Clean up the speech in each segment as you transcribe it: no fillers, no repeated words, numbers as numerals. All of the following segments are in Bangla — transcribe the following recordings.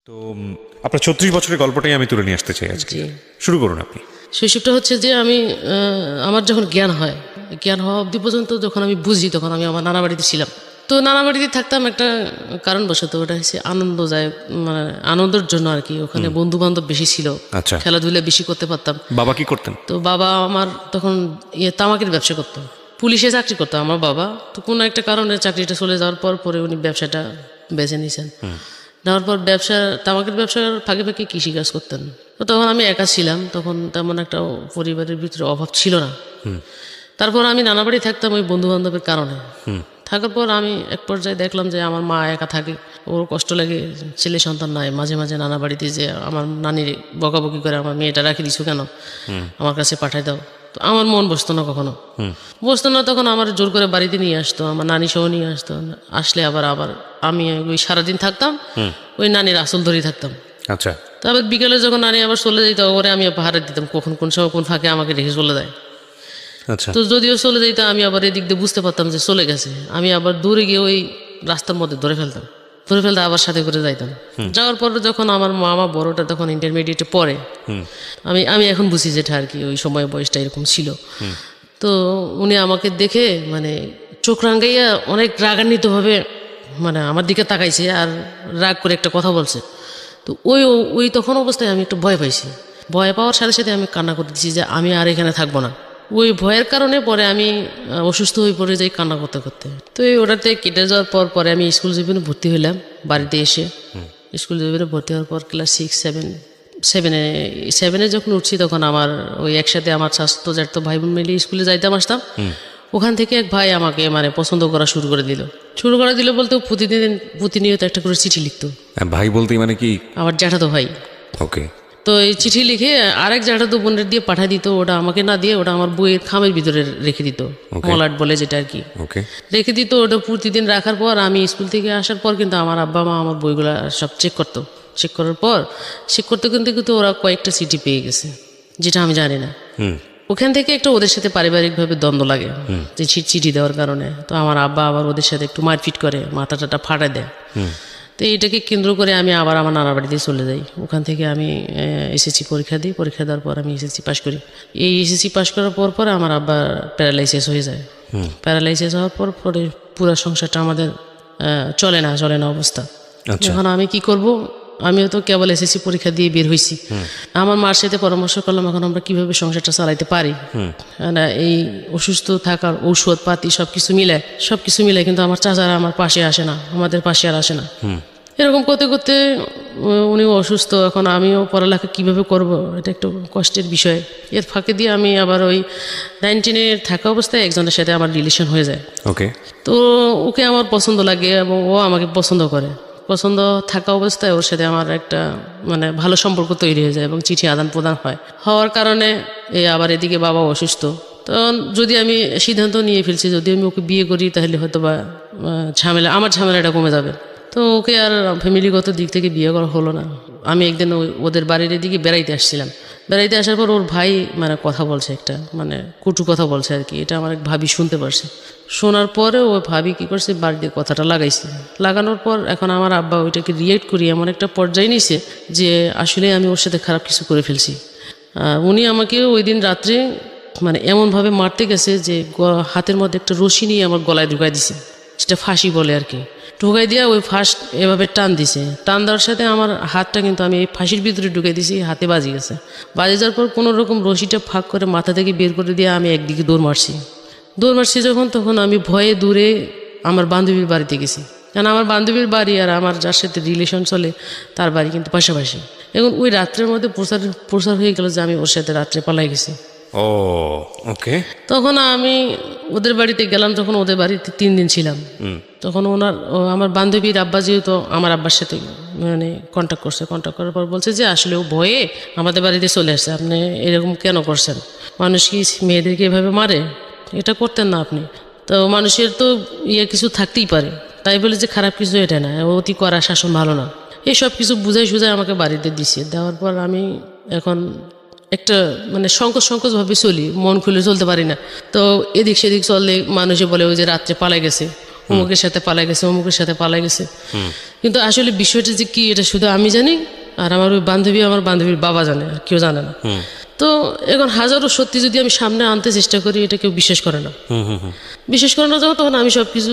তো আপনার ৩৬ বছরের গল্পটাই আমি তুলে নিয়ে আসতে চাই আজকে। শুরু করুন আপনি। শৈশবটা হচ্ছে যে আমি আমার যখন জ্ঞান হয়, জ্ঞান হওয়া অবধি পর্যন্ত যখন আমি বুঝি তখন আমি আমার নানা বাড়িতে ছিলাম। তো নানা বাড়িতে থাকতাম একটা কারণবশত, ওটা হচ্ছে আনন্দদায়ক, মানে আনন্দের জন্য আর কি। ওখানে বন্ধু বান্ধব বেশি ছিল, আচ্ছা, খেলাধুলা বেশি করতে পারতাম। বাবা কি করতেন? তো বাবা আমার তখন তামাকের ব্যবসা করতো, পুলিশে চাকরি করতো আমার বাবা। তো কোনো একটা কারণে চাকরিটা চলে যাওয়ার পরে উনি ব্যবসাটা বেছে নিয়েছেন। নেওয়ার পর তামাকের ব্যবসার ফাঁকে ফাঁকে কৃষিকাজ করতেন। তো তখন আমি একা ছিলাম, তখন তেমন একটা পরিবারের ভিতরে অভাব ছিল না। তারপর আমি নানা বাড়ি থাকতাম ওই বন্ধু বান্ধবের কারণে। থাকার পর আমি এক পর্যায়ে দেখলাম যে আমার মা একা থাকে, ওর কষ্ট লাগে, ছেলে সন্তান নাই। মাঝে মাঝে নানা বাড়িতে যে আমার নানির বকাবকি করে, আমার মেয়েটা রাখি দিছো কেন, আমার কাছে পাঠাই দাও। তো আমার মন বসতো না, কখনো বসতো না। তখন আমার জোর করে বাড়িতে নিয়ে আসতো, আমার নানি সহ নিয়ে আসতো। আসলে আবার আবার আমি ওই সারাদিন থাকতাম, ওই নানির আসল ধরেই থাকতাম। আচ্ছা, তারপর বিকেলে যখন নানি আবার চলে যেত, ওরে আমি পাহাড়ে দিতাম কখন কোন সময় কোন ফাঁকে আমাকে রেখে চলে যায়। আচ্ছা, তো যদিও চলে যেত, আমি আবার এদিক দিয়ে বুঝতে পারতাম যে চলে গেছে। আমি আবার দূরে গিয়ে ওই রাস্তার মধ্যে ধরে ফেলতে আবার সাথে করে যাইতাম। যাওয়ার পরে যখন আমার মামা বড়টা তখন ইন্টারমিডিয়েটে পড়ে, আমি এখন বুঝি যেটা আর কি ওই সময় বয়সটা এরকম ছিল। তো উনি আমাকে দেখে মানে চোখ রাঙ্গাইয়া অনেক রাগান্বিতভাবে মানে আমার দিকে তাকাইছে, আর রাগ করে একটা কথা বলছে। তো ওই ওই তখন অবস্থায় আমি একটু ভয় পাইছি। ভয় পাওয়ার সাথে সাথে আমি কান্না করে দিচ্ছি যে আমি আর এখানে থাকবো না। ওই ভয়ের কারণে পরে আমি অসুস্থ হয়ে পড়ে যাই কান্না করতে করতে। তো এই ওটাতে কেটে যাওয়ার পরে আমি স্কুল জীবনে ভর্তি হইলাম বাড়িতে এসে। স্কুল জীবনে ভর্তি হওয়ার পর ক্লাস 6, 7 যখন উঠছি, তখন আমার ওই একসাথে আমার স্বাস্থ্য জ্যাঠতো ভাই বোন মিলে স্কুলে যাইতাম আসতাম। ওখান থেকে এক ভাই আমাকে মানে পছন্দ করা শুরু করে দিল বলতে প্রতিনিয়ত একটা করে চিঠি লিখতো। ভাই বলতে মানে কি? আমার জ্যাঠাতো ভাই। ওকে। তো এই চিঠি লিখে আরেক জ্যাঠাতো বোনের দিয়ে পাঠিয়ে দিত। ওটা আমাকে না দিয়ে ওটা আমার বইয়ের খামের ভিতরে রেখে দিত, মলাট বলে যেটা আর কি, ওকে। রেখে দিত। ওটা প্রতিদিন রাখার পর আমি স্কুল থেকে আসার পর কিন্তু আমার আব্বা মা আমার বইগুলা সব চেক করতো। চেক করার পর কিন্তু ওরা কয়েকটা চিঠি পেয়ে গেছে, যেটা আমি জানি না। ওখান থেকে একটা ওদের সাথে পারিবারিকভাবে দ্বন্দ্ব লাগে যে চিঠি দেওয়ার কারণে। তো আমার আব্বা আবার ওদের সাথে একটু মারপিট করে, মাথা টাটা ফাটাই দেয়। তো এইটাকে কেন্দ্র করে আমি আবার আমার নানা বাড়িতে চলে যাই। ওখান থেকে আমি এসএসসি পরীক্ষা দিই। পরীক্ষা দেওয়ার পর আমি এসএসসি পাশ করি। এই এসএসসি পাশ করার পর আমার আব্বা প্যারালাইসিস হয়ে যায়। প্যারালাইসিস হওয়ার পরে পুরো সংসারটা আমাদের চলে না অবস্থা। এখন আমি কি করব? আমিও তো কেবল এসএসসি পরীক্ষা দিয়ে বের হয়েছি। আমার মার সাথে পরামর্শ করলাম এখন আমরা কিভাবে সংসারটা চালাইতে পারি। এই অসুস্থ থাকার ঔষধ পাতি সবকিছু মিলে কিন্তু আমার চাচারা আমার পাশে আসে না, আমাদের পাশে আর আসে না। এরকম করতে করতে উনিও অসুস্থ। এখন আমিও পড়ালেখা কিভাবে করব, এটা একটু কষ্টের বিষয়। এর ফাঁকে দিয়ে আমি আবার ওই 19 থাকা অবস্থায় একজনের সাথে আমার রিলেশন হয়ে যায়। ওকে। তো ওকে আমার পছন্দ লাগে এবং ও আমাকে পছন্দ করে। পছন্দ থাকা অবস্থায় ওর সাথে আমার একটা মানে ভালো সম্পর্ক তৈরি হয়ে যায় এবং চিঠি আদান প্রদান হওয়ার কারণে আবার এদিকে বাবা অসুস্থ। তখন যদি আমি সিদ্ধান্ত নিয়ে ফেলছি যদি আমি ওকে বিয়ে করি তাহলে হয়তো বা আমার ঝামেলাটা কমে যাবে। তো ওকে আর ফ্যামিলিগত দিক থেকে বিয়ে করা হলো না। আমি একদিন ওদের বাড়ির এদিকে বেড়াইতে আসছিলাম। বেড়াইতে আসার পর ওর ভাই মানে কথা বলছে, একটা মানে কটু কথা বলছে আর কি। এটা আমার এক ভাবি শুনতে পারছে। শোনার পরে ওই ভাবি কী করছে, বাড়িতে কথাটা লাগাইছে। লাগানোর পর এখন আমার আব্বা ওইটাকে রিয়েক্ট করি এমন একটা পর্যায়ে নিয়েছে যে আসলে আমি ওর সাথে খারাপ কিছু করে ফেলছি। উনি আমাকে ওই দিন রাত্রে মানে এমনভাবে মারতে গেছে যে হাতের মধ্যে একটা রশি নিয়ে আমার গলায় ঢুকাই দিছে, সেটা ফাঁসি বলে আর কি। ঢুকাই দিয়ে ওই ফার্স্ট এভাবে টান দিছে। টান দেওয়ার সাথে আমার হাতটা কিন্তু আমি এই ফাঁসির ভিতরে ঢুকাই দিছি, হাতে বাজি গেছে। বাজি যাওয়ার পর কোনো রকম রশিটা ফাঁক করে মাথা থেকে বের করে দিয়ে আমি একদিকে দৌড় মারছি তখন আমি ভয়ে দূরে আমার বান্ধবীর বাড়িতে গেছি। কারণ আমার বান্ধবীর বাড়ি আর আমার যার সাথে রিলেশন চলে তার বাড়ি কিন্তু পাশাপাশি। এখন ওই রাত্রের মধ্যে প্রচার হয়ে গেল যে আমি ওর সাথে রাত্রে পালাই গেছি। ও ওকে। তখন আমি ওদের বাড়িতে গেলাম। যখন ওদের বাড়িতে 3 দিন ছিলাম, তখন আমার বান্ধবীর আব্বা যেহেতু আমার আব্বার সাথে মানে কন্ট্যাক্ট করার পর বলছে যে আসলে ও ভয়ে আমাদের বাড়িতে চলে আসছে। আপনি এরকম কেন করছেন? মানুষ কি মেয়েদেরকে এভাবে মারে? এটা করতেন না আপনি। তো মানুষের তো কিছু থাকতেই পারে, তাই বলে যে খারাপ কিছু এটা না। অতি করা শাসন ভালো না। এই সব কিছু বুঝাই আমাকে বাড়িতে দেওয়ার পর আমি এখন একটা মানে সংকোচভাবে চলি, মন খুলে চলতে পারি না। তো এদিক সেদিক চললে মানুষে বলে ওই যে রাত্রে পালাই গেছে। অমুকের সাথে পালাই গেছে, অমুকের সাথে পালাই গেছে। কিন্তু আসলে বিষয়টা যে কি এটা শুধু আমি জানি, আর আমার ওই বান্ধবী, আমার বান্ধবীর বাবা জানে, আর কেউ জানে না। তো এখন হাজারো সত্যি যদি আমি সামনে আনতে চেষ্টা করি, এটা কেউ বিশ্বাস করে না। বিশ্বাস করে না যখন, তখন আমি সব কিছু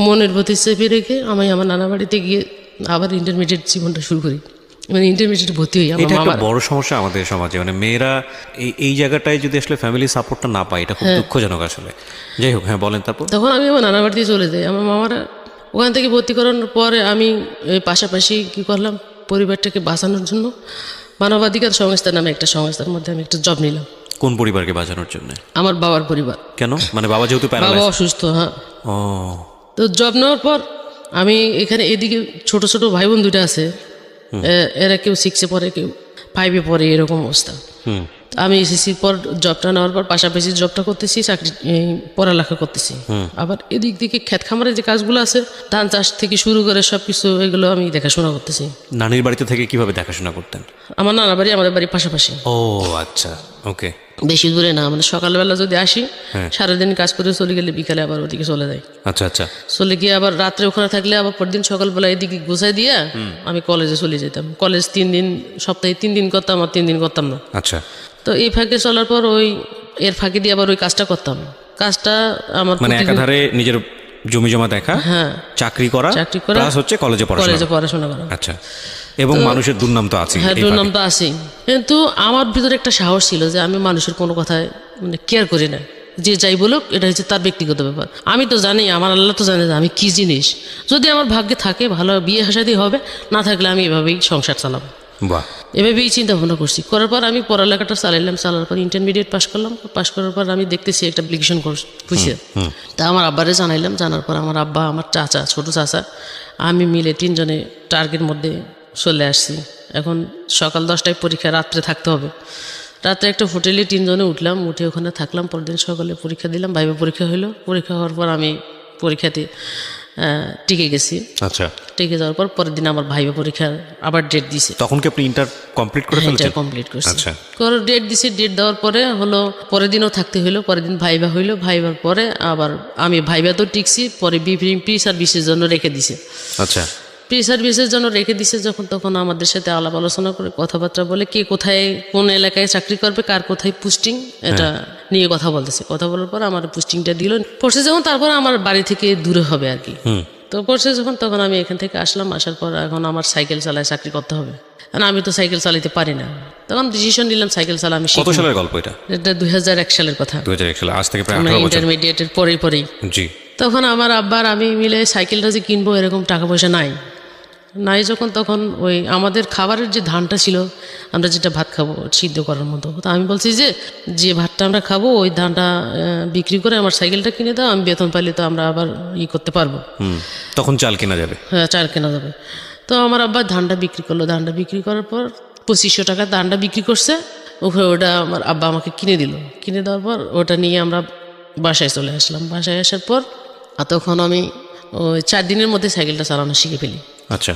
মনের প্রতি চেপে রেখে আমি আমার নানা বাড়িতে গিয়ে আবার ইন্টারমিডিয়েট জীবনটা শুরু করি। মানে ইন্টারমিডিয়েটে ভর্তি হই আমার এটা একটা মামার। বড় সমস্যা আমাদের সমাজে, মানে মেয়েরা এই জায়গাটায় যদি আসলে ফ্যামিলি সাপোর্টটা না পায়, এটা খুব দুঃখজনক আসলে। যাই হোক, হ্যাঁ বলেন। তারপর তখন আমি আমার নানা বাড়িতে চলে যাই। আমার মামারা ওখান থেকে ভর্তি করানোর পরে আমি এই পাশাপাশি কি করলাম, পরিবারটাকে বাঁচানোর জন্য মানবাধিকার সংস্থা নামে একটা সংস্থার মধ্যে আমি একটা জব নিলাম। কোন পরিবারকে বাঁচানোর জন্য? আমার বাবার পরিবার। কেন? মানে বাবা যেহেতু বাবা প্যারালাইজ। অসুস্থ, হ্যাঁ। ও, তো জব নেওয়ার পর আমি এখানে এদিকে ছোট ছোট ভাই বোন দুইটা আছে, এরা কেউ 6-এ পড়ে, কেউ 5-এ পড়ে, এরকম অবস্থা। আমি এসএসসির পর জবটা নেওয়ার পর পাশাপাশি জবটা করতেছি, চাকরি পড়ালেখা করতেছি। আবার এদিক দিকে ক্ষেত খামারের যে কাজগুলো আছে, ধান চাষ থেকে শুরু করে সবকিছু, এগুলো আমি দেখাশোনা করতেছি। নানির বাড়িতে থেকে কিভাবে দেখাশোনা করতেন? আমার নানা বাড়ি আমাদের বাড়ির পাশাপাশি। ও আচ্ছা, ওকে। বেশি দূরে না, মানে সকালবেলা যদি আসি, সারাদিন কাজ করে চলে গেলে বিকালে আবার ওদিকে চলে যাই। আচ্ছা আচ্ছা। চলে গিয়ে আবার রাত্রে ওখানে থাকলে আবার পরদিন সকালবেলা এদিকে গুছাই দিয়ে আমি কলেজে চলে যেতাম। কলেজ 3 দিন, সপ্তাহে 3 দিন করতাম, আর 3 দিন করতাম না। আচ্ছা। তো এই ফাঁকে চলার পর ওই এর ফাঁকে দিয়ে আবার ওই কাজটা করতাম। কাজটা আমার মানে একাধারে নিজের জমি জমা দেখা, হ্যাঁ, চাকরি করা, প্লাস হচ্ছে কলেজে পড়াশোনা করা। আচ্ছা। এবং মানুষের দুর্নাম তো আছে। হ্যাঁ, দুর্নাম তো আছেই। কিন্তু আমার ভিতরে একটা সাহস ছিল যে আমি মানুষের কোনো কথায় মানে কেয়ার করি না। যে যাই বলুক, এটা হচ্ছে তার ব্যক্তিগত ব্যাপার। আমি তো জানি, আমার আল্লাহ তো জানে যে আমি কি জিনিস। যদি আমার ভাগ্যে থাকে ভালো বিয়ে হাসাদি হবে, না থাকলে আমি এভাবেই সংসার চালাবো। বাহ। এভাবেই চিন্তা ভাবনা করছি। করার পর আমি পড়ালেখাটা চালাইলাম, চালার পর ইন্টারমিডিয়েট পাস করলাম। পাস করার পর আমি দেখতেছি একটা অ্যাপ্লিকেশন খুঁজছে। তা আমার আব্বারে জানাইলাম। জানার পর আমার আব্বা, আমার চাচা, ছোট চাচা, আমি মিলে 3 জনে টার্গের মধ্যে চলে আসছি। এখন সকাল 10টায় পরীক্ষা, রাত্রে থাকতে হবে। রাত্রে একটা হোটেলে 3 জনে উঠলাম, উঠে ওখানে থাকলাম। পরদিন সকালে পরীক্ষা দিলাম, ভাইবা পরীক্ষা হলো। পরীক্ষা হওয়ার পর আমি পরীক্ষাতে টিকে গেছি। আচ্ছা। টিকে যাওয়ার পর পরের দিন আমার ভাইবা পরীক্ষার আবার ডেট দিছে। তখন কি আপনি ইন্টার কমপ্লিট করে ফেলেছেন? কমপ্লিট করছি। আচ্ছা। ডেট দিছে, ডেট দেওয়ার পরে হলো পরের দিনও থাকতে হইলো। পরের দিন ভাইবা হইলো। ভাইবার পরে আবার আমি ভাইবা তো টিকছি, পরে প্রি সার্ভিসের জন্য রেখে দিছে। আচ্ছা। প্রি সার্ভিসের জন্য রেখে দিছে যখন, তখন আমাদের সাথে আলাপ আলোচনা করে কথাবার্তা বলে কে কোথায় কোন এলাকায় চাকরি করবে, কার কোথায় পোস্টিং, এটা নিয়ে কথা বলতেছে। কথা বলার পর আমার পোস্টিংটা দিল। পড়ছে যখন, তারপর আমার বাড়ি থেকে দূরে হবে আর কি। তো পড়ছে যখন, তখন আমি এখান থেকে আসলাম। আসার পর এখন আমার সাইকেল চালায় চাকরি করতে হবে, কারণ আমি তো সাইকেল চালাতে পারি না। তখন ডিসিশন নিলাম সাইকেল চালা আমি কত সালের গল্প এটা? এটা 2001 সালের কথা। 2001 সালে, আজ থেকে প্রায় 18 বছর। ইন্টারমিডিয়েটের পরেই। জি। তখন আমার আব্বার আমি মিলে সাইকেলটা যে কিনবো, এরকম টাকা পয়সা নাই যখন, তখন ওই আমাদের খাবারের যে ধানটা ছিল, আমরা যেটা ভাত খাবো সিদ্ধ করার মতো, তো আমি বলছি যে ভাতটা আমরা খাবো ওই ধানটা বিক্রি করে আমার সাইকেলটা কিনে দাও, আমি বেতন পাইলে তো আমরা আবার করতে পারবো। তখন চাল কেনা যাবে। হ্যাঁ, চাল কেনা যাবে। তো আমার আব্বা ধানটা বিক্রি করলো। ধানটা বিক্রি করার পর 2500 টাকা ধানটা বিক্রি করছে। ওটা আমার আব্বা আমাকে কিনে দিল। কিনে দেওয়ার পর ওটা নিয়ে আমরা বাসায় চলে আসলাম। বাসায় আসার পর তখন আমি ওই 4 দিনের মধ্যে সাইকেলটা চালানো শিখে ফেলি। আচ্ছা।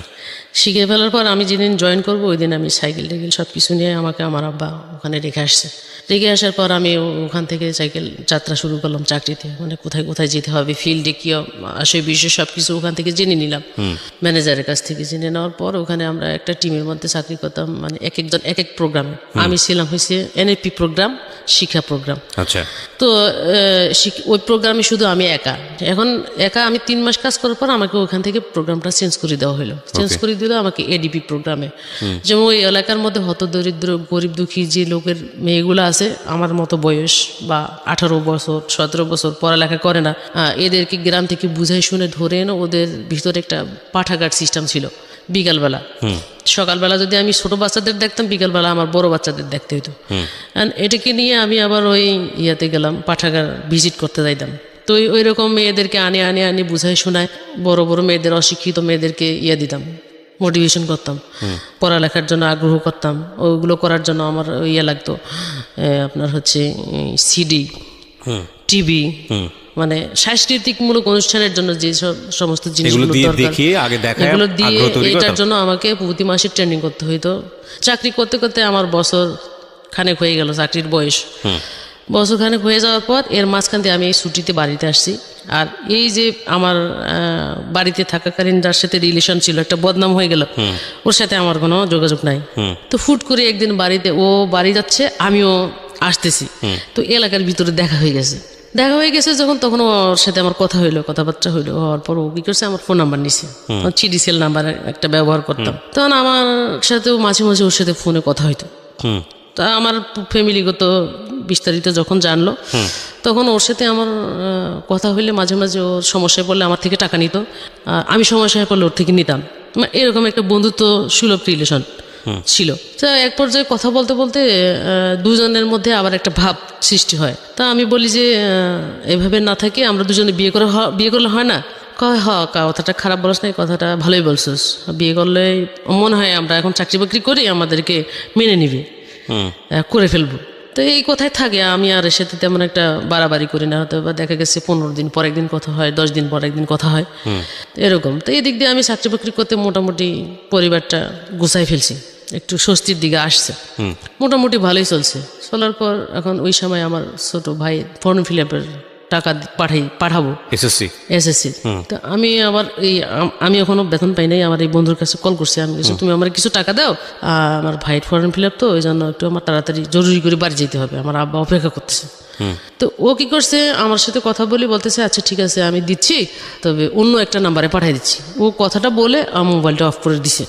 শিখে ফেলার পর আমি যেদিন জয়েন করবো, ওই দিন আমি সাইকেল টাইকেল সব কিছু নিয়ে আমাকে আমার আব্বা ওখানে রেখে আসছে। রেখে আসার পর আমি ওখান থেকে সাইকেল যাত্রা শুরু করলাম চাকরিতে। মানে কোথায় কোথায় যেতে হবে, ফিল্ডে কী আসে, বিষয় সব কিছু ওখান থেকে জেনে নিলাম, ম্যানেজারের কাছ থেকে জেনে নেওয়ার পর ওখানে আমরা একটা টিমের মধ্যে চাকরি করতাম। মানে এক একজন এক এক প্রোগ্রামে। আমি ছিলাম হয়েছে এনএপি প্রোগ্রাম, শিক্ষা প্রোগ্রাম। আচ্ছা। তো ওই প্রোগ্রামে শুধু আমি একা। এখন আমি 3 মাস কাজ করার পর আমাকে ওখান থেকে প্রোগ্রামটা চেঞ্জ করে দেওয়া হলো। চেঞ্জ করে দিল আমাকে এডিপি প্রোগ্রামে। যেমন ওই এলাকার মধ্যে হতদরিদ্র, গরিব দুঃখী যে লোকের মেয়েগুলো আছে আমার মতো বয়স, বা 18 বছর 17 বছর, পড়ালেখা করে না, এদেরকে গ্রাম থেকে বুঝাই শুনে ধরে এনে ওদের ভিতরে একটা পাঠাগার সিস্টেম ছিল। বিকালবেলা, সকালবেলা যদি আমি ছোট বাচ্চাদের দেখতাম, বিকালবেলা আমার বড় বাচ্চাদের দেখতে হইতো। এটাকে নিয়ে আমি আবার ওই গেলাম, পাঠাগার ভিজিট করতে যাইতাম। তো ওই রকম মেয়েদেরকে আনে বুঝাই শোনায়, বড় বড় মেয়েদের, অশিক্ষিত মেয়েদেরকে দিতাম, মোটিভেশন করতাম, পড়ালেখার জন্য আগ্রহ করতাম। ওইগুলো করার জন্য আমার লাগতো আপনার হচ্ছে সিডি, টিভি, মানে সাংস্কৃতিকমূলক অনুষ্ঠানের জন্য যে সমস্ত জিনিসগুলো দরকার, এগুলো দিয়ে এটার জন্য আমাকে প্রতি মাসে ট্রেনিং করতে হইতো। চাকরি করতে করতে আমার বছর খানেক হয়ে গেল চাকরির বয়স। বছর খানেক হয়ে যাওয়ার পর এর মাঝখান দিয়ে আমি এই ছুটিতে বাড়িতে আসছি। আর এই যে আমার বাড়িতে থাকাকালীন যার সাথে রিলেশন ছিল, একটা বদনাম হয়ে গেল, ওর সাথে আমার কোনো যোগাযোগ নাই। তো ফুট করে একদিন বাড়িতে, ও বাড়ি যাচ্ছে, আমিও আসতেছি, তো এলাকার ভিতরে দেখা হয়ে গেছে। যখন, তখন ওর সাথে আমার কথা হইলো, কথাবার্তা হইলো। হওয়ার পর ও কি করছে, আমার ফোন নাম্বার নিছে, সিডিসিএল নাম্বার একটা ব্যবহার করতাম, তখন আমার সাথেও মাঝে মাঝে ওর সাথে ফোনে কথা হইতো। তা আমার ফ্যামিলিগত বিস্তারিত যখন জানলো, তখন ওর সাথে আমার কথা হইলে মাঝে মাঝে ওর সমস্যায় পড়লে আমার থেকে টাকা নিত, আমি সমস্যায় পড়লে ওর থেকে নিতাম। এরকম একটা বন্ধুত্ব সুলভ রিলেশন ছিল। তা এক পর্যায়ে কথা বলতে বলতে দুজনের মধ্যে আবার একটা ভাব সৃষ্টি হয়। তা আমি বলি যে এভাবে না থাকে আমরা দুজনে বিয়ে করলে হয় না? কয় কথাটা খারাপ বলছ না, কথাটা ভালোই বলছিস, বিয়ে করলে মনে হয় আমরা এখন চাকরি বাকরি করি, আমাদেরকে মেনে নিবে, করে ফেলবো। তো এই কথাই থাকে, আমি আর এর সাথে তেমন একটা বাড়াবাড়ি করি না। হয়তো বা দেখা গেছে 15 দিন পর একদিন কথা হয়, 10 দিন পর একদিন কথা হয়, এরকম। তো এই দিক দিয়ে আমি চাকরি বাকরি করতে মোটামুটি পরিবারটা গুছাই ফেলছি, একটু স্বস্তির দিকে আসছে, মোটামুটি ভালোই চলছে। চলার পর এখন ওই সময় আমার ছোট ভাই ফর্ম ফিল আপের টাকা পাঠাবো এসএসসি। তো আমি আবার আমি এখনো বেতন পাই নাই, আমার এই বন্ধুর কাছে কল করছি, আমি কিছু তুমি আমার কিছু টাকা দাও, আমার ভাইয়ের ফর্ম ফিল আপ, তো ওই জন্য একটু আমার তাড়াতাড়ি জরুরি করে বাড়ি যেতে হবে, আমার আব্বা অপেক্ষা করতেছে। তো ও কি করছে, আমার সাথে কথা বলে বলতেছে আচ্ছা ঠিক আছে আমি দিচ্ছি, তবে অন্য একটা নাম্বারে পাঠিয়ে দিচ্ছি। ও কথাটা বলে মোবাইলটা অফ করে দিছে।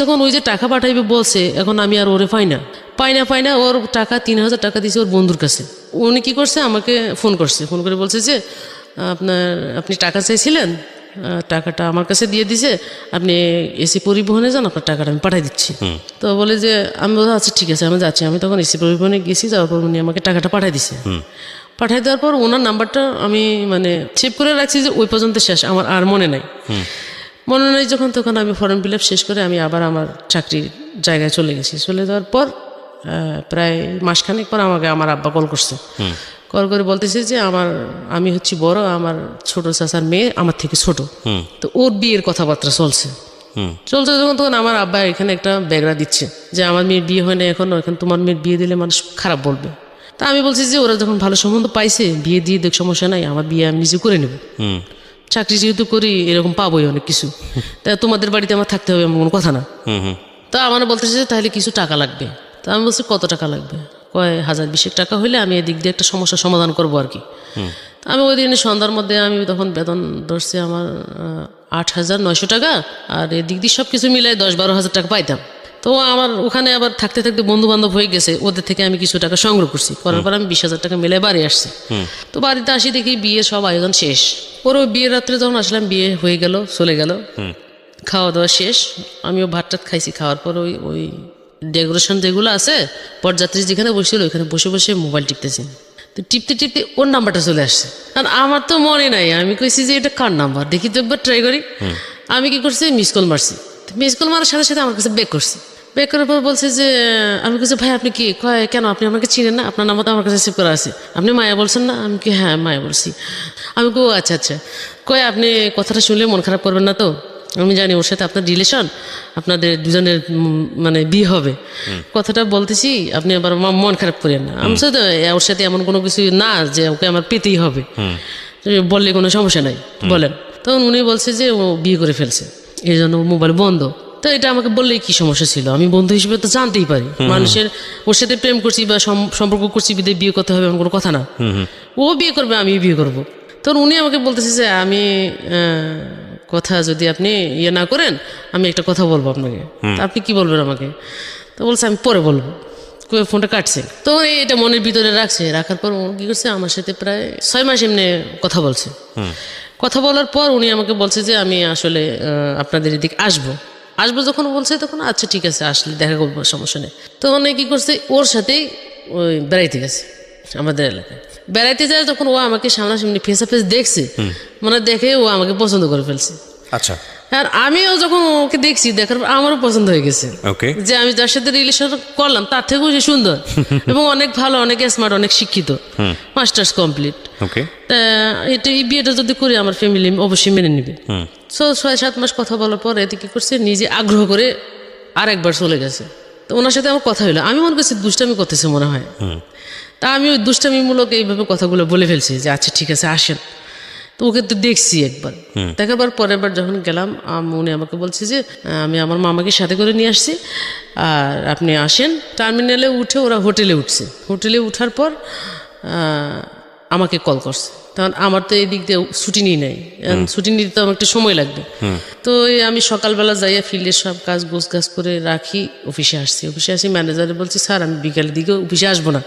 যখন ওই যে টাকা পাঠাইবে বলছে, এখন আমি আর ওরে পাই না। ওর টাকা 3000 টাকা দিয়েছে ওর বন্ধুর কাছে। উনি কি করছে, আমাকে ফোন করে বলছে যে আপনি টাকা চাইছিলেন, টাকাটা আমার কাছে দিয়ে দিছে, আপনি এসি পরিবহনে যান, আপনার টাকাটা আমি পাঠিয়ে দিচ্ছি। তো বলে যে আমি বলছি আচ্ছা ঠিক আছে আমি যাচ্ছি। আমি তখন এসি পরিবহনে গেছি, যাওয়ার পর উনি আমাকে টাকাটা পাঠিয়ে দিছে। পাঠিয়ে দেওয়ার পর ওনার নাম্বারটা আমি সেভ করে রাখছি, যে ওই পর্যন্ত শেষ, আমার আর মনে নাই। যখন তখন আমি ফর্ম ফিল আপ শেষ করে আমি আবার আমার চাকরির জায়গায় চলে গেছি। চলে যাওয়ার পর প্রায় মাসখানেক পর আমাকে আমার আব্বা কল করছে। কল করে বলতেছে যে আমি হচ্ছি বড়, আমার ছোট চাচার মেয়ে আমার থেকে ছোট, তো ওর বিয়ের কথাবার্তা চলছে যখন, তখন আমার আব্বা এখানে একটা ব্যাগরা দিচ্ছে যে আমার মেয়ের বিয়ে হয় না এখনো, এখন তোমার মেয়ের বিয়ে দিলে মানুষ খারাপ বলবে। তা আমি বলছি যে ওরা যখন ভালো সম্বন্ধ পাইছে, বিয়ে দিয়ে দেখ, সমস্যা নাই, আমার বিয়ে আমি নিজে করে নেব, চাকরি যেহেতু করি এরকম পাবোই অনেক কিছু, তা তোমাদের বাড়িতে আমার থাকতে হবে এমন কোনো কথা না। তা আমার বলতেছে যে তাহলে কিছু টাকা লাগবে। তা আমি বলছি কত টাকা লাগবে? কয় 1020 টাকা হইলে আমি এদিক দিয়ে একটা সমস্যার সমাধান করবো আর কি। আমি ওই দিন সন্ধ্যার মধ্যে আমি তখন বেতন ধরছি আমার 8900 টাকা, আর এদিক দিয়ে সব কিছু মিলাই 10-12 হাজার টাকা পাইতাম। তো আমার ওখানে আবার থাকতে থাকতে বন্ধু বান্ধব হয়ে গেছে, ওদের থেকে আমি কিছু টাকা সংগ্রহ করছি, করার পর আমি 20,000 টাকা মিলে বাড়ি আসছি। তো বাড়িতে আসি দেখি বিয়ে সব আয়োজন শেষ। পরে বিয়ের রাত্রে যখন আসলাম, বিয়ে হয়ে গেল, চলে গেল, খাওয়া দাওয়া শেষ, আমিও ভাত টাত খাইছি। খাওয়ার পর ওই ডেকোরেশন যেগুলো আছে, পরযাত্রী যেখানে বসছিল ওইখানে বসে বসে মোবাইল টিপতেছি। তো টিপতে ওর নাম্বারটা চলে আসছে, আর আমার তো মনে নাই। আমি কইছি যে এটা কার নাম্বার, দেখি তো একবার ট্রাই করি। আমি কি করছি, মিস কল মারছি। মিস কল মারার সাথে সাথে আমার কাছে ব্যাক করছি। ব্যাক করার পর বলছে যে, আমি বলছি ভাই আপনি কি, কয় কেন আপনি আমাকে চিনেন না, আপনার নাম্বার তো আমার কাছে সেভ করা আছে, আপনি মায়া বলছেন না? আমি কি হ্যাঁ মায়া বলছি। আমি কো আচ্ছা, কয় আপনি কথাটা শুনলে মন খারাপ করবেন না তো? আমি জানি ওর সাথে আপনার রিলেশন, আপনাদের দুজনের বিয়ে হবে, কথাটা বলতেছি, আপনি আবার মন খারাপ করেন না। আমি সাথে ওর সাথে এমন কোনো কিছু না যে ওকে আমার পেতেই হবে, বললে কোনো সমস্যা নাই, বলেন। তখন উনি বলছে যে ও বিয়ে করে ফেলছে, এই জন্য মোবাইল বন্ধ। তো এটা আমাকে বললে কি সমস্যা ছিল, আমি বন্ধু হিসেবে তো জানতেই পারি, মানুষের ওর সাথে প্রেম করছি বা সম্পর্ক করছি বিদে বিয়ে করতে হবে এমন কোনো কথা না, ও বিয়ে করবে আমি বিয়ে করবো। তখন উনি আমাকে বলতেছে যে আমি কথা যদি আপনি না করেন, আমি একটা কথা বলবো আপনাকে, আপনি কি বলবেন আমাকে? তো বলছে আমি পরে বলবো। ফোনটা কাটছে। তো এটা মনের ভিতরে রাখার পর কি করছে, আমার সাথে প্রায় 6 মাস এমনি কথা বলছে। কথা বলার পর উনি আমাকে বলছে যে আমি আসলে আপনাদের এদিকে আসবো যখন বলছে, তখন আচ্ছা ঠিক আছে আসলে দেখা করবো, সমস্যা নেই। তখন কি করছে, ওর সাথেই ওই বেড়াইতে গেছে আমাদের এলাকায়। বেড়াইতে যায় যখন ও আমাকে সামনাসামনি ফেস ফেস দেখছে, দেখে ও আমাকে পছন্দ করে ফেলছে। আচ্ছা। আর আমিও যখন ওকে দেখছি, দেখার পর আমারও পছন্দ হয়ে গেছে, যে আমি যার সাথে রিলেশন করলাম তার থেকেও যে সুন্দর এবং অনেক ভালো, অনেক স্মার্ট, অনেক শিক্ষিত, মাস্টার্স কমপ্লিট। এটা এই বিয়েটা যদি করি আমার ফ্যামিলি অবশ্যই মেনে নিবে। 6-7 মাস কথা বলার পর এতে কি করছে, নিজে আগ্রহ করে আরেকবার চলে গেছে। তো ওনার সাথে আমার কথা হলো, আমি মনে করছি দুষ্টামি করতেছে মনে হয়। তা আমি ওই দুষ্টামিমূলক এইভাবে কথাগুলো বলে ফেলছি যে আচ্ছা ঠিক আছে আসেন। তো ওকে তো দেখছি একবার, দেখার পর পরের বার যখন গেলাম উনি আমাকে বলছে যে আমি আমার মামাকে সাথে করে নিয়ে আসছি, আর আপনি আসেন। টার্মিনালে উঠে ওরা হোটেলে উঠছে, হোটেলে উঠার পর আমাকে কল করছে। তখন আমার তো এই দিক দিয়ে ছুটি নিয়ে নেই, ছুটি নিতে তো আমার একটু সময় লাগবে। তো আমি সকালবেলা যাইয়া ফিল্ডের সব কাজ গোছগাছ করে রাখি, অফিসে আসছি। অফিসে আসি, ম্যানেজারে বলছি স্যার আমি বিকালের দিকে অফিসে আসবো না,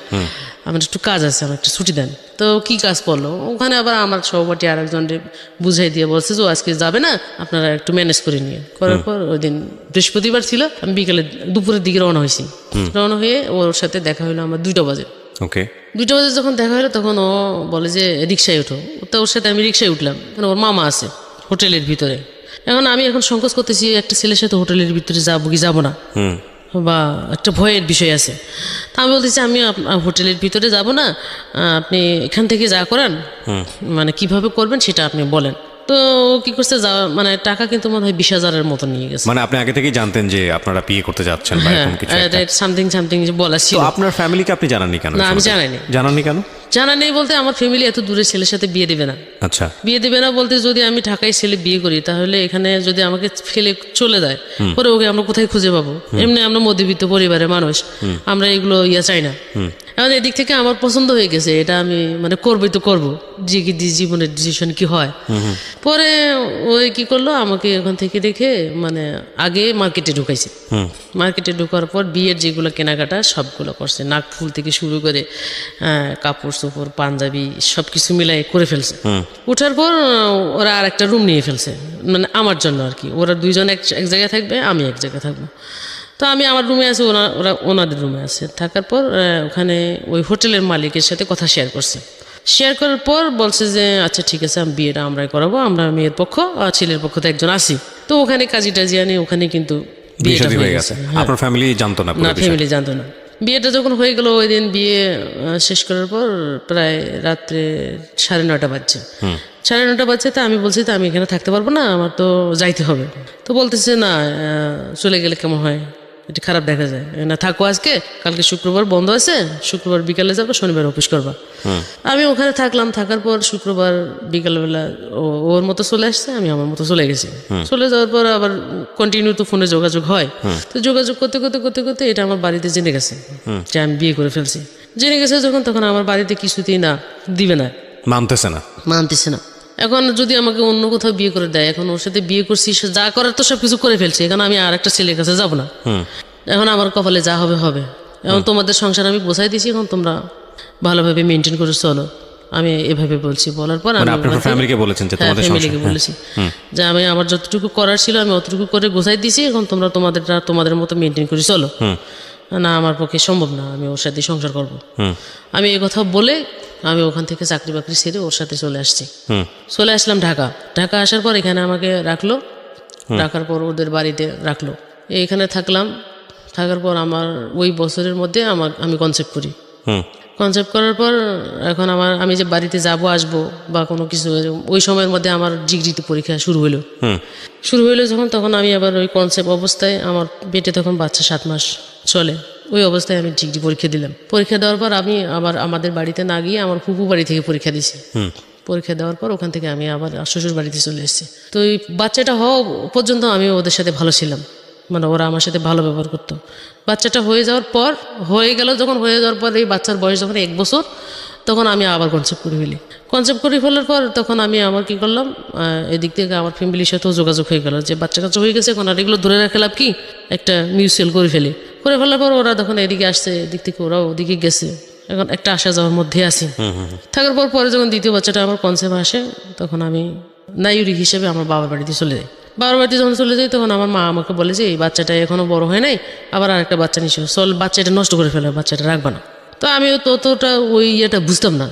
আমার একটু কাজ আছে, আমার একটু ছুটি দেন। তো কি কাজ পড়লো ওখানে, আবার আমার সহপাঠী আরেকজনকে বুঝাই দিয়ে বলছে যে আজকে যাবে না, আপনারা একটু ম্যানেজ করে নিয়ে। করার পর ওই দিন বৃহস্পতিবার ছিল, আমি বিকালে দুপুরের দিকে রওনা হয়েছি। রওনা হয়ে ওর সাথে দেখা হলো আমার 2টা বাজে। ওকে, 2টা বাজে যখন দেখা হলো তখন ও বলে যে রিক্সায় ওঠো। তো ওর সাথে আমি রিক্সায় উঠলাম, মানে ওর মামা আছে হোটেলের ভিতরে। আমি এখন সংকোচ করতেছি একটা ছেলের সাথে হোটেলের ভিতরে যাবো কি যাবো না, বা একটা ভয়ের বিষয় আছে। তা আমি বলতেছি আমি হোটেলের ভিতরে যাব না, আপনি এখান থেকে যা করান মানে কিভাবে করবেন সেটা আপনি বলেন। তো ও কি করছে, মানে টাকা কিন্তু মনে হয় 20,000-এর মতো নিয়ে গেছে। মানে আপনি আগে থেকেই জানতেন যে আপনারা বিয়ে করতে যাচ্ছেন বা এরকম কিছু একটা? সামথিং সামথিং বলা ছিল। তো আপনার ফ্যামিলিকে আপনি জানাননি কেন? না, আমি জানাইনি। জানাননি কেন? জানা নেই বলতে আমার ফ্যামিলি এত দূরে ছেলের সাথে বিয়ে দেবে না। আচ্ছা, বিয়ে দেবে না বলতে যদি আমি ঢাকায় ছেলে বিয়ে করি তাহলে এখানে যদি আমাকে ফেলে চলে যায় পরে ওকে আমরা কোথায় খুঁজে পাবো? এমনি আমরা মধ্যবিত্ত পরিবারের মানুষ, আমরা এগুলো চাই না। এখন এদিক থেকে আমার পছন্দ হয়ে গেছে, এটা আমি মানে করবোই তো করবো, যে কি জীবনের ডিসিশন কি হয়। পরে ওই কি করলো, আমাকে ওখান থেকে রেখে মানে আগে মার্কেটে ঢুকাইছে। মার্কেটে ঢোকার পর বিয়ের যেগুলো কেনাকাটা সবগুলো করছে, নাক ফুল থেকে শুরু করে কাপড় চোপড় পাঞ্জাবি সব কিছু মিলাই করে ফেলছে। উঠার পর ওরা আর একটা রুম নিয়ে ফেলছে, মানে আমার জন্য আর কি। ওরা 2জন এক জায়গায় থাকবে, আমি এক জায়গায় থাকবো। তো আমি আমার রুমে আছি, ওরা ওনাদের রুমে আছে। থাকার পর ওখানে ওই হোটেলের মালিকের সাথে কথা শেয়ার করছে। শেয়ার করার পর বলছে যে আচ্ছা ঠিক আছে, আমি বিয়েটা আমরাই করাবো, আমরা মেয়ের পক্ষ আর ছেলের পক্ষ তো একজন আসি। তো ওখানে কাজী টাজি আনি, ওখানে কিন্তু বিয়েটা হয়ে গেছে। আপনার ফ্যামিলি জানতো না? না, ফ্যামিলি জানতো না। বিয়েটা যখন হয়ে গেল, ওই দিন বিয়ে শেষ করার পর প্রায় রাত্রে 9:30 বাজছে। 9:30 বাজছে। তা আমি বলছি তো আমি এখানে থাকতে পারবো না, আমার তো যাইতে হবে। তো বলতেছে না, চলে গেলে কেমন হয়, এটা খারাপ দেখা যায় না, থাকো আজকে, কালকে শুক্রবার বন্ধ আছে, শুক্রবার বিকালে যাবো, শনিবার অফিস করবা। আমি ওখানে থাকলাম। থাকার পর শুক্রবার বিকালবেলা ওর মতো চলে আসছে, আমি আমার মতো চলে গেছি। চলে যাওয়ার পর আবার কন্টিনিউ তো ফোনে যোগাযোগ হয়। তো যোগাযোগ করতে করতে করতে করতে এটা আমার বাড়িতে জেনে গেছে যে আমি বিয়ে করে ফেলছি। জেনে গেছে যখন, তখন আমার বাড়িতে কিছুতেই না, দিবে না, মানতেছে না। এখন যদি আমাকে অন্য কোথাও বিয়ে করে দেয়, এখন ওর সাথে বিয়ে করছি, যা করার তো সবকিছু করে ফেলছি, এখন আমি আর একটা ছেলের কাছে যাবো না। এখন আমার কপালে যা হবে হবে। এখন তোমাদের সংসার আমি বোঝাই দিছি, এখন তোমরা ভালোভাবে মেনটেন করে চলো, আমি এভাবে বলছি। বলার পর আমি ফ্যামিলিকে বলেছেন যে তোমাদের ফ্যামিলিকে বলেছি যে আমি আমার যতটুকু করার ছিল আমি অতটুকু করে গোছাই দিছি, এখন তোমরা তোমাদের মতো মেনটেন করে চলো। না, আমার পক্ষে সম্ভব না, আমি ওর সাথে সংসার করবো। আমি এই কথা বলে আমি ওখান থেকে চাকরি বাকরি ছেড়ে ওর সাথে চলে আসছি। চলে আসলাম ঢাকা আসার পর এখানে আমাকে রাখলো। রাখার পর ওদের বাড়িতে রাখলো, এইখানে থাকলাম। থাকার পর আমার ওই বছরের মধ্যে আমি কনসেপ্ট করি। কনসেপ্ট করার পর এখন আমি যে বাড়িতে যাবো আসবো বা কোনো কিছু, ওই সময়ের মধ্যে আমার ডিগ্রিতে পরীক্ষা শুরু হলো যখন, তখন আমি আবার ওই কনসেপ্ট অবস্থায়, আমার পেটে তখন বাচ্চা 7 মাস চলে, ওই অবস্থায় আমি ডিগ্রি পরীক্ষা দিলাম। পরীক্ষা দেওয়ার পর আমি আবার আমাদের বাড়িতে না গিয়ে আমার ফুপু বাড়ি থেকে পরীক্ষা দিছি। পরীক্ষা দেওয়ার পর ওখান থেকে আমি আবার শ্বশুর বাড়িতে চলে এসেছি। তো এই বাচ্চাটা হওয়া পর্যন্ত আমি ওদের সাথে ভালো ছিলাম, মানে ওরা আমার সাথে ভালো ব্যবহার করতো। বাচ্চাটা হয়ে যাওয়ার পর এই বাচ্চার বয়স যখন 1 বছর, তখন আমি আবার কনসেপ্ট করে ফেলার পর তখন আমি আমার কি করলাম, এদিক থেকে আমার ফ্যামিলির সাথেও যোগাযোগ হয়ে গেল যে বাচ্চা কাচ্চা হয়ে গেছে, এখন আর এগুলো ধরে রাখে লাভ কি, একটা মিউচুয়াল করে ফেলার পর ওরা তখন এদিকে আসছে, এদিক থেকে ওরাও ওদিকে গেছে। এখন একটা আসা যাওয়ার মধ্যে আছি। থাকার পর পরে যখন দ্বিতীয় বাচ্চাটা আমার কনসেপ্ট আসে, তখন আমি নায়ুরি হিসেবে আমার বাবার বাড়িতে চলে যাই। বাবার বাড়িতে যখন চলে যাই, তখন আমার মা আমাকে বলে যে এই বাচ্চাটা এখনো বড় হয় নাই, আবার আরেকটা বাচ্চা নিয়েছিল, চল বাচ্চাটা নষ্ট করে ফেলে, বাচ্চাটা রাখবা না। তো আমি ততটা ওই ইয়েটা বুঝতাম না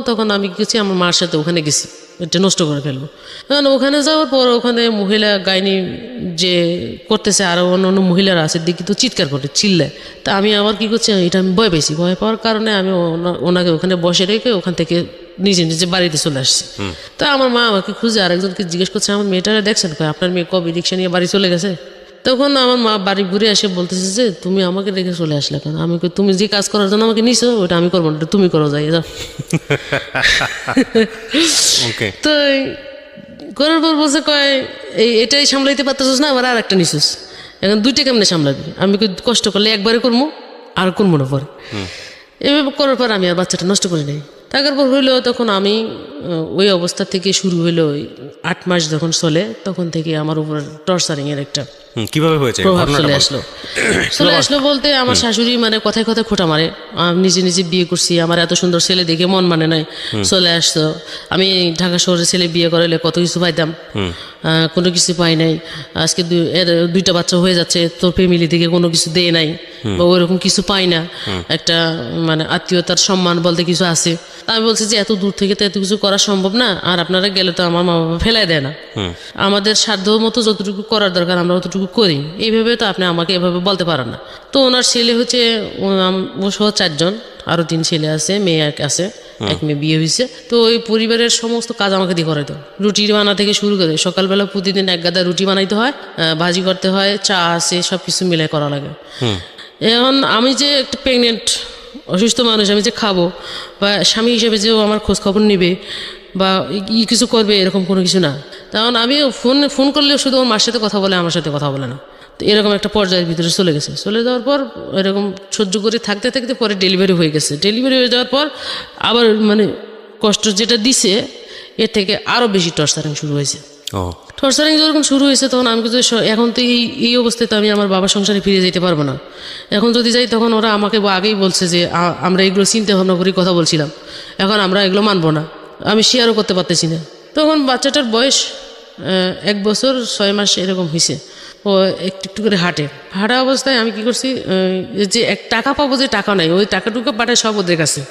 তখন আমি গেছি আমার মার সাথে, ওখানে গেছি, এটা নষ্ট করে ফেলবো। কারণ ওখানে যাওয়ার পর ওখানে মহিলা গাইনি যে করতেছে, আরও অন্য মহিলারা আছে, দেখি তো চিৎকার করে চিল্লায়। তা আমি আবার কি করছি, এটা আমি ভয় পেয়েছি। ভয় পাওয়ার কারণে আমি ওনাকে ওখানে বসে রেখে ওখান থেকে নিজে বাড়িতে চলে আসছি। তা আমার মা আমাকে খুঁজে আরেকজনকে জিজ্ঞেস করছে, আমার মেয়েটারে দেখছেন? আপনার মেয়ে কবে রিক্সা নিয়ে বাড়ি চলে গেছে? তখন আমার মা বাড়ি ঘুরে এসে বলতেছে যে তুমি আমাকে রেখে চলে আসলে কেন? আমি কই, তুমি যে কাজ করার জন্য আমাকে নিছো ওটা আমি করবো না, ওটা তুমি করো, যাই যাও। ওকে। তো করার পর বলছে কয় এটাই সামলাইতে পারতেছিস না, আবার আর একটা নিছিস, এখন দুইটা কেমনে সামলাবি? আমি কই, কষ্ট করলে একবারে করবো, আর করবো না পরে। এভাবে করার পর আমি আর বাচ্চাটা নষ্ট করি নাই। থাকার পর হইলো তখন আমি ওই অবস্থা থেকে শুরু হইলো 8 মাস যখন চলে, তখন থেকে আমার উপর টর্চারিং এর একটা কিভাবে হয়েছে প্রভাব ঘটনাটা চলে বল। আসলো। চলে আসলো বলতে আমার শাশুড়ি মানে কথায় কথায় খোঁটা মারে, আমি নিজে নিজে বিয়ে করছি, আমার এত সুন্দর ছেলে দেখে মন মানে নাই, চলে আসতো। আমি ঢাকা শহরে ছেলে বিয়ে করাইলে কত কিছু পাইতাম, কোনো কিছু পাই নাই। আজকে এর 2টা বাচ্চা হয়ে যাচ্ছে, তোর ফ্যামিলি থেকে কোনো কিছু দেয় নাই বা ওইরকম কিছু পাই না, একটা মানে আত্মীয়তার সম্মান বলতে কিছু আছে। আমি বলছি যে এত দূর থেকে তো এত কিছু করা সম্ভব না, আর আপনারা গেলে তো আমার মা বাবা ফেলাই দেয় না, আমাদের সাধ্য মতো যতটুকু করার দরকার আমরা অতটুকু করি, এইভাবে তো আপনি আমাকে এভাবে বলতে পারেন না। তো ওনার ছেলে হচ্ছে ও সহ 4 জন, আরো 3 ছেলে আছে, মেয়ে এক আছে, এক মেয়ে বিয়ে হয়েছে। তো ওই পরিবারের সমস্ত কাজ আমাকে দিয়ে করাইতো, রুটি বানা থেকে শুরু করে সকালবেলা প্রতিদিন 1 গাদা রুটি বানাইতে হয়, ভাজি করতে হয়, চা আছে, সব কিছু মিলাই করা লাগে। এখন আমি যে একটা প্রেগনেন্ট অসুস্থ মানুষ, আমি যে খাবো বা স্বামী হিসেবে যে ও আমার খোঁজ খবর নিবে বা কিছু করবে এরকম কোনো কিছু না। তখন আমি ফোন করলেও শুধু ওর মার সাথে কথা বলে, আমার সাথে কথা বলে না। তো এরকম একটা পর্যায়ের ভিতরে চলে গেছে। চলে যাওয়ার পর এরকম সহ্য করে থাকতে থাকতে পরে ডেলিভারি হয়ে গেছে। ডেলিভারি হয়ে যাওয়ার পর আবার মানে কষ্ট যেটা দিছে এর থেকে আরও বেশি টর্চারিং শুরু হয়েছে। টর্চারিং যখন শুরু হয়েছে তখন আমি কিন্তু এখন তো এই অবস্থায় তো আমি আমার বাবার সংসারে ফিরে যেতে পারবো না। এখন যদি যাই তখন ওরা আমাকে আগেই বলছে যে আমরা এগুলো চিন্তা ভাবনা করে কথা বলছিলাম, এখন আমরা এগুলো মানবো না, আমি শেয়ারও করতে পারতেছি না। তখন বাচ্চাটার বয়স 1 বছর 6 মাস এরকম হয়েছে। ও একটু একটু করে হাঁটা অবস্থায় আমি কি করছি, যে টাকা পাবো, যে টাকা নাই, ওই টাকাটুকু পাঠায় সব ওদের কাছে।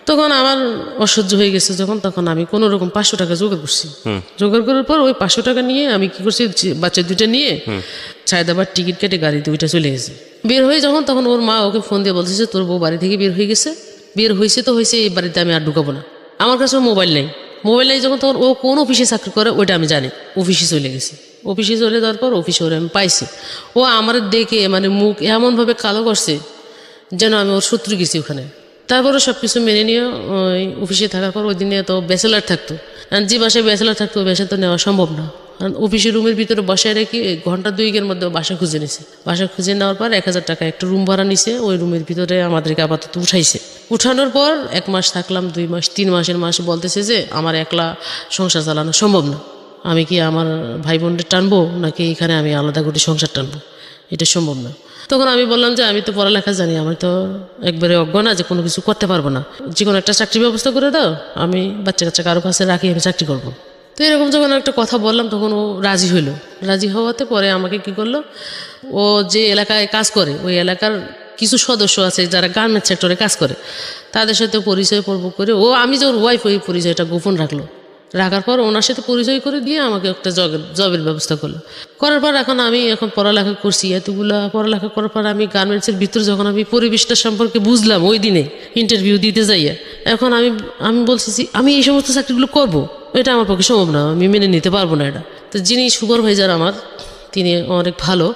তখন আমার অসহ্য হয়ে গেছে যখন, তখন আমি কোনো রকম 500 টাকা জোগাড় করছি। জোগাড় করার পর ওই 500 টাকা নিয়ে আমি কি করছি, বাচ্চা 2টা নিয়ে সায়দাবাদ টিকিট কেটে গাড়িতে ওইটা চলে গেছে। বের হয়ে যখন তখন ওর মা ওকে ফোন দিয়ে বলছে যে তোর বউ বাড়ি থেকে বের হয়ে গেছে, বের হয়েছে তো হয়েছে, এই বাড়িতে আমি আর ঢুকাবো না। আমার কাছে মোবাইল নেই যখন, তখন ও কোন অফিসে চাকরি করে ওইটা আমি জানি। অফিসে চলে গেছে, অফিসে চলে যাওয়ার পর অফিসে ওরে আমি পাইছি। ও আমার দেখে মানে মুখ এমনভাবে কালো করছে যেন আমি ওর শত্রু গেছি ওখানে। তারপরে সব কিছু মেনে নিয়ে ওই অফিসে থাকার পর ওই দিনে তো ব্যাচেলার থাকতো, যে বাসায় ব্যাচেলার থাকতো বাসা তো নেওয়া সম্ভব না, কারণ অফিসের রুমের ভিতরে বসায় রেখে ঘন্টা 2-এর মধ্যে বাসা খুঁজে নিছে। বাসা খুঁজে নেওয়ার পর 1000 টাকা একটা রুম ভাড়া নিছে, ওই রুমের ভিতরে আমাদেরকে আপাতত উঠাইছে। উঠানোর পর 1 মাস থাকলাম, 2 মাস, 3 মাসের মাসে বলতেছে যে আমার একলা সংসার চালানো সম্ভব না, আমি কি আমার ভাই বোনদের টানবো নাকি এখানে আমি আলাদা করে সংসার টানবো, এটা সম্ভব না। তখন আমি বললাম যে আমি তো পড়ালেখা জানি, আমি তো একবারে অজ্ঞ না যে কোনো কিছু করতে পারবো না, যে কোনো একটা চাকরির ব্যবস্থা করে দাও, আমি বাচ্চা কাচ্চা কারো কাছে রাখি, আমি চাকরি করবো। তো এরকম যখন একটা কথা বললাম তখন ও রাজি হইলো। রাজি হওয়াতে পরে আমাকে কি করলো, ও যে এলাকায় কাজ করে ওই এলাকার কিছু সদস্য আছে যারা গার্মেন্টস সেক্টরে কাজ করে, তাদের সাথে পরিচয় পর্ব করে ও, আমি যে ওর ওয়াইফ, ওই পরিচয়টা গোপন রাখার পর ওনার সাথে পরিচয় করে দিয়ে আমাকে একটা জবের ব্যবস্থা করলো। করার পর এখন পড়ালেখা করছি, এতগুলা পড়ালেখা করার পর আমি গার্মেন্টসের ভিতরে যখন আমি পরিবেশটা সম্পর্কে বুঝলাম ওই দিনে ইন্টারভিউ দিতে যাইয়া, এখন আমি বলছি যে আমি এই সমস্ত চাকরিগুলো করবো, এটা আমার পক্ষে সম্ভব না, আমি মেনে নিতে পারবো না এটা। তো যিনি সুপারভাইজার আমার, তিনি অনেক ভালো,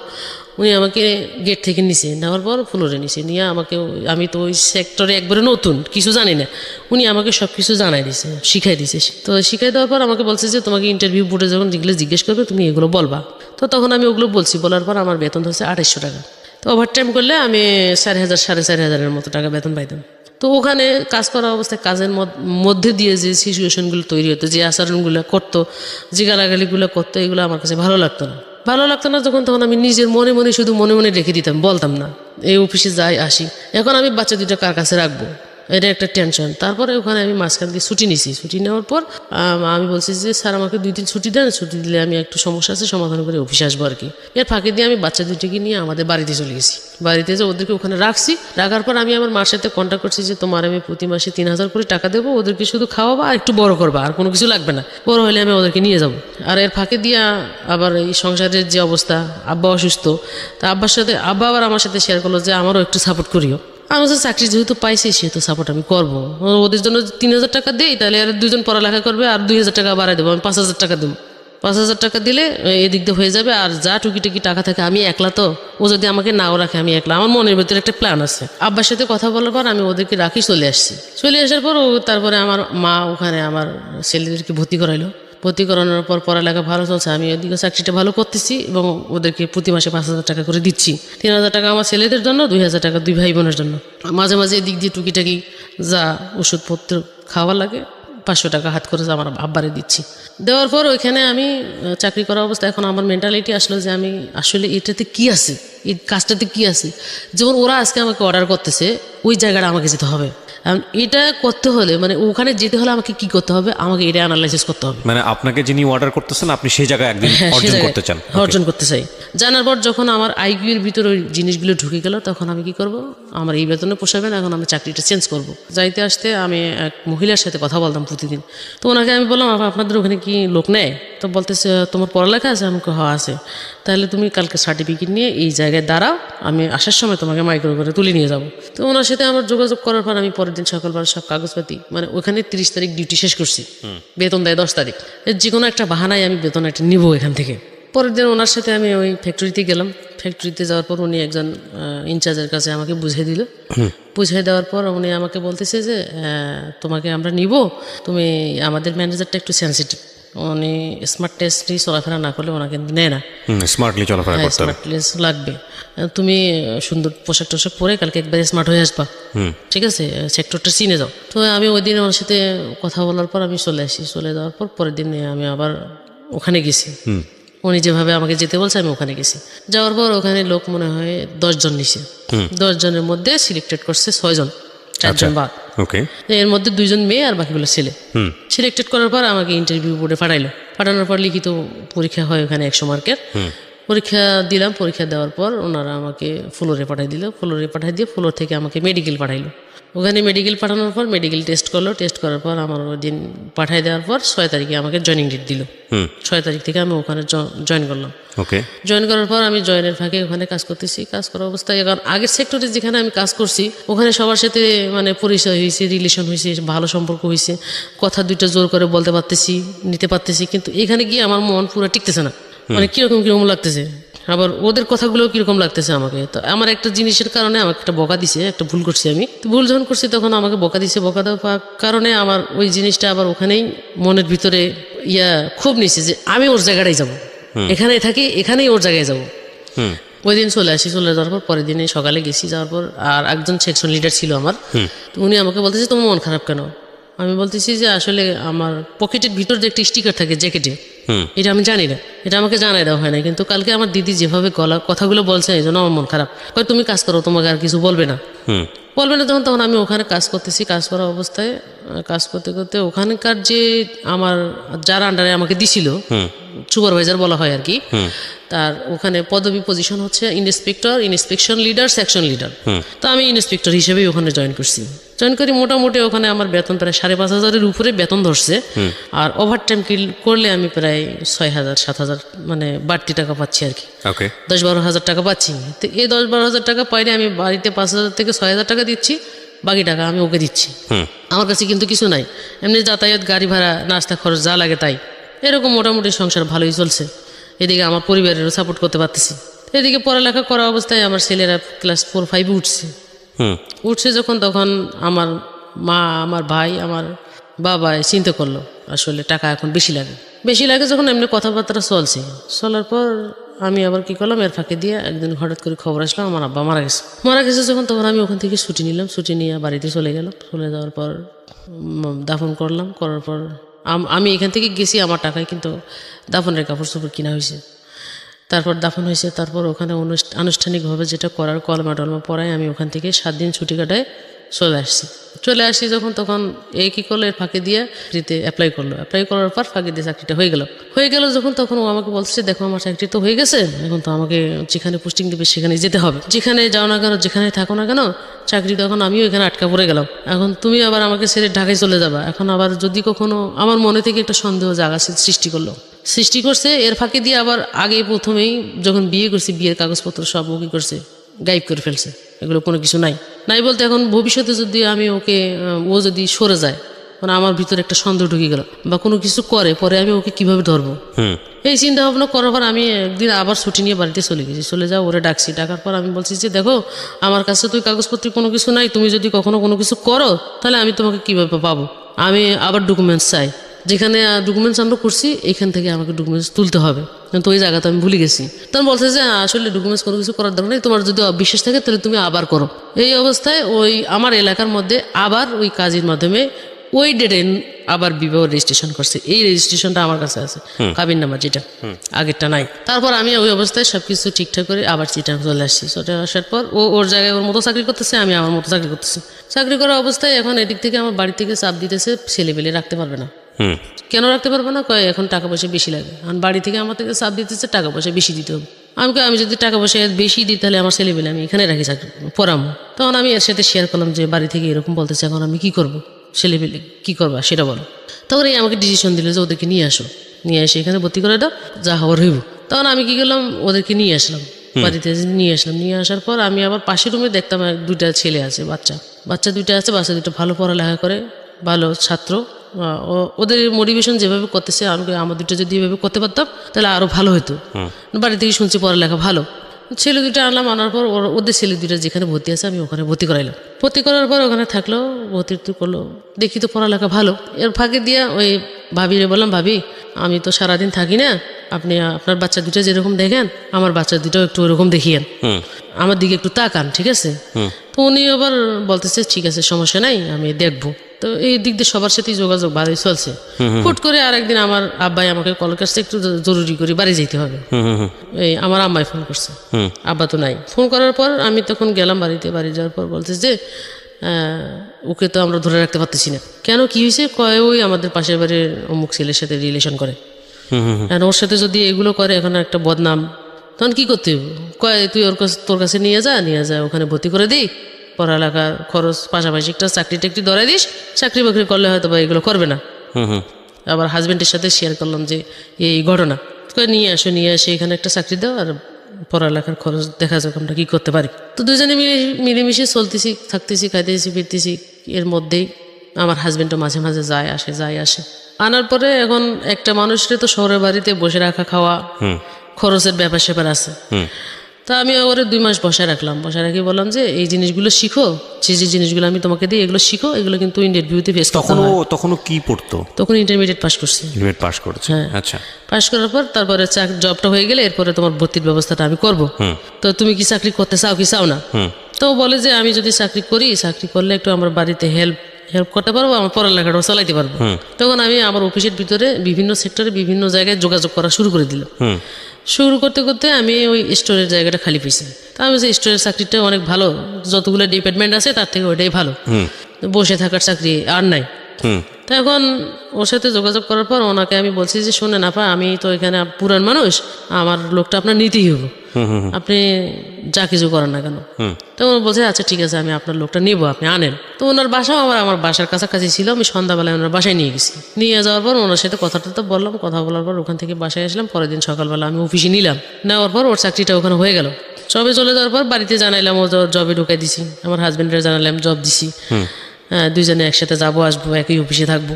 উনি আমাকে গেট থেকে নিচে নেওয়ার পর ফ্লোরে নিচে নিয়ে আমাকে, আমি তো ওই সেক্টরে একবারে নতুন, কিছু জানি না, উনি আমাকে সব কিছু জানাই দিছে, শিখাই দিছে। তো শিখাই দেওয়ার পর আমাকে বলছে যে তোমাকে ইন্টারভিউ বোর্ডে যখন যেগুলো জিজ্ঞেস করবে তুমি এগুলো বলবা। তো তখন আমি ওগুলো বলছি, বলার পর আমার বেতন হচ্ছে 2800 টাকা। তো ওভার টাইম করলে আমি 4000 4500 মতো টাকা বেতন পাইতাম। তো ওখানে কাজ করা অবস্থায় কাজের মধ্যে দিয়ে যে সিচুয়েশনগুলো তৈরি হতো, যে আচরণগুলো করতো, যে গালাগালিগুলো করতো, এগুলো আমার কাছে ভালো লাগতো না যখন, তখন আমি নিজের মনে শুধু মনে রেখে দিতাম, বলতাম না, এই অফিসে যাই আসি। এখন আমি বাচ্চা 2টা কার কাছে রাখবো, এটা একটা টেনশন। তারপরে ওখানে আমি মাঝখান দিয়ে ছুটি নিছি। ছুটি নেওয়ার পর আমি বলছি যে স্যার আমাকে 2 দিন ছুটি দেন, ছুটি দিলে আমি একটু সমস্যা আছে সমাধান করে অফিসে আসবো আর কি। এর ফাঁকে দিয়ে আমি বাচ্চা 2টিকে নিয়ে আমাদের বাড়িতে চলে গেছি। বাড়িতে যে ওদেরকে ওখানে রাখার পর আমি আমার মার সাথে কন্ট্যাক্ট করছি যে তোমার আমি প্রতি মাসে 3000 করে টাকা দেবো, ওদেরকে শুধু খাওয়াবো আর একটু বড় করবা, আর কোনো কিছু লাগবে না, বড় হলে আমি ওদেরকে নিয়ে যাবো। আর এর ফাঁকে দিয়ে আবার এই সংসারের যে অবস্থা, আব্বা অসুস্থ, তা আব্বা আবার আমার সাথে শেয়ার করলো যে আমারও একটু সাপোর্ট করিও। আমি তো চাকরি যেহেতু পাইছি সেহেতু সাপোর্ট আমি করবো, ওদের জন্য 3000 টাকা দেই, তাহলে আর 2জন পড়ালেখা করবে, আর 2000 টাকা বাড়াই দেবো, আমি 5000 টাকা দেবো, 5,000 টাকা দিলে এদিক দিয়ে হয়ে যাবে, আর যা টুকিটাকি টাকা থাকে আমি একলা তো, ও যদি আমাকে নাও রাখে আমি একলা, আমার মনের ভিতরে একটা প্ল্যান আছে। আব্বার সাথে কথা বলার পর আমি ওদেরকে রাখি চলে আসছি। চলে আসার পর তারপরে আমার মা ওখানে আমার ছেলেদেরকে ভর্তি করাইলো। ভর্তি করানোর পর পড়ালেখা ভালো চলছে, আমি ওদিকে চাকরিটা ভালো করতেছি এবং ওদেরকে প্রতি মাসে 5,000 টাকা করে দিচ্ছি। 3,000 টাকা আমার ছেলেদের জন্য, 2,000 টাকা 2 ভাই বোনের জন্য। মাঝে মাঝে এদিক দিয়ে টুকিটাকি যা ওষুধপত্র খাওয়া লাগে 500 টাকা হাত খরচ আমার আব্বারে দিচ্ছি। দেওয়ার পর ওইখানে আমি চাকরি করা অবস্থায় এখন আমার মেন্টালিটি আসলো যে আমি আসলে এটাতে কি আছে, এই কাজটাতে কি আছে। যেমন ওরা আজকে আমাকে অর্ডার করতেছে, ওই জায়গাটা আমাকে যেতে হবে। এটা করতে হলে মানে ওখানে যেতে হলে আমাকে কি করতে হবে, আমাকে এটা অ্যানালাইসিস করতে হবে। মানে আপনাকে যিনি অর্ডার করতেছেন আপনি সেই জায়গায় একদিন অর্জন করতে চান। অর্জন করতে চাই। জানার পর যখন আমার আইকিউর ভিতরে ওই জিনিসগুলো ঢুকে গেল, তখন আমি কি করব, আমার এই বেতনে পোষাবে না, এখন আমি চাকরিটা চেঞ্জ করব। যাইতে আসতে আমি এক মহিলার সাথে কথা বলতাম প্রতিদিন। তো ওনাকে আমি বললাম, আপনাদের ওখানে কি লোক নেয়? তো বলতেছে, তোমার পড়ালেখা আছে? আমাকে হওয়া আছে। তাহলে তুমি কালকে সার্টিফিকেট নিয়ে এই জায়গায় দাঁড়াও, আমি আসার সময় তোমাকে মাইক্রো করে তুলে নিয়ে যাব। তো ওনার সাথে আমার যোগাযোগ করার পর আমি পরের দিন সকালবেলা সব কাগজপাতি মানে ওখানে 30 তারিখ ডিউটি শেষ করছি, বেতন দেয় 10 তারিখ। যে কোনো একটা বাহানায় আমি বেতন একটা নিব এখান থেকে। পরের দিন ওনার সাথে আমি ওই ফ্যাক্টরিতে গেলাম। ফ্যাক্টরিতে যাওয়ার পর উনি একজন ইনচার্জের কাছে আমাকে বুঝিয়ে দিল। বুঝিয়ে দেওয়ার পর উনি আমাকে বলতেছে যে তোমাকে আমরা নিব, তুমি আমাদের ম্যানেজারটা একটু সেন্সিটিভ, উনি স্মার্টনেসলি চলাফেরা না করলে ওনাকে নেয় না। স্মার্টলি চলাফেরা করতে হবে, স্মার্টনেস লাগবে। তুমি সুন্দর পোশাক টোশাক পরে কালকে একবারে স্মার্ট হয়ে আসবা, ঠিক আছে, সেক্টরটা চিনে যাও। তো আমি ওই দিন ওর সাথে কথা বলার পর আমি চলে আসি। চলে যাওয়ার পর পরের দিন আমি আবার ওখানে গেছি। উনি যেভাবে আমাকে যেতে বলছে আমি ওখানে গেছি। যাওয়ার পর ওখানে লোক মনে হয় 10 জন নিছে। 10 জনের মধ্যে সিলেক্টেড করছে 6 জন, 4 জন বাদ। এর মধ্যে 2 জন মেয়ে আর বাকিগুলো ছেলে। সিলেক্টেড করার পর আমাকে ইন্টারভিউ বোর্ডে পাঠাইলো। পাঠানোর পর লিখিত পরীক্ষা হয় ওখানে 100 মার্কের। পরীক্ষা দিলাম। পরীক্ষা দেওয়ার পর ওনারা আমাকে ফ্লোরে পাঠাই দিল। ফ্লোরে পাঠাই দিয়ে ফ্লোর থেকে আমাকে মেডিকেল পাঠাইলো। ওখানে মেডিকেল পাঠানোর পর মেডিকেল টেস্ট করলো। টেস্ট করার পর আমার ওই দিন পাঠাই দেওয়ার পর 6 তারিখে আমাকে জয়েনিং ডেট দিল। 6 তারিখ থেকে আমি ওখানে জয়েন করলাম। জয়েন করার পর আমি জয়েনের ফাঁকে ওখানে কাজ করতেছি। কাজ করা অবস্থায় কারণ আগের সেক্টরে যেখানে আমি কাজ করছি ওখানে সবার সাথে মানে পরিচয় হয়েছে, রিলেশন হয়েছে, ভালো সম্পর্ক হয়েছে, কথা দুইটা জোর করে বলতে পারতেছি, নিতে পারতেছি। কিন্তু এখানে গিয়ে আমার মন পুরো টিকতেছে না, মানে কিরকম কিরকম লাগতেছে, আবার ওদের কথাগুলো কিরকম লাগতেছে আমাকে। তো আমার একটা জিনিসের কারণে আমাকে একটা বকা দিছে, একটা ভুল করছি আমি। তো ভুল যখন করছি তখন আমাকে বকা দিছে। বকা দেওয়ার কারণে আমার ওই জিনিসটা আবার ওখানেই মনের ভিতরে খুব নিছে যে আমি ওর জায়গাটাই যাব, এখানেই থাকি, এখানেই ওর জায়গায় যাব। ওই দিন চলে আসি। চলে যাওয়ার পর পরের দিনে সকালে গেছি। যাওয়ার পর আর একজন সেকশন লিডার ছিল আমার। তো উনি আমাকে বলতেছে, তোমার মন খারাপ কেন? আমি বলতেছি যে আসলে আমার পকেটের ভিতর যে একটা স্টিকার থাকে জ্যাকেটে, এটা আমি জানি না, এটা আমাকে জানাই দেওয়া হয় না। কিন্তু কালকে আমার দিদি যেভাবে কথাগুলো বলছে এই জন্য আমার মন খারাপ। তুমি কাজ করো, তোমাকে আর কিছু বলবে না। তখন আমি ওখানে কাজ করতেছি। কাজ করা অবস্থায় কাজ করতে করতে ওখানকার যে আমার যার আন্ডারে আমাকে দিছিল, সুপারভাইজার বলা হয় আর কি, তার ওখানে পদবি পজিশন হচ্ছে inspector, inspection leader, section leader. তো আমি ইন্সপেক্টর হিসেবেই ওখানে জয়েন করছি। জয়েন করি মোটামুটি ওখানে আমার বেতন প্রায় 5,500-এর উপরে বেতন ধরছে। আর ওভার টাইম করলে আমি প্রায় 6,000-7,000 মানে বাড়তি টাকা পাচ্ছি আর কি। 10-12 হাজার টাকা পাচ্ছি। তো এই 10-12 হাজার টাকা পাইলে আমি বাড়িতে 5,000 থেকে 6,000 টাকা দিচ্ছি, বাকি টাকা আমি ওকে দিচ্ছি। আমার কাছে কিন্তু কিছু নাই, এমনি যাতায়াত, গাড়ি ভাড়া, নাস্তা খরচ যা লাগে তাই। এরকম মোটামুটি সংসার ভালোই চলছে। এদিকে আমার পরিবারেরও সাপোর্ট করতে পারতেছি। এদিকে পড়ালেখা করা অবস্থায় আমার ছেলেরা ক্লাস 4-5 উঠছে যখন, তখন আমার মা, আমার ভাই, আমার বাবা চিন্তা করলো আসলে টাকা এখন বেশি লাগে যখন এমনি কথাবার্তা চলার পর আমি আবার কি করলাম, এর ফাঁকে দিয়ে একদিন হঠাৎ করে খবর আসলো আমার আব্বা মারা গেছে যখন, তখন আমি ওখান থেকে ছুটি নিলাম। ছুটি নিয়ে বাড়িতে চলে গেলাম। চলে যাওয়ার পর দাফন করলাম। করার পর আমি এখান থেকে গেছি আমার টাকায়, কিন্তু দাফনের কাপড় চোপড় কিনা হয়েছে। তারপর দাফন হয়েছে। তারপর ওখানে আনুষ্ঠানিকভাবে যেটা করার কলমা টলমা পড়ায় আমি ওখান থেকে 7 দিন ছুটি কাটায় চলে আসি যখন, তখন কী করলো, এর ফাঁকে দিয়ে চাকরিতে অ্যাপ্লাই করার পর ফাঁকে দিয়ে চাকরিটা হয়ে গেল যখন, তখন ও আমাকে বলছে, দেখো আমার চাকরি তো হয়ে গেছে, এখন তো আমাকে যেখানে পোস্টিং দেবে সেখানে যেতে হবে, যেখানে যাও না কেন, যেখানে থাকো না কেন চাকরি, তখন আমিও এখানে আটকা পড়ে গেলাম। এখন তুমি আবার আমাকে ছেড়ে ঢাকায় চলে যাবা। এখন আবার যদি কখনো আমার মনে থেকে একটা সন্দেহ জায়গা সৃষ্টি করছে। এর ফাঁকে দিয়ে আবার আগে প্রথমেই যখন বিয়ে করছি, বিয়ের কাগজপত্র সব ও কি করছে, গায়েব করে ফেলছে। এগুলো কোনো কিছু নাই বলতে এখন ভবিষ্যতে যদি আমি ও যদি সরে যায়, মানে আমার ভিতরে একটা সন্দেহ ঢুকে গেল, বা কোনো কিছু করে পরে আমি ওকে কিভাবে ধরবো। এই চিন্তা ভাবনা করার পর আমি একদিন আবার ছুটি নিয়ে বাড়িতে চলে গেছি। চলে যাও, ওরে ডাকছি। ডাকার পর আমি বলছি যে দেখো, আমার কাছে তুই কাগজপত্র কোনো কিছু নাই, তুমি যদি কখনো কোনো কিছু করো তাহলে আমি তোমাকে কিভাবে পাবো। আমি আবার ডকুমেন্টস চাই, যেখানে ডকুমেন্টস আমরা করছি এখান থেকে আমাকে ডকুমেন্টস তুলতে হবে, কিন্তু ওই জায়গাতে আমি ভুলে গেছি। তখন বলছে যে আসলে ডকুমেন্টস কোনো কিছু করার দরকার নেই, তোমার যদি অবিশ্বাস থাকে তাহলে তুমি আবার করো। এই অবস্থায় ওই আমার এলাকার মধ্যে আবার ওই কাজের মাধ্যমে ওই ডেটে আবার বিবাহ রেজিস্ট্রেশন করছে। এই রেজিস্ট্রেশনটা আমার কাছে আছে, কাবিন নাম্বার যেটা, আগেরটা নাই। তারপর আমি ওই অবস্থায় সবকিছু ঠিকঠাক করে আবার চিটাং চলে আসছি। চলে আসার পর ও ওর জায়গায় ওর মতো চাকরি করতেছে, আমি আমার মতো চাকরি করতেছি। চাকরি করা অবস্থায় এখন এদিক থেকে আমার বাড়ি থেকে চাপ দিতেছে, ছেলে পেলে রাখতে পারবে না। কেন রাখতে পারবো না? কয় এখন টাকা পয়সা বেশি লাগে। কারণ বাড়ি থেকে আমার থেকে চাপ দিতেছে টাকা পয়সা বেশি দিতে হবে। আমি যদি টাকা পয়সা বেশি দিই তাহলে আমার ছেলেবেলে আমি এখানে রাখি চাকরি পড়ামো। তখন আমি এর সাথে শেয়ার করলাম যে বাড়ি থেকে এরকম বলতেছে, এখন আমি কি করবো, ছেলেবেলে কি করবা সেটা বলো। তখন এই আমাকে ডিসিশন দিল যে ওদেরকে নিয়ে আসো, নিয়ে এসে এখানে ভর্তি করে দাও, যা হওয়ার হইব। তখন আমি কি করলাম, ওদেরকে নিয়ে আসলাম বাড়িতে। নিয়ে আসলাম, নিয়ে আসার পর আমি আবার পাশের রুমে দেখতাম দুইটা ছেলে আছে, বাচ্চা দুইটা আছে। বাচ্চা দুটো ভালো পড়ালেখা করে, ভালো ছাত্র। ওদের মোটিভেশন যেভাবে করতেছে, আমি আমার দুটো যদি এভাবে করতে পারতাম তাহলে আরো ভালো হতো। বাড়ি থেকে শুনছি পড়ালেখা ভালো। ছেলে দুটো আনলাম, আনার পর ওদের ছেলে দুটো যেখানে ভর্তি আছে আমি ওখানে ভর্তি করাইলাম। ভর্তি করার পর ওখানে থাকলো, ভর্তি করলো, দেখি তো পড়ালেখা ভালো। এর ফাঁকে দিয়া ওই ভাবিরে বললাম, ভাবি আমি তো সারাদিন থাকি না, আপনি আপনার বাচ্চা দুটো যেরকম দেখেন আমার বাচ্চা দুটো একটু ওরকম দেখিয়েন, আমার দিকে একটু তাকান, ঠিক আছে? তো উনি আবার বলতেছে ঠিক আছে, সমস্যা নাই, আমি দেখবো। তো এই দিক দিয়ে সবার সাথেই যোগাযোগ ভালোই চলছে। হুট করে আরেকদিন আমার আব্বাই আমাকে কল করছে, একটু জরুরি করে বাড়ি যেতে হবে। এই আমার আম্মাই ফোন করছে, আব্বা তো নাই। ফোন করার পর আমি তখন গেলাম বাড়িতে। বাড়ি যাওয়ার পর বলছে যে ওকে তো আমরা ধরে রাখতে পারতেছি না। কেন, কি হয়েছে? কয় ওই আমাদের পাশের বাড়ির অমুক ছেলের সাথে রিলেশন করে, ওর সাথে যদি এগুলো করে এখন একটা বদনাম। তখন কি করতে হবে? কয় তুই তোর কাছে নিয়ে যা, ওখানে ভর্তি করে দিই, পড়ালেখার খরচ পাশাপাশি একটা চাকরি টাকরি ধরাই দিস, চাকরি বাকরি করলে হয়তো বা এগুলো করবে না। আবার হাজব্যান্ডের সাথে শেয়ার করলাম যে এই ঘটনা। নিয়ে আসে এখানে একটা চাকরি দাও, আর পড়ালেখার খরচ দেখা যাক আমরা কি করতে পারি। তো দুজনে মিলেমিশে চলতেছি, থাকতেছি, খাইতেছি, ফিরতেছি। এর মধ্যেই আমার হাজব্যান্ডও মাঝে মাঝে যায় আসে। আনার পরে এখন একটা মানুষের তো শহরের বাড়িতে বসে রাখা খাওয়া খরচের ব্যাপার স্যাপার আছে। তা আমি ওরে 2 মাস বসায় রাখলাম। বসায় রাখি বললাম যে এই জিনিসগুলো শিখো, যে জিনিসগুলো আমি তোমাকে দিই এগুলো শিখো, এগুলো কিন্তু ইন্টারভিউতে ফেস করতে হয়। তখনও কি পড়তো? তখন ইন্টারমিডিয়েট পাস করছি। ইন্টারমিডিয়েট পাস করেছে, হ্যাঁ। আচ্ছা। পাস করার পর তারপরে জবটা হয়ে গেলে এরপরে তোমার ভর্তির ব্যবস্থাটা আমি করব। তো তুমি কি চাকরি করতে চাও কি চাও না? তো বলে যে আমি যদি চাকরি করলে একটু আমার বাড়িতে হেল্প করতে পারবো, আমার পড়ালেখাটাও চালাইতে পারবো। তখন আমি আমার অফিসের ভিতরে বিভিন্ন সেক্টরে বিভিন্ন জায়গায় যোগাযোগ করা শুরু করে দিলাম। শুরু করতে করতে আমি ওই স্টোরের জায়গাটা খালি পেয়েছি। তা আমি যে স্টোরের চাকরিটা অনেক ভালো, যতগুলো ডিপার্টমেন্ট আছে তার থেকে ওইটাই ভালো, বসে থাকার চাকরি আর নাই। তো এখন ওর সাথে যোগাযোগ করার পর ওনাকে আমি বলছি যে শোনেন আপা, আমি তো এখানে পুরান মানুষ, আমার লোকটা আপনার নিতেই হবো, আপনি যা কিছু করেন না কেন। তো উনি বলছে আচ্ছা ঠিক আছে, আমি আপনার লোকটা নিবো, আপনি আনেন। তো ওনার বাসাও আমার বাসার কাছাকাছি ছিল। আমি সন্ধ্যাবেলায় ওনার বাসায় নিয়ে গেছি। নিয়ে যাওয়ার পর ওনার সাথে কথাটা তো বললাম, কথা বলার পর ওখান থেকে বাসায় আসলাম। পরের দিন সকালবেলা আমি অফিসে নিলাম। নেওয়ার পর ওর চাকরিটা ওখানে হয়ে গেল। সবে চলে যাওয়ার পর বাড়িতে জানাইলাম, ও জবে ঢুকাই দিছি। আমার হাজবেন্ডের জানালাম জব দিছি, দুইজনে একসাথে যাবো আসবো, একই অফিসে থাকবো।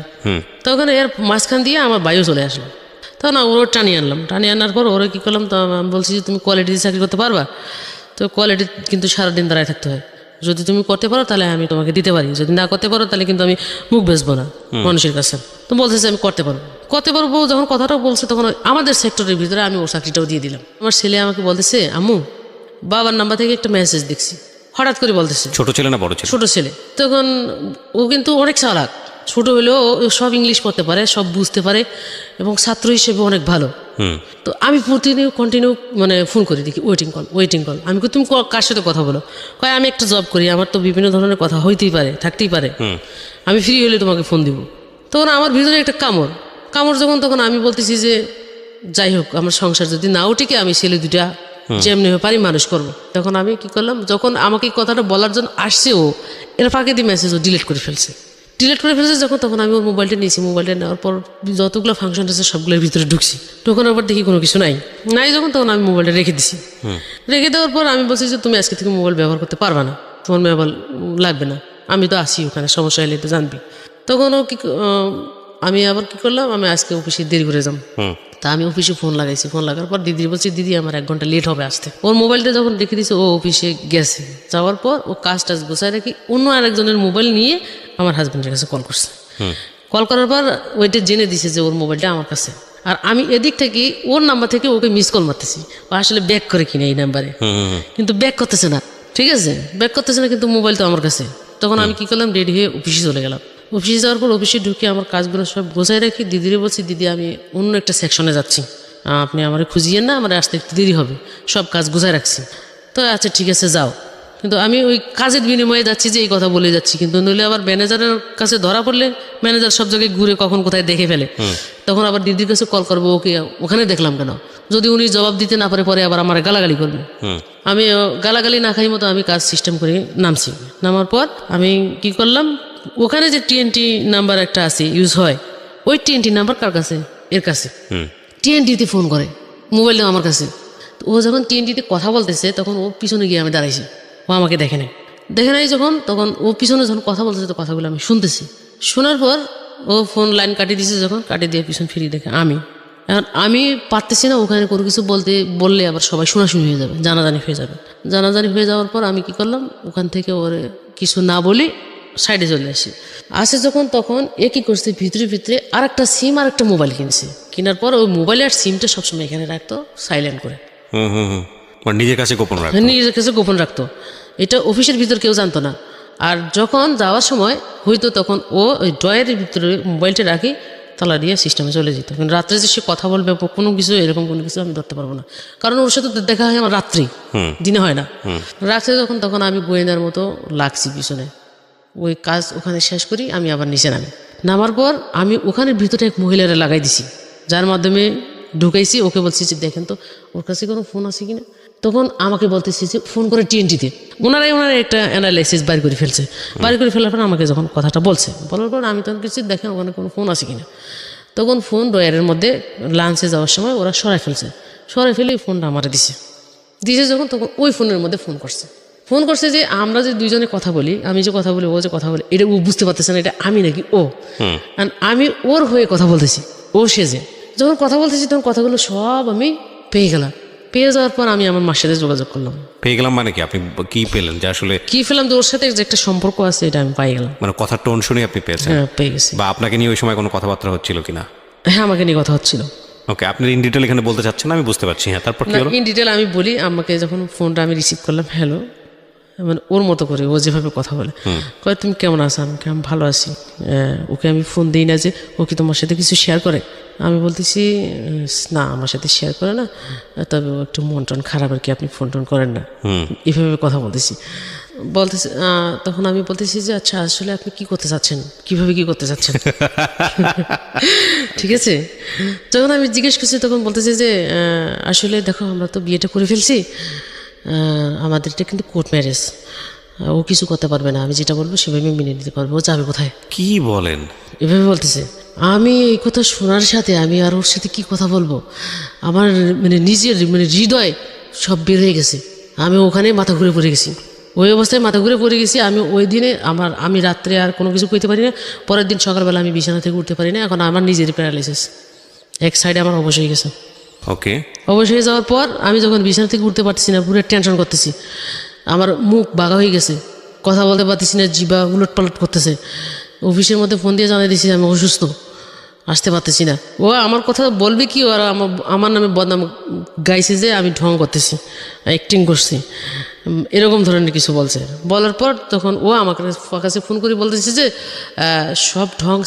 তখন এর মাঝখান দিয়ে আমার ভাইও চলে আসলো। তখন ওর টানিয়ে আনার পর ওরা কি করলাম, তো আমি বলছি যে তুমি কোয়ালিটি চাকরি করতে পারবা? তো কোয়ালিটি কিন্তু সারাদিন দাঁড়ায় থাকতে হয়, যদি তুমি করতে পারো তাহলে আমি তোমাকে দিতে পারি, যদি না করতে পারো তাহলে কিন্তু আমি মুখ বেচবো না মানুষের কাছে। তো বলতেছে আমি করতে পারবো। যখন কথাটা বলছে তখন আমাদের সেক্টরের ভিতরে আমি ওর চাকরিটাও দিয়ে দিলাম। আমার ছেলে আমাকে বলতেছে আম্মু, বাবার নাম্বার থেকে একটা মেসেজ দেখছি, হঠাৎ করে বলতেছে। ছোট ছেলে না বড় ছেলে? ছোট ছেলে। তখন ও কিন্তু অনেক চালাক, ছোট হলেও সব ইংলিশ পড়তে পারে, সব বুঝতে পারে এবং ছাত্র হিসেবে অনেক ভালো। তো আমি কন্টিনিউ মানে ফোন করি, দেখি ওয়েটিং কল। আমি তুমি কার সাথে কথা বলো? কয় আমি একটা জব করি, আমার তো বিভিন্ন ধরনের কথা হইতেই পারে, থাকতেই পারে, আমি ফ্রি হলে তোমাকে ফোন দিব। তখন আমার ভিতরে একটা কামড় যখন, তখন আমি বলতেছি যে যাই হোক, আমার সংসার যদি নাও টিকে আমি ছেলে দুটা যেমনি পারি মানুষ করবো। তখন আমি কি করলাম, যখন আমাকে এই কথাটা বলার জন্য আসছে ও, এর ফাঁকে দিয়ে মেসেজ ও ডিলিট করে ফেলছে যখন, তখন আমি ওর মোবাইলটা নিয়েছি। মোবাইলটা নেওয়ার পর যতগুলো ফাংশন আছে সবগুলোর ভিতরে ঢুকছি। ঢোকানোর পর দেখি কোনো কিছু নাই যখন, তখন আমি মোবাইলটা রেখে দিছি। রেখে দেওয়ার পর আমি বলছি যে তুমি আজকে থেকে মোবাইল ব্যবহার করতে পারবা না, তোমার মোবাইল লাগবে না, আমি তো আসি ওখানে, সমস্যা হলে তো জানবি। তখন ও আমি আবার কি করলাম, আমি আজকে অফিসে দেরি করে যাম। তা আমি অফিসে ফোন লাগাইছি, ফোন লাগার পর দিদি বলছি, দিদি আমার 1 ঘন্টা লেট হবে আসতে। ওর মোবাইলটা যখন রেখে দিয়েছে, ও অফিসে গেছে, যাওয়ার পর ও কাজ টাজ গোছায় রাখি অন্য আরেকজনের মোবাইল নিয়ে আমার হাজব্যান্ডের কাছে কল করছে। কল করার পর ওইটা জেনে দিছে যে ওর মোবাইলটা আমার কাছে, আর আমি এদিক থেকে ওর নাম্বার থেকে ওকে মিস কল মারতেছি। ও আসলে ব্যাক করে কিনা এই নাম্বারে, কিন্তু ব্যাক করতেছে না, ঠিক আছে, ব্যাক করতেছে না, কিন্তু মোবাইল তো আমার কাছে। তখন আমি কি করলাম, রেডি হয়ে অফিসে চলে গেলাম। অফিসে যাওয়ার পর অফিসে ঢুকে আমার কাজগুলো সব গোছায় রাখি, দিদিরে বলছি, দিদি আমি অন্য একটা সেকশনে যাচ্ছি, আপনি আমার খুঁজিয়েন না, আমার আসতে একটু দেরি হবে, সব কাজ গোছায় রাখছি। তো আচ্ছা ঠিক আছে যাও। কিন্তু আমি ওই কাজের বিনিময়ে যাচ্ছি যে এই কথা বলে যাচ্ছি, কিন্তু নইলে আবার ম্যানেজারের কাছে ধরা পড়লে ম্যানেজার সব জায়গায় ঘুরে কখন কোথায় দেখে ফেলে, তখন আবার দিদির কাছে কল করবো, ওকে ওখানে দেখলাম কেন, যদি উনি জবাব দিতে না পারে পরে আবার আমার গালাগালি করবে। আমি গালাগালি না খাই মতো আমি কাজ সিস্টেম করে নামছি। নামার পর আমি কি করলাম, ওখানে যে টিএনটি নাম্বার একটা আছে ইউজ হয়, ওই টিএনটি নাম্বার কার কাছে, এর কাছে। টিএনটিতে ফোন করে, মোবাইলটা আমার কাছে। তো ও যখন টিএনটিতে কথা বলতেছে, তখন ও পিছনে গিয়ে আমি দাঁড়াইছি, ও আমাকে দেখে নাই যখন, তখন ও পিছনে যখন কথা বলতেছে, তো কথাগুলো আমি শুনতেছি। শোনার পর ও ফোন লাইন কাটিয়ে দিয়েছে, যখন কাটিয়ে দিয়ে পিছন ফিরিয়ে দেখে এখন আমি পারতেছি না ওখানে কোনো কিছু বললে আবার সবাই শোনাশুনি হয়ে যাবে, জানাজানি হয়ে যাওয়ার পর আমি কি করলাম, ওখান থেকে ওর কিছু না বলি সাইডে চলে আসে যখন, তখন এ কি করছে, ভিতরে আর একটা সিম আর একটা মোবাইল কিনছে। কেনার পর ওই মোবাইল আর সিমটা সবসময় এখানে রাখতো সাইলেন্ট করে, নিজের কাছে গোপন রাখতো। এটা অফিসের ভিতর কেউ জানতো না। আর যখন যাওয়ার সময় হয়তো তখন ও ওই ড্রয়ারের ভিতরে মোবাইলটা রাখি তালা দিয়ে সিস্টেমে চলে যেত। কিন্তু রাত্রে যে সে কথা বলবে কোনো কিছু, এরকম কোনো কিছু আমি ধরতে পারবো না, কারণ ওর সাথে দেখা হয় আমার রাত্রি, দিনে হয় না। রাত্রে তখন আমি গোয়েন্দার মতো লাগছি পিছনে, ওই কাজ ওখানে শেষ করি, আমি আবার নিচে নামার পর আমি ওখানের ভিতরে এক মহিলারা লাগাই দিছি, যার মাধ্যমে ঢুকাইছি। ওকে বলছি যে দেখেন তো ওর কাছে কোনো ফোন আছে কিনা। তখন আমাকে বলতেছি যে ফোন করে টিএনটিতে, ওনারাই একটা অ্যানালাইসিস বাইর করে ফেলার পর আমাকে যখন কথাটা বলার পর আমি তখন কিছু দেখেন ওখানে কোনো ফোন আছে কিনা। তখন ফোন ড্রয়ারের মধ্যে লাঞ্চে যাওয়ার সময় ওরা সরাই ফেলে ফোনটা আমার দিছে যখন, তখন ওই ফোনের মধ্যে ফোন করছে যে আমরা যে দুইজনে কথা বলি, আমি যে কথা বলি, ও যে কথা বলি, এটা ও বুঝতে পারতেছে না এটা আমি নাকি ও। আমি ওর হয়ে কথা বলতেছি, ও সেজে যখন কথা বলতেছি, তখন কথাগুলো সব আমি পেয়ে যাওয়ার পর আমি আমার মার সাথে যোগাযোগ করলাম। পেয়ে গেলাম মানে কি, আপনি কি পেলেন যে আসলে কি পেলাম, যে ওর সাথে যে একটা সম্পর্ক আছে এটা আমি পাই গেলাম, মানে কথার টোন শুনে আপনি পেয়েছেন? হ্যাঁ, পেয়ে গেছি। বা আপনাকে নিয়ে ওই সময় কোনো কথাবার্তা হচ্ছিল কিনা? হ্যাঁ, আমাকে নিয়ে কথা হচ্ছিল। ওকে, আপনি ইন ডিটেল এখানে বলতে চাচ্ছেন না, আমি বুঝতে পারছি। হ্যাঁ, তারপর কি হলো? ইন ডিটেল আমি বলি, আমাকে যখন ফোনটা আমি রিসিভ করলাম, হ্যালো, মানে ওর মতো করে ও যেভাবে কথা বলে, কয় তুমি কেমন আছো, আমি ভালো আছি। ওকে আমি ফোন দিই না যে ও কি তোমার সাথে কিছু শেয়ার করে। আমি বলতেছি না, আমার সাথে শেয়ার করে না, তবে ও একটু মন টন খারাপ আর কি, আপনি ফোন টোন করেন না, এভাবে কথা বলতেছি। তখন আমি বলতেছি যে আচ্ছা আসলে আপনি কি করতে চাচ্ছেন, কিভাবে কি করতে চাচ্ছেন। ঠিক আছে, যখন আমি জিজ্ঞেস করছি তখন বলতেছি যে আসলে দেখো আমরা তো বিয়েটা করে ফেলছি, আমাদের এটা কিন্তু কোর্ট ম্যারেজ, ও কিছু করতে পারবে না, আমি যেটা বলবো সেভাবে মেনে নিতে পারবো, ও যাবে কোথায়। কি বলেন? এভাবে বলতেছে। আমি এই কথা শোনার সাথে আমি আর ওর সাথে কি কথা বলবো, আমার নিজের হৃদয় সব বের হয়ে গেছে। আমি ওখানে মাথা ঘুরে পড়ে গেছি, ওই অবস্থায় মাথা ঘুরে পড়ে গেছি। আমি ওই দিনে আমি রাত্রে আর কোনো কিছু কইতে পারি না, পরের দিন সকালবেলা আমি বিছানা থেকে উঠতে পারি না। এখন আমার নিজেরই প্যারালাইসিস, এক সাইডে আমার অবশ হয়ে গেছে। ওকে, অবশ হয়ে যাওয়ার পর আমি যখন বিছানা থেকে উঠতে পারতেছি না, পুরো টেনশন করতেছি, আমার মুখ বাঁকা হয়ে গেছে, কথা বলতে পারতেছি না, জিবা উলট পালট করতেছে। অফিসের মধ্যে ফোন দিয়ে জানাই দিয়েছি আমি অসুস্থ, আসতে পারতেছি না। ও আমার কথা বলবে কি, ওরা আমার নামে বদনাম গাইছে যে আমি ঢং করতেছি, অ্যাক্টিং করছি, এরকম ধরনের কিছু বলছে। বলার পর তখন ও আমার কাছে ফোন করে বলতেছে যে সব ঢং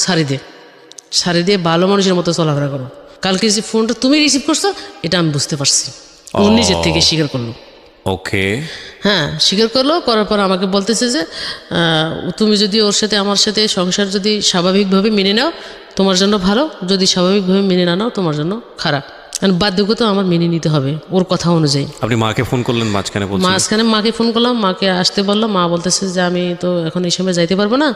সারি দিয়ে ভালো মানুষের মতো চলাফেরা করো। কালকে যে ফোনটা তুমি রিসিভ করছো এটা আমি বুঝতে পারছি, ও নিজের থেকে স্বীকার করলো। ওকে, হ্যাঁ, স্বীকার করার পর আমাকে বলতেছে যে তুমি যদি ওর সাথে আমার সাথে সংসার যদি স্বাভাবিকভাবে মেনে নাও তোমার জন্য ভালো, যদি স্বাভাবিকভাবে মেনে না নাও তোমার জন্য খারাপ। কারণ বাধ্যগত আমার মেনে নিতে হবে ওর কথা অনুযায়ী। আপনি মাকে ফোন করলেন মাঝখানে? মাকে ফোন করলাম, মাকে আসতে বললাম। মা বলতেছে যে আমি তো এখন এই সময় যাইতে পারবো না।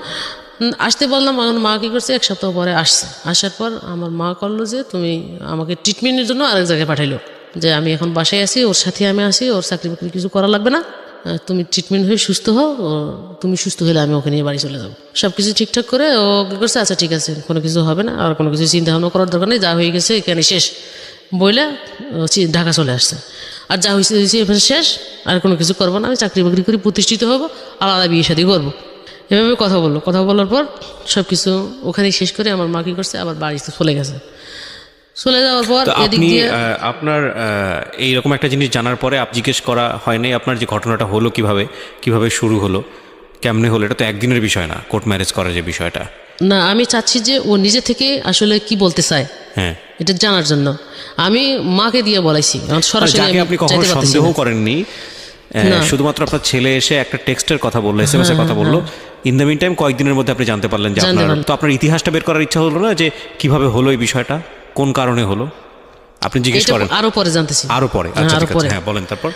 আসতে বললাম, এখন মা কী করছে, 1 সপ্তাহ পরে আসছে। আসার পর আমার মা করলো যে তুমি আমাকে ট্রিটমেন্টের জন্য আরেক জায়গায় পাঠাইলো, যে আমি এখন বাসায় আছি, ওর সাথে আমি আসি, ওর চাকরি বাকরি কিছু করা লাগবে না, তুমি ট্রিটমেন্ট হয়ে সুস্থ হও, তুমি সুস্থ হলে আমি ওকে নিয়ে বাড়ি চলে যাবো। সব কিছু ঠিকঠাক করে ও কী করছে, আচ্ছা ঠিক আছে, কোনো কিছু হবে না, আর কোনো কিছু চিন্তা ভাবনা করার দরকার নেই, যা হয়ে গেছে এখানে শেষ বইলে ঢাকা চলে আসছে। আর যা হয়েছে হয়েছে এখানে শেষ, আর কোনো কিছু করবো না, আমি চাকরি বাকরি করে প্রতিষ্ঠিত হবো, আলাদা বিয়ে শাদী করবো। এভাবে কথা বললো। কথা বলার পর সব কিছু ওখানেই শেষ করে আমার মা কী করছে, আবার বাড়িতে চলে গেছে। চলে যাওয়ার পর এদিক দিয়ে আপনার এইরকম একটা জিনিস জানার পরে জিজ্ঞেস করা হয়নি আপনার যে ঘটনাটা হলো কিভাবে শুরু হলো, কেমনে হলো? এটা তো একদিনের বিষয় না, কোর্ট ম্যারেজ করার যে বিষয়টা। না, আমি চাচ্ছি যে ও নিজে থেকে আসলে কি বলতে চায় হ্যাঁ, এটা জানার জন্য আমি মাকে দিয়ে বলাইছি, সরাসরি যাকে আপনি কখনো সন্দেহ করেননি, শুধুমাত্র আপনার ছেলে এসে একটা টেক্সটের কথা বললো, SMS এর কথা বললো, ইন দ্য মিন টাইম কয়েকদিনের মধ্যে আপনি জানতে পারলেন যে আপনার ইতিহাসটা বের করার ইচ্ছা হলো না, যে কিভাবে হলো এই বিষয়টা, কোন কারণে হলো, আপনি জিজ্ঞেস করেন? আরো পরে জানতেছি, আরো পরে। আচ্ছা ঠিক আছে, হ্যাঁ বলেন। তারপর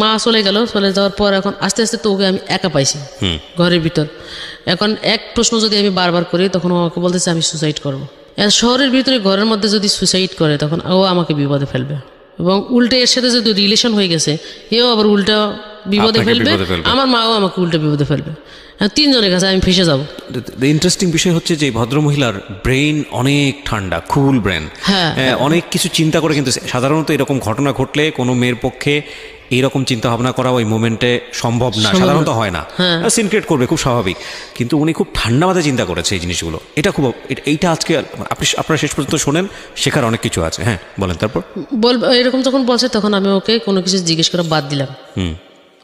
মা চলে গেল। চলে যাওয়ার পর এখন আস্তে আস্তে তো ওকে আমি একা পাইছি ঘরের ভিতর। এখন এক প্রশ্ন যদি আমি বারবার করি, তখন ও আমাকে বলতেছে আমি সুসাইড করবো। শহরের ভিতরে ঘরের মধ্যে যদি সুসাইড করে, তখন ও আমাকে বিপদে ফেলবে, এবং উল্টে এর সাথে যদি রিলেশন হয়ে গেছে, এও আবার উল্টা বিপদে ফেলবে, আমার মাও আমাকে উল্টে বিপদে ফেলবে। তিনজনের কাছে আমি ফেসে যাবো। ইন্টারেস্টিং বিষয় হচ্ছে যে ভদ্রমহিলার ব্রেইন অনেক ঠান্ডা, কুল ব্রেন, অনেক কিছু চিন্তা করে। কিন্তু সাধারণত এরকম ঘটনা ঘটলে কোনো মেয়ের পক্ষে এইরকম চিন্তা ভাবনা করা ওই মোমেন্টে সম্ভব না, সাধারণত হয় না, সিন ক্রিয়েট করবে, খুব স্বাভাবিক। কিন্তু উনি খুব ঠান্ডা মাথায় চিন্তা করেছে এই জিনিসগুলো। এইটা আজকে আপনারা শেষ পর্যন্ত শোনেন, শেখার অনেক কিছু আছে। হ্যাঁ বলেন। তারপর এরকম যখন বলছে, তখন আমি ওকে কোনো কিছু জিজ্ঞেস করে বাদ দিলাম।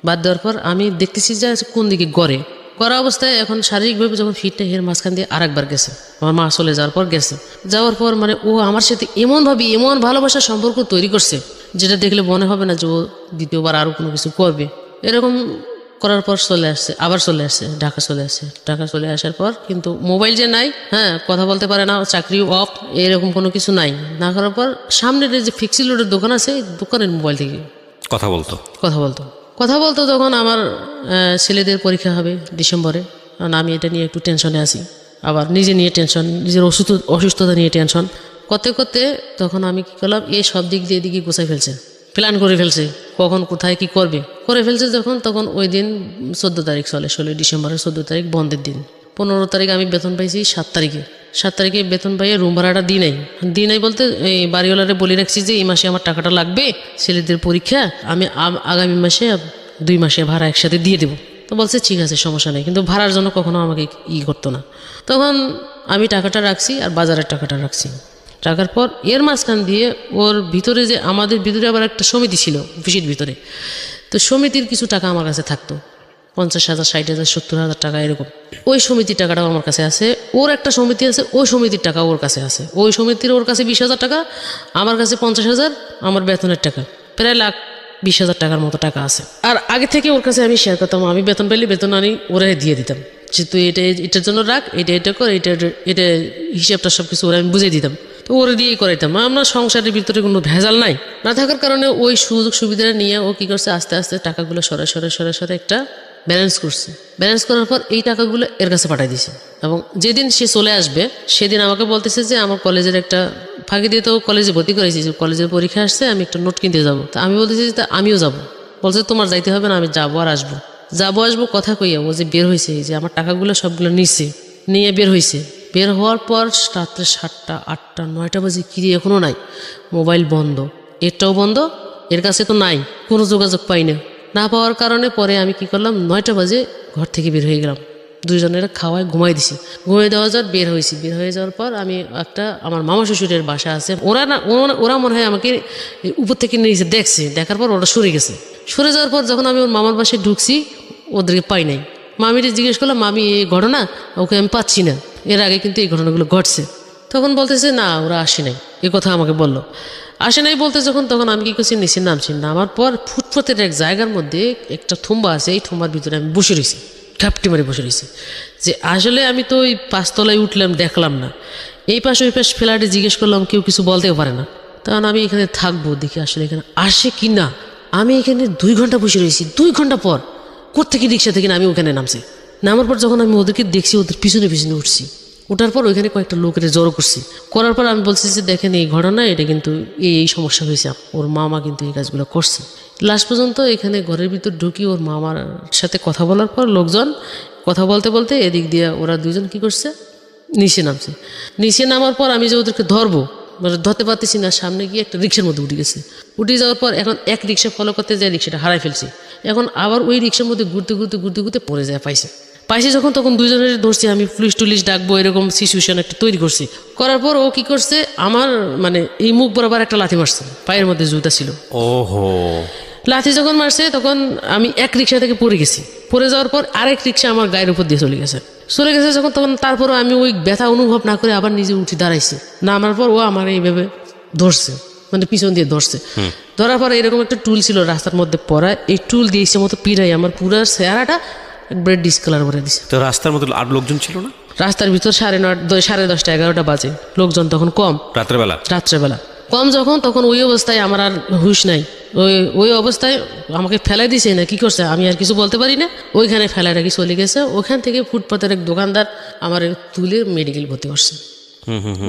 বাদ দেওয়ার পর আমি দেখতেছি যে কোন দিকে গড়ে করা অবস্থায়, এখন শারীরিকভাবে যখন ফিটটা এর মাঝখান দিয়ে আরেকবার গেছে, আমার মা চলে যাওয়ার পর গেছে। যাওয়ার পর মানে ও আমার সাথে এমনভাবে এমন ভালোবাসার সম্পর্ক তৈরি করছে, যেটা দেখলে মনে হবে না যে ও দ্বিতীয়বার আরও কোনো কিছু করবে। এরকম করার পর চলে আসছে, আবার চলে আসছে, ঢাকা চলে আসছে। ঢাকা চলে আসার পর কিন্তু মোবাইল যে নাই, কথা বলতে পারে না, চাকরি অফ, এরকম কোনো কিছু নাই। না করার পর সামনের যে ফিক্সি লোডের দোকান আছে, দোকানের মোবাইল থেকে কথা বলতো। তখন আমার ছেলেদের পরীক্ষা হবে ডিসেম্বরে, কারণ আমি এটা নিয়ে একটু টেনশনে আছি, আবার নিজে নিয়ে টেনশন, নিজের অসুস্থতা নিয়ে টেনশন করতে করতে তখন আমি কী করলাম, এই সব দিক দিয়ে এদিকে গোছাই ফেলছে, প্ল্যান করে ফেলছে, কখন কোথায় কি করবে করে ফেলছে। তখন ওই দিন 14 তারিখ চলে, 16 ডিসেম্বরের 14 তারিখ বন্ধের দিন। 15 তারিখ আমি বেতন পাইছি 7 তারিখে বেতন পাইয়ে রুম ভাড়াটা দিই নাই বলতে এই বাড়িওয়ালারে বলে রাখছি যে এই মাসে আমার টাকাটা লাগবে, ছেলেদের পরীক্ষা, আমি আগামী মাসে 2 মাসের ভাড়া একসাথে দিয়ে দেবো। তো বলছে ঠিক আছে, সমস্যা নেই, কিন্তু ভাড়ার জন্য কখনো আমাকে করতো না। তখন আমি টাকাটা রাখছি আর বাজারের টাকাটা রাখছি। টাকার পর এর মাঝখান দিয়ে ওর ভিতরে যে আমাদের ভিতরে আবার একটা সমিতি ছিল অফিসের ভিতরে, তো সমিতির কিছু টাকা আমার কাছে থাকতো, 50,000, 60,000, 70,000 টাকা এরকম। ওই সমিতির টাকাটাও আমার কাছে আছে। ওর একটা সমিতি আছে, ওই সমিতির টাকা ওর কাছে আছে। ওই সমিতির ওর কাছে 20,000 টাকা, আমার কাছে 50,000, আমার বেতনের টাকা প্রায় 1,20,000 টাকার মতো টাকা আছে। আর আগে থেকে ওর কাছে আমি শেয়ার করতাম, আমি বেতন পেলে বেতন আনি ওরা দিয়ে দিতাম, যে তুই এটার জন্য রাখ, এটা কর, এটা হিসাবটা সব কিছু ওরা আমি বুঝিয়ে দিতাম। তো ওরা দিয়েই করাইতাম। আমরা সংসারের ভিতরে কোনো ভেজাল নাই না থাকার কারণে ওই সুযোগ সুবিধাটা নিয়ে ও কী করছে, আস্তে আস্তে টাকাগুলো সরে একটা ব্যালেন্স করছে। ব্যালেন্স করার পর এই টাকাগুলো এর কাছে পাঠিয়ে দিয়েছে। এবং যেদিন সে চলে আসবে সেদিন আমাকে বলতেছে যে আমার কলেজের একটা ফাঁকি দিয়ে তো কলেজে ভর্তি করেছি, কলেজের পরীক্ষা আসছে, আমি একটা নোট কিনতে যাবো। তা আমি বলতেছি যে আমিও যাবো। বলছে তোমার যাইতে হবে না, আমি যাবো আর আসবো কথা কইয়া ও যে বের হয়েছে, যে আমার টাকাগুলো সবগুলো নিয়ে বের হয়েছে। বের হওয়ার পর রাত্রে 7টা, 8টা, 9টা বাজে, কিরে এখনও নাই, মোবাইল বন্ধ, এটাও বন্ধ, এর কাছে তো নাই, কোনো যোগাযোগ পাই না পাওয়ার কারণে পরে আমি কি করলাম, 9টা বাজে ঘর থেকে বের হয়ে গেলাম। দুইজনের খাওয়ায় ঘুমাই দেওয়া যাওয়ার বের হয়ে যাওয়ার পর আমি আমার মামা শ্বশুরের বাসা আছে, ওরা মনে হয় আমাকে উপর থেকে নিচে দেখছে, দেখার পর ওরা সরে যাওয়ার পর যখন আমি ওর মামার বাসায় ঢুকছি, ওদেরকে পাই নাই। মামিরে জিজ্ঞেস করলাম, মামি এই ঘটনা, ওকে আমি পাচ্ছি না, এর আগে কিন্তু এই ঘটনাগুলো ঘটছে। তখন বলতেছে না, ওরা আসে নাই, এ কথা আমাকে বললো। আসে নাই বলতে তখন আমি কি করছি, নিচে নামার পর ফুটপাতের এক জায়গার মধ্যে একটা থুম্বা আছে, এই থুম্বার ভিতরে আমি বসে রয়েছি, ঘাপটি মারি বসে রয়েছি, যে আসলে আমি তো ওই 5 তলায় উঠলাম, দেখলাম না, এই পাশ ওই পাশ ফ্ল্যাটে জিজ্ঞেস করলাম, কেউ কিছু বলতেও পারে না। তখন আমি এখানে থাকবো, দেখি আসলে এখানে আসে কি না। আমি এখানে 2 ঘন্টা বসে রয়েছি। 2 ঘন্টা পর কোত্থেকে রিক্সা থেকে আমি ওখানে নামার পর যখন আমি ওদেরকে দেখছি, ওদের পিছনে উঠছি। ওঠার পর ওইখানে কয়েকটা লোকের জড়ো করার পর আমি বলছি যে দেখেন এই ঘটনা, এটা কিন্তু এই সমস্যা হয়েছে, ওর মামা কিন্তু এই কাজগুলো করছে। লাস্ট পর্যন্ত এখানে ঘরের ভিতর ঢুকি ওর মামার সাথে কথা বলার পর লোকজন কথা বলতে বলতে এদিক দিয়ে ওরা দুজন কি করছে, নিচে নামছে। নিচে নামার পর আমি যে ওদেরকে ধরবো, মানে ধরতে পারতেছি না, সামনে গিয়ে একটা রিক্সার মধ্যে উঠে গেছে। উঠে যাওয়ার পর এখন এক রিক্সা ফলো করতে যায়, রিক্সাটা হারাই ফেলছি। এখন আবার ওই রিক্সার মধ্যে ঘুরতে ঘুরতে ঘুরতে ঘুরতে পড়ে যায়, পাইছে যখন তখন দুজনের ধরছি আমি, পুলিশ টুলিশ ডাকবো এরকম সিচুয়েশন একটা তৈরি করছি। করার পর ও কি করছে, আমার মানে এই মুখ বরাবর একটা লাথি মারছে, পায়ের মধ্যে জুতা ছিল। ওহো, লাথি যখন মারছে তখন আমি এক রিক্সা থেকে পড়ে গেছি। পড়ে যাওয়ার পর আরেক রিক্সা আমার গায়ের উপর দিয়ে চলে গেছে যখন, তখন তারপরও আমি ওই ব্যথা অনুভব না করে আবার নিজে উঠে দাঁড়াইছি। নামার পর ও আমার এইভাবে ধরছে, মানে পিছন দিয়ে ধরছে। ধরার পর এরকম একটা টুল ছিল রাস্তার মধ্যে পড়া, এই টুল দিয়ে ইচ্ছে মতো পিড়াই আমার পুরো চেহারাটা একবারে ডিসকালার করে দিছে। তো রাস্তার মধ্যে আর লোকজন ছিল না? রাস্তার ভিতর 9:30, 10:30, 11টা বাজে, লোকজন তখন কম। রাত্রেবেলা কম যখন, তখন ওই অবস্থায় আমার আর হুঁশ নাই। ওই অবস্থায় আমাকে ফেলাই দিছে না কি করছে আমি আর কিছু বলতে পারি না, ওইখানে ফেলাই রাখি চলে গেছে। ওখান থেকে ফুটপাতের এক দোকানদার আমার তুলে মেডিকেল ভর্তি করছে।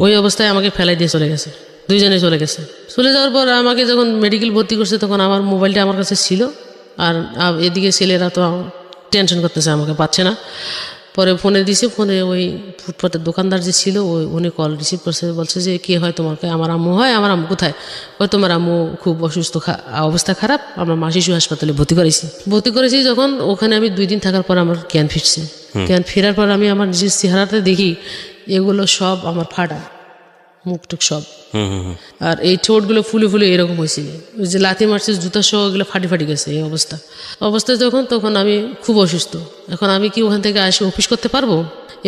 ওই অবস্থায় আমাকে ফেলাই দিয়ে চলে গেছে, দুইজনে চলে গেছে। চলে যাওয়ার পর আমাকে যখন মেডিকেল ভর্তি করছে তখন আমার মোবাইলটা আমার কাছে ছিল। আর এদিকে ছেলেরা তো টেনশন করতেছে, আমাকে পাচ্ছে না। পরে ফোনে দিছে, ফোনে ওই ফুটপাতের দোকানদার যে ছিল উনি কল রিসিভ করছে, বলছে যে কে হয় তোমার? আমার আম্মু হয়। আমার আম্মু কোথায়? ওই তোমার আম্মু খুব অসুস্থ, অবস্থা খারাপ, আমরা মা শিশু হাসপাতালে ভর্তি করেছি। যখন ওখানে আমি 2 দিন থাকার পর আমার জ্ঞান ফিরছে। জ্ঞান ফেরার পর আমি আমার নিজের চেহারাতে দেখি এগুলো সব আমার ফাটা, মুখটুক সব। আর এই ঠোঁটগুলো ফুলে ফুলে এরকম হয়েছিল, ওই যে লাথি মারছে জুতা সহ এগুলো ফাটি গেছে। এই অবস্থায় তখন আমি খুব অসুস্থ। এখন আমি কি ওখান থেকে আসে অফিস করতে পারবো?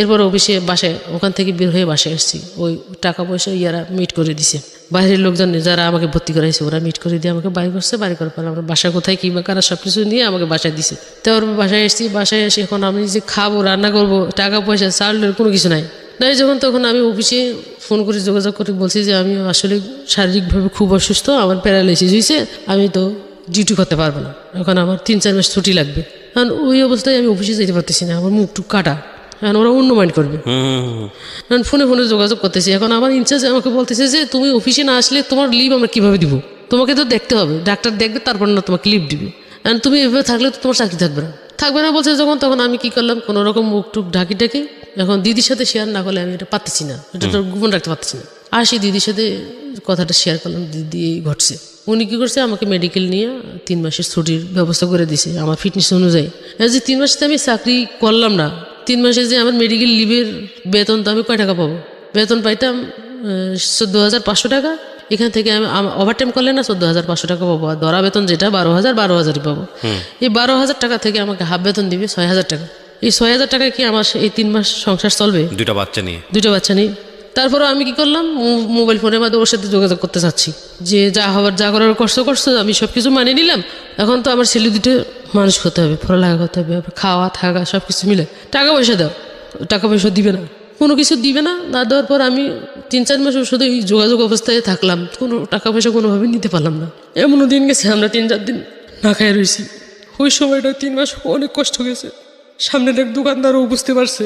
এরপর অফিসে বাসায়, ওখান থেকে বের হয়ে বাসায় এসেছি। ওই টাকা পয়সা ইয়ারা মিট করে দিছে, বাইরের লোকজন যারা আমাকে ভর্তি করাইছে ওরা মিট করে দিয়ে আমাকে বাড়ি করছে। বাড়ি করার পর আমরা বাসা কোথায় কী বা কারা সব কিছু নিয়ে আমাকে বাসায় দিছে। তারপর বাসায় এসেছি। বাসায় এসে এখন আমি যে খাবো, রান্না করবো, টাকা পয়সা চালের কোনো কিছু নাই। তখন আমি অফিসে ফোন করে যোগাযোগ করে বলছি যে আমি আসলে শারীরিকভাবে খুব অসুস্থ, আমার প্যারালাইসিস হয়েছে, আমি তো ডিউটি করতে পারবো না, এখন আমার 3-4 মাস ছুটি লাগবে। কারণ ওই অবস্থায় আমি অফিসে যেতে পারতেছি না, আমার মুখ টুক কাটা, এখন ওরা অন্য মাইন্ড করবে। কারণ ফোনে যোগাযোগ করতেছি। এখন আমার ইনচার্জ আমাকে বলতেছে যে তুমি অফিসে না আসলে তোমার লিভ আমরা কীভাবে দিব? তোমাকে তো দেখতে হবে, ডাক্তার দেখবে, তারপর না তোমাকে লিভ দিবে। কারণ তুমি এভাবে থাকলে তো তোমার চাকরি থাকবে না বলছে যখন, তখন আমি কি করলাম, কোনো রকম মুখ টুক ঢাকি এখন দিদির সাথে শেয়ার না করলে আমি এটা পারতেছি না, এটা তো গোপন রাখতে পারতেছি না। আর সেই দিদির সাথে কথাটা শেয়ার করলাম, দিদি ঘটছে। উনি কী করছে, আমাকে মেডিকেল নিয়ে 3 মাসের ছুটির ব্যবস্থা করে দিছে আমার ফিটনেস অনুযায়ী। যে 3 মাসে আমি চাকরি করলাম না, 3 মাসে যে আমার মেডিকেল লিভের বেতন তো আমি কয় টাকা পাবো? বেতন পাইতাম 14,500 টাকা। এখান থেকে আমি ওভারটাইম করলে না 14,500 টাকা পাবো। আর ধরা বেতন যেটা 12,000 পাবো। এই 12,000 টাকা থেকে আমাকে হাফ বেতন দিবে 6,000 টাকা। এই 6,000 টাকায় কি আমার এই 3 মাস সংসার চলবে? 2টা বাচ্চা নিয়ে। তারপরে আমি কি করলাম, মোবাইল ফোনের মাধ্যমে ওর সাথে যোগাযোগ করতে চাচ্ছি যে যা করার করছো, আমি সব কিছু মানিয়ে নিলাম। এখন তো আমার ছেলে দুটো মানুষ করতে হবে, পড়ালেখা করতে হবে, খাওয়া থাকা সব কিছু মিলে টাকা পয়সা দাও। টাকা পয়সা দিবে না, কোনো কিছু দিবে না। না দেওয়ার পর আমি 3-4 মাস ওর সাথে এই যোগাযোগ অবস্থায় থাকলাম, কোনো টাকা পয়সা কোনোভাবে নিতে পারলাম না। এমনও দিন গেছে আমরা 3-4 দিন না খাই রয়েছি। ওই সময়টা 3 মাস অনেক কষ্ট গেছে। সামনের এক দোকানদারও বুঝতে পারছে,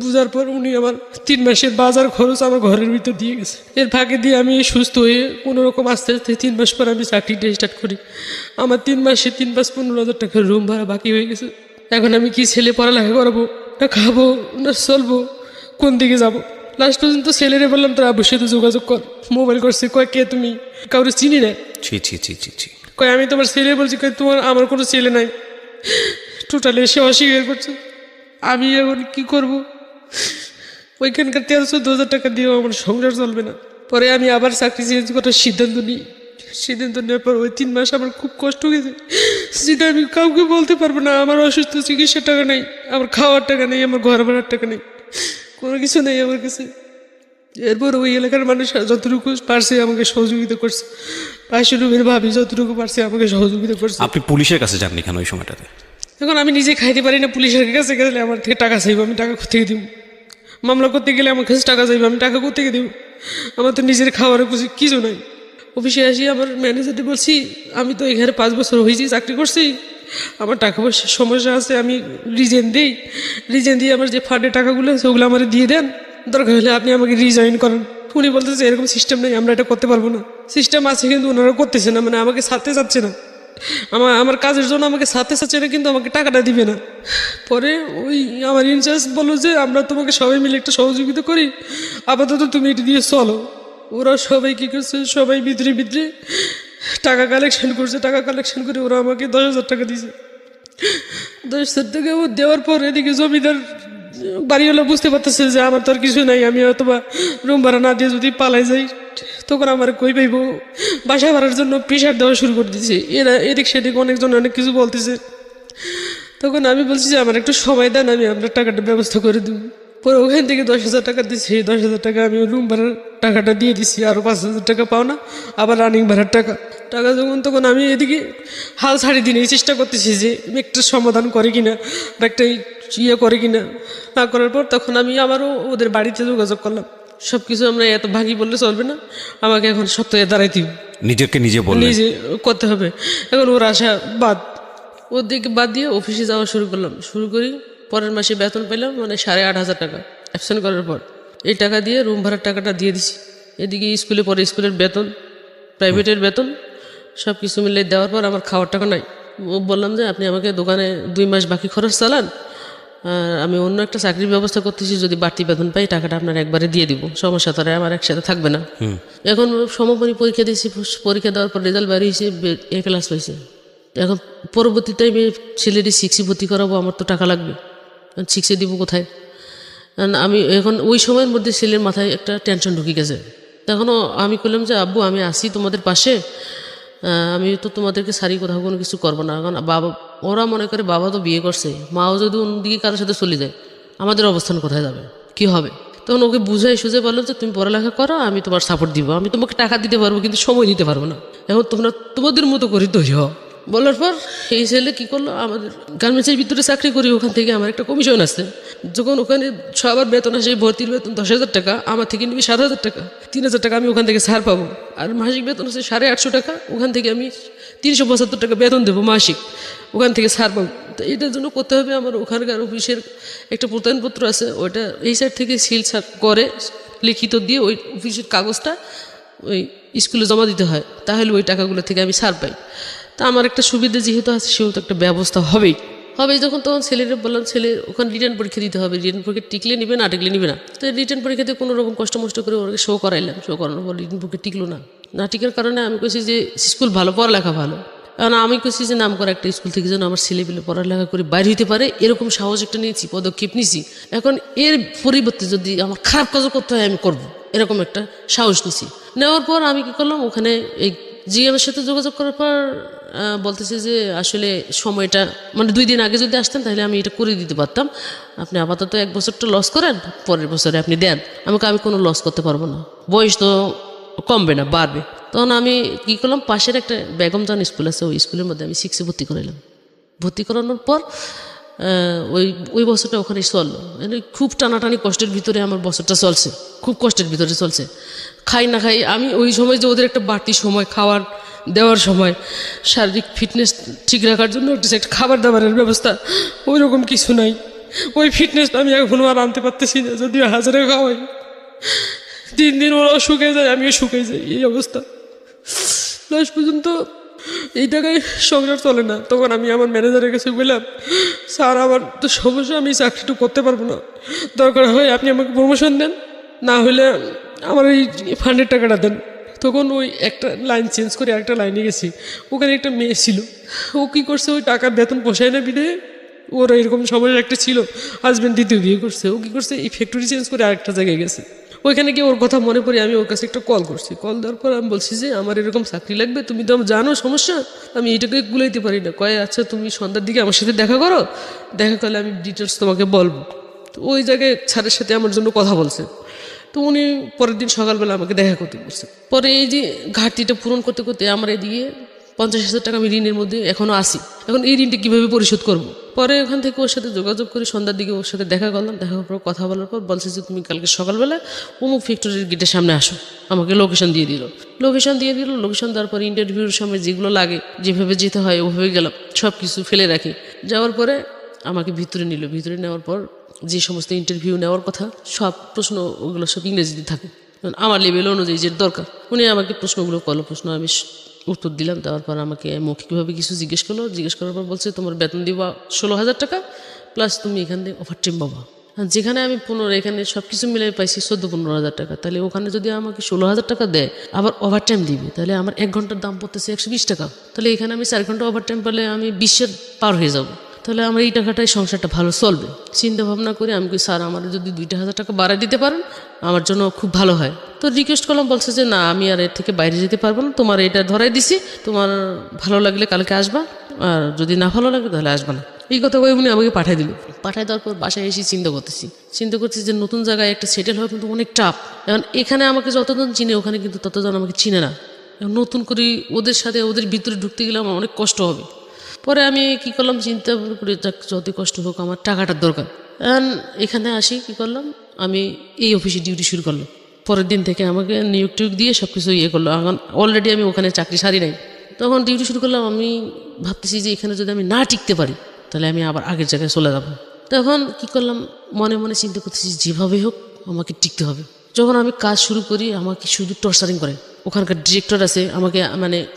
বুঝার পর উনি আমার 3 মাসের বাজার খরচ আমার ঘরের ভিতর দিয়ে গেছে। এর ফাঁকে দিয়ে আমি সুস্থ হয়ে কোনো রকম আস্তে 3 মাস পর আমি চাকরিটা স্টার্ট করি। আমার 3 মাসে 3 মাস 15,000 টাকার রুম ভাড়া বাকি হয়ে গেছে। এখন আমি কি ছেলে পড়ালেখা করাবো, না খাবো, না চলবো, কোন দিকে যাব? লাস্ট পর্যন্ত ছেলেরে বললাম তোর আব্বুর সাথে যোগাযোগ কর। মোবাইল করছে, কয় কে তুমি? কাউরে চিনি না। কয় আমি তোমার ছেলে বলছি। কয় আমার কোনো ছেলে নাই। টোটালি এসে অস্বীকার করছে। আমি এখন কি করব? ওইখানকার 13-14,000 টাকা দিয়েও আমার সংসার চলবে না। পরে আমি আবার চাকরি চেঞ্জ করার সিদ্ধান্ত নেওয়ার পর ওই 3 মাস আমার খুব কষ্ট গেছে, যেটা আমি কাউকে বলতে পারবো না। আমার অসুস্থ চিকিৎসার টাকা নেই, আমার খাওয়ার টাকা নেই, আমার ঘর ভাড়ার টাকা নেই, কোনো কিছু নেই আমার কাছে। এরপর ওই এলাকার মানুষ যতটুকু পারছে আমাকে সহযোগিতা করছে। পাশের রুমের ভাবি যতটুকু পারছে আমাকে সহযোগিতা করছে। আপনি পুলিশের কাছে যাননি কেন ওই সময়টাতে? এখন আমি নিজে খাইতে পারি না, পুলিশের কাছে গেলে আমার থেকে টাকা চাইবো, আমি টাকা কোথেকে দিব? মামলা করতে গেলে আমার কাছে টাকা চাইবো, আমি টাকা কোথেকে দেবো? আমার তো নিজের খাওয়ারের কিছু নাই। অফিসে আসি, আমার ম্যানেজারকে বলছি আমি তো এখানে 5 বছর হয়েছি চাকরি করছি, আমার টাকা পয়সার সমস্যা আছে, আমি রিজেন দিয়ে আমার যে ফান্ডের টাকাগুলো আছে ওগুলো আমার দিয়ে দেন, দরকার হলে আপনি আমাকে রিজয়েন করেন। উনি বলতেছে এরকম সিস্টেম নেই, আমরা এটা করতে পারবো না। সিস্টেম আছে কিন্তু ওনারা করতেছে না, মানে আমাকে ছাড়তে চাচ্ছে না। আমার কাজের জন্য আমাকে সাথে সাথে কিন্তু আমাকে টাকাটা দিবে না। পরে ওই আমার ইনচার্জ বললো যে আমরা তোমাকে সবাই মিলে একটা সহযোগিতা করি, আপাতত তুমি এটি দিয়ে চলো। ওরা সবাই কী করছে, সবাই ভিতরে ভিতরে টাকা কালেকশন করছে। টাকা কালেকশন করে ওরা আমাকে 10,000 টাকা দিয়েছে। 10,000 টাকা ও দেওয়ার পর এদিকে জমিদার বাড়িওয়ালা বুঝতে পারতেছে যে আমার তো আর কিছু নাই, আমি অথবা রুম ভাড়া না দিয়ে যদি পালাই যাই তখন আমার কই পাইব। বাসা ভাড়ার জন্য প্রেশার দেওয়া শুরু করে দিয়েছে। এরা এদিক সেদিক অনেকজন অনেক কিছু বলতেছে। তখন আমি বলছি যে আমার একটু সময় দেন, আমি আপনার টাকাটা ব্যবস্থা করে দেব। পরে ওখান থেকে 10,000 টাকা দিচ্ছি। 10,000 টাকা আমি রুম ভাড়ার টাকাটা দিয়ে দিচ্ছি, আরও 5,000 টাকা পাও না, আবার রানিং ভাড়ার টাকা তখন আমি এদিকে হাল ছাড়ি দিনের চেষ্টা করতেছি যে একটা সমাধান করে কিনা বা একটা করে কিনা। না করার পর তখন আমি আবারও ওদের বাড়িতে যোগাযোগ করলাম। সব কিছু আমরা এত ভাগি বললে চলবে না, আমাকে এখন সপ্তাহে দাঁড়াইতে নিজে নিজে করতে হবে। এখন ওর আশা বাদ, ওর দিকে বাদ দিয়ে অফিসে যাওয়া শুরু করি। পরের মাসে বেতন পেলাম, মানে 8,500 টাকা অ্যাবসেন্ট করার পর। এই টাকা দিয়ে রুম ভাড়ার টাকাটা দিয়ে দিছি। এদিকে স্কুলের বেতন, প্রাইভেটের বেতন সব কিছু মিলে দেওয়ার পর আমার খাওয়ার টাকা নাই। বললাম যে আপনি আমাকে দোকানে 2 মাস বাকি খরচ চালান, আমি অন্য একটা চাকরির ব্যবস্থা করতেছি, যদি বাড়তি বেতন পাই টাকাটা আপনার একবারে দিয়ে দিব, সমস্যা তো আমার একসাথে থাকবে না। এখন সমাপনী পরীক্ষা দিয়েছি, পরীক্ষা দেওয়ার পর রেজাল্ট বেরিয়েছে, A+ হয়েছে। এখন পরবর্তী টাইমে ছেলেটি 6 ভর্তি করাবো, আমার তো টাকা লাগবে, 6 দিব কোথায়? আমি এখন ওই সময়ের মধ্যে ছেলের মাথায় একটা টেনশন ঢুকে গেছে। তখনও আমি বললাম যে আব্বু আমি আসি তোমাদের পাশে, আমি তো তোমাদেরকে সারি কোথাও কোনো কিছু করবো না। কারণ বাবা, ওরা মনে করে বাবা তো বিয়ে করছে, মাও যদি অন্যদিকে কারোর সাথে চলে যায় আমাদের অবস্থান কোথায় যাবে, কি হবে? তখন ওকে বুঝাই সুঝে বললো যে তুমি পড়ালেখা করো, আমি তোমার সাপোর্ট দিব, আমি তোমাকে টাকা দিতে পারবো কিন্তু সময় দিতে পারবো না, এখন তোমরা তোমাদের মতো করে তৈরি হও। বলার পর এই ছেলে কী করলো, আমাদের গার্মেন্টসের ভিতরে চাকরি করি, ওখান থেকে আমার একটা কমিশন আসছে। যখন ওখানে সবার বেতন আসে, ভর্তির বেতন 10,000 টাকা, আমার থেকে নিবি 7,000 টাকা, 3,000 টাকা আমি ওখান থেকে ছাড় পাবো। আর মাসিক বেতন আছে 850 টাকা, ওখান থেকে আমি 375 টাকা বেতন দেবো মাসিক, ওখান থেকে ছাড় পাবো। তো এটার জন্য করতে হবে আমার ওখানকার অফিসের একটা প্রত্যয়নপত্র আছে, ওইটা এই সাইড থেকে সিল করে লিখিত দিয়ে ওই অফিসের কাগজটা ওই স্কুলে জমা দিতে হয়, তাহলে ওই টাকাগুলো থেকে আমি ছাড় পাই। তা আমার একটা সুবিধা যেহেতু আছে, সেহেতু একটা ব্যবস্থা হবেই। যখন তখন ছেলেরা বললাম, ছেলে ওখানে রিটার্ন পরীক্ষা দিতে হবে, রিটার্ন পরীক্ষা টিকলে নিবে না টিকলে নিবে না। তো রিটার্ন পরীক্ষাতে কোনো রকম কষ্ট করে ওকে শো করাইলাম, শো করানোর পর রিটার্ন পরীক্ষা টিকলো না টিকার কারণে আমি কইছি যে স্কুল ভালো, পড়ালেখা ভালো, কারণ আমি কইছি যে নাম করা একটা স্কুল থেকে যেন আমার ছেলেপিলে পড়ালেখা করে বাইরে হইতে পারে, এরকম সাহস একটা নিয়েছি, পদক্ষেপ নিয়েছি। এখন এর পরিবর্তে যদি আমার খারাপ কাজও করতে হয় আমি করব, এরকম একটা সাহস নিয়েছি। নেওয়ার পর আমি কি করলাম, ওখানে এই জিএমের সাথে যোগাযোগ করার পর বলতেছে যে আসলে সময়টা, মানে 2 দিন আগে যদি আসতেন তাহলে আমি এটা করে দিতে পারতাম, আপনি আপাতত 1 বছরটা লস করেন, পরের বছরে আপনি দেন। আমি কোনো লস করতে পারবো না, বয়স তো কমবে না, বাড়বে। তখন আমি কী করলাম, পাশের একটা বেগমজান স্কুল আছে, ওই স্কুলের মধ্যে আমি 6-এ ভর্তি করাইলাম। ভর্তি করানোর পর ওই বছরটা ওখানে চললো, মানে খুব টানাটানি কষ্টের ভিতরে আমার বছরটা চলছে, খুব কষ্টের ভিতরে চলছে। খাই না খাই আমি ওই সময় যে ওদের একটা বাড়তি সময় খাওয়ার দেওয়ার সময় শারীরিক ফিটনেস ঠিক রাখার জন্য একটা খাবার দাবারের ব্যবস্থা ওই রকম কিছু নাই। ওই ফিটনেসটা আমি এখনও আর আনতে পারতেছি না, যদিও হাজারে খাওয়াই। দিন ওরাও শুকিয়ে যায়, আমিও শুকিয়ে যাই, এই অবস্থা। লাস্ট পর্যন্ত এই টাকায় সংসার চলে না। তখন আমি আমার ম্যানেজারের কাছে বললাম, স্যার আমার তো সমস্যা, আমি চাকরিটা করতে পারবো না, দরকার হয় আপনি আমাকে প্রমোশন দেন, না হলে আমার এই ফান্ডের টাকাটা দেন। তখন ওই একটা লাইন চেঞ্জ করে আরেকটা লাইনে গেছি, ওখানে একটা মেয়ে ছিল, ও কী করছে, ওই টাকার বেতন পোষায় না বিধে, ওর এরকম সময়ের একটা ছিল, হাজব্যান্ড দ্বিতীয় বিয়ে করছে, ও কী করছে, এই ফ্যাক্টরি চেঞ্জ করে আরেকটা জায়গায় গেছে। ওইখানে গিয়ে ওর কথা মনে পড়ে আমি ওর কাছে একটা কল করছি। কল দেওয়ার পর আমি বলছি যে আমার এরকম চাকরি লাগবে, তুমি তো জানো সমস্যা, আমি এইটাকে গুলাইতে পারি না। কয় আচ্ছা তুমি সন্ধ্যার দিকে আমার সাথে দেখা করো, দেখা করলে আমি ডিটেলস তোমাকে বলবো। তো ওই জায়গায় স্যারের সাথে আমার জন্য কথা বলছে। তো উনি পরের দিন সকালবেলা আমাকে দেখা করতে বলছে। পরে এই যে ঘাটতিটা পূরণ করতে করতে আমার এদিকে 50,000 টাকা আমি ঋণের মধ্যে এখনও আসি। এখন এই ঋণটা কীভাবে পরিশোধ করবো? পরে ওখান থেকে ওর সাথে যোগাযোগ করে সন্ধ্যার দিকে ওর সাথে দেখা করলাম। দেখা করার পর কথা বলার পর বলছে যে তুমি কালকে সকালবেলা অমুক ফ্যাক্টরির গেটের সামনে আসো। আমাকে লোকেশন দিয়ে দিল। লোকেশন দেওয়ার পর ইন্টারভিউর সময় যেগুলো লাগে, যেভাবে যেতে হয় ওভাবে গেলাম, সব কিছু ফেলে রাখি। যাওয়ার পরে আমাকে ভিতরে নেওয়ার পর যে সমস্ত ইন্টারভিউ নেওয়ার কথা সব প্রশ্ন ওগুলো সব ইংরেজিতে থাকে। আমার লেভেল অনুযায়ী যে দরকার। উনি আমাকে প্রশ্নগুলো করলো, প্রশ্ন আমি উত্তর দিলাম। দেওয়ার পর আমাকে মৌখিকভাবে কিছু জিজ্ঞেস করার পর বলছে তোমার বেতন দিবা 16,000 টাকা, প্লাস তুমি এখান থেকে ওভার টাইম পাবা। যেখানে আমি এখানে সব কিছু মিলে পাইছি 14-15,000 টাকা, তাহলে ওখানে যদি আমাকে 16,000 টাকা দেয় আবার ওভার টাইম দিবে, তাহলে আমার 1 ঘন্টার দাম পড়তেছে 120 টাকা। তাহলে এখানে আমি 4 ঘন্টা ওভার টাইম পেলে আমি 20-এর পার হয়ে যাব। তাহলে আমার এই টাকাটাই সংসারটা ভালো চলবে। চিন্তা ভাবনা করে আমি কি স্যার আমার যদি 2,000 টাকা বাড়ায় দিতে পারেন আমার জন্য খুব ভালো হয়। তো রিকোয়েস্ট করলাম, বলছে যে না আমি আর এর থেকে বাইরে যেতে পারবো না, তোমার এটা ধরাই দিছি, তোমার ভালো লাগলে কালকে আসবা, আর যদি না ভালো লাগে তাহলে আসবা না। এই কথা বলে উনি আমাকে পাঠিয়ে দিল। পাঠিয়ে দেওয়ার পর বাসায় এসে চিন্তা করতেছি যে নতুন জায়গায় একটা সেটেল হওয়া কিন্তু অনেক টাফ। এখন এখানে আমাকে যতজন চিনে ওখানে কিন্তু ততজন আমাকে চিনে না। এখন নতুন করে ওদের সাথে ওদের ভিতরে ঢুকতে গেলে আমার অনেক কষ্ট হবে। পরে আমি কি করলাম, চিন্তা করে যত কষ্ট হোক আমার টাকাটার দরকার। এখন এখানে আসি কি করলাম, আমি এই অফিসে ডিউটি শুরু করলাম। পরের দিন থেকে আমাকে নিয়োগ টিয়োগ দিয়ে সব কিছু করলো। এখন অলরেডি আমি ওখানে চাকরি সারি নাই, তখন ডিউটি শুরু করলাম। আমি ভাবতেছি যে এখানে যদি আমি না টিকতে পারি তাহলে আমি আবার আগের জায়গায় চলে যাবো। তখন কি করলাম, মনে মনে চিন্তা করতেছি যেভাবে হোক আমাকে টিকতে হবে। যখন আমি কাজ শুরু করি আমাকে শুধু টর্চারিং করে। ওখানকার ডিরেক্টর আছে, আমাকে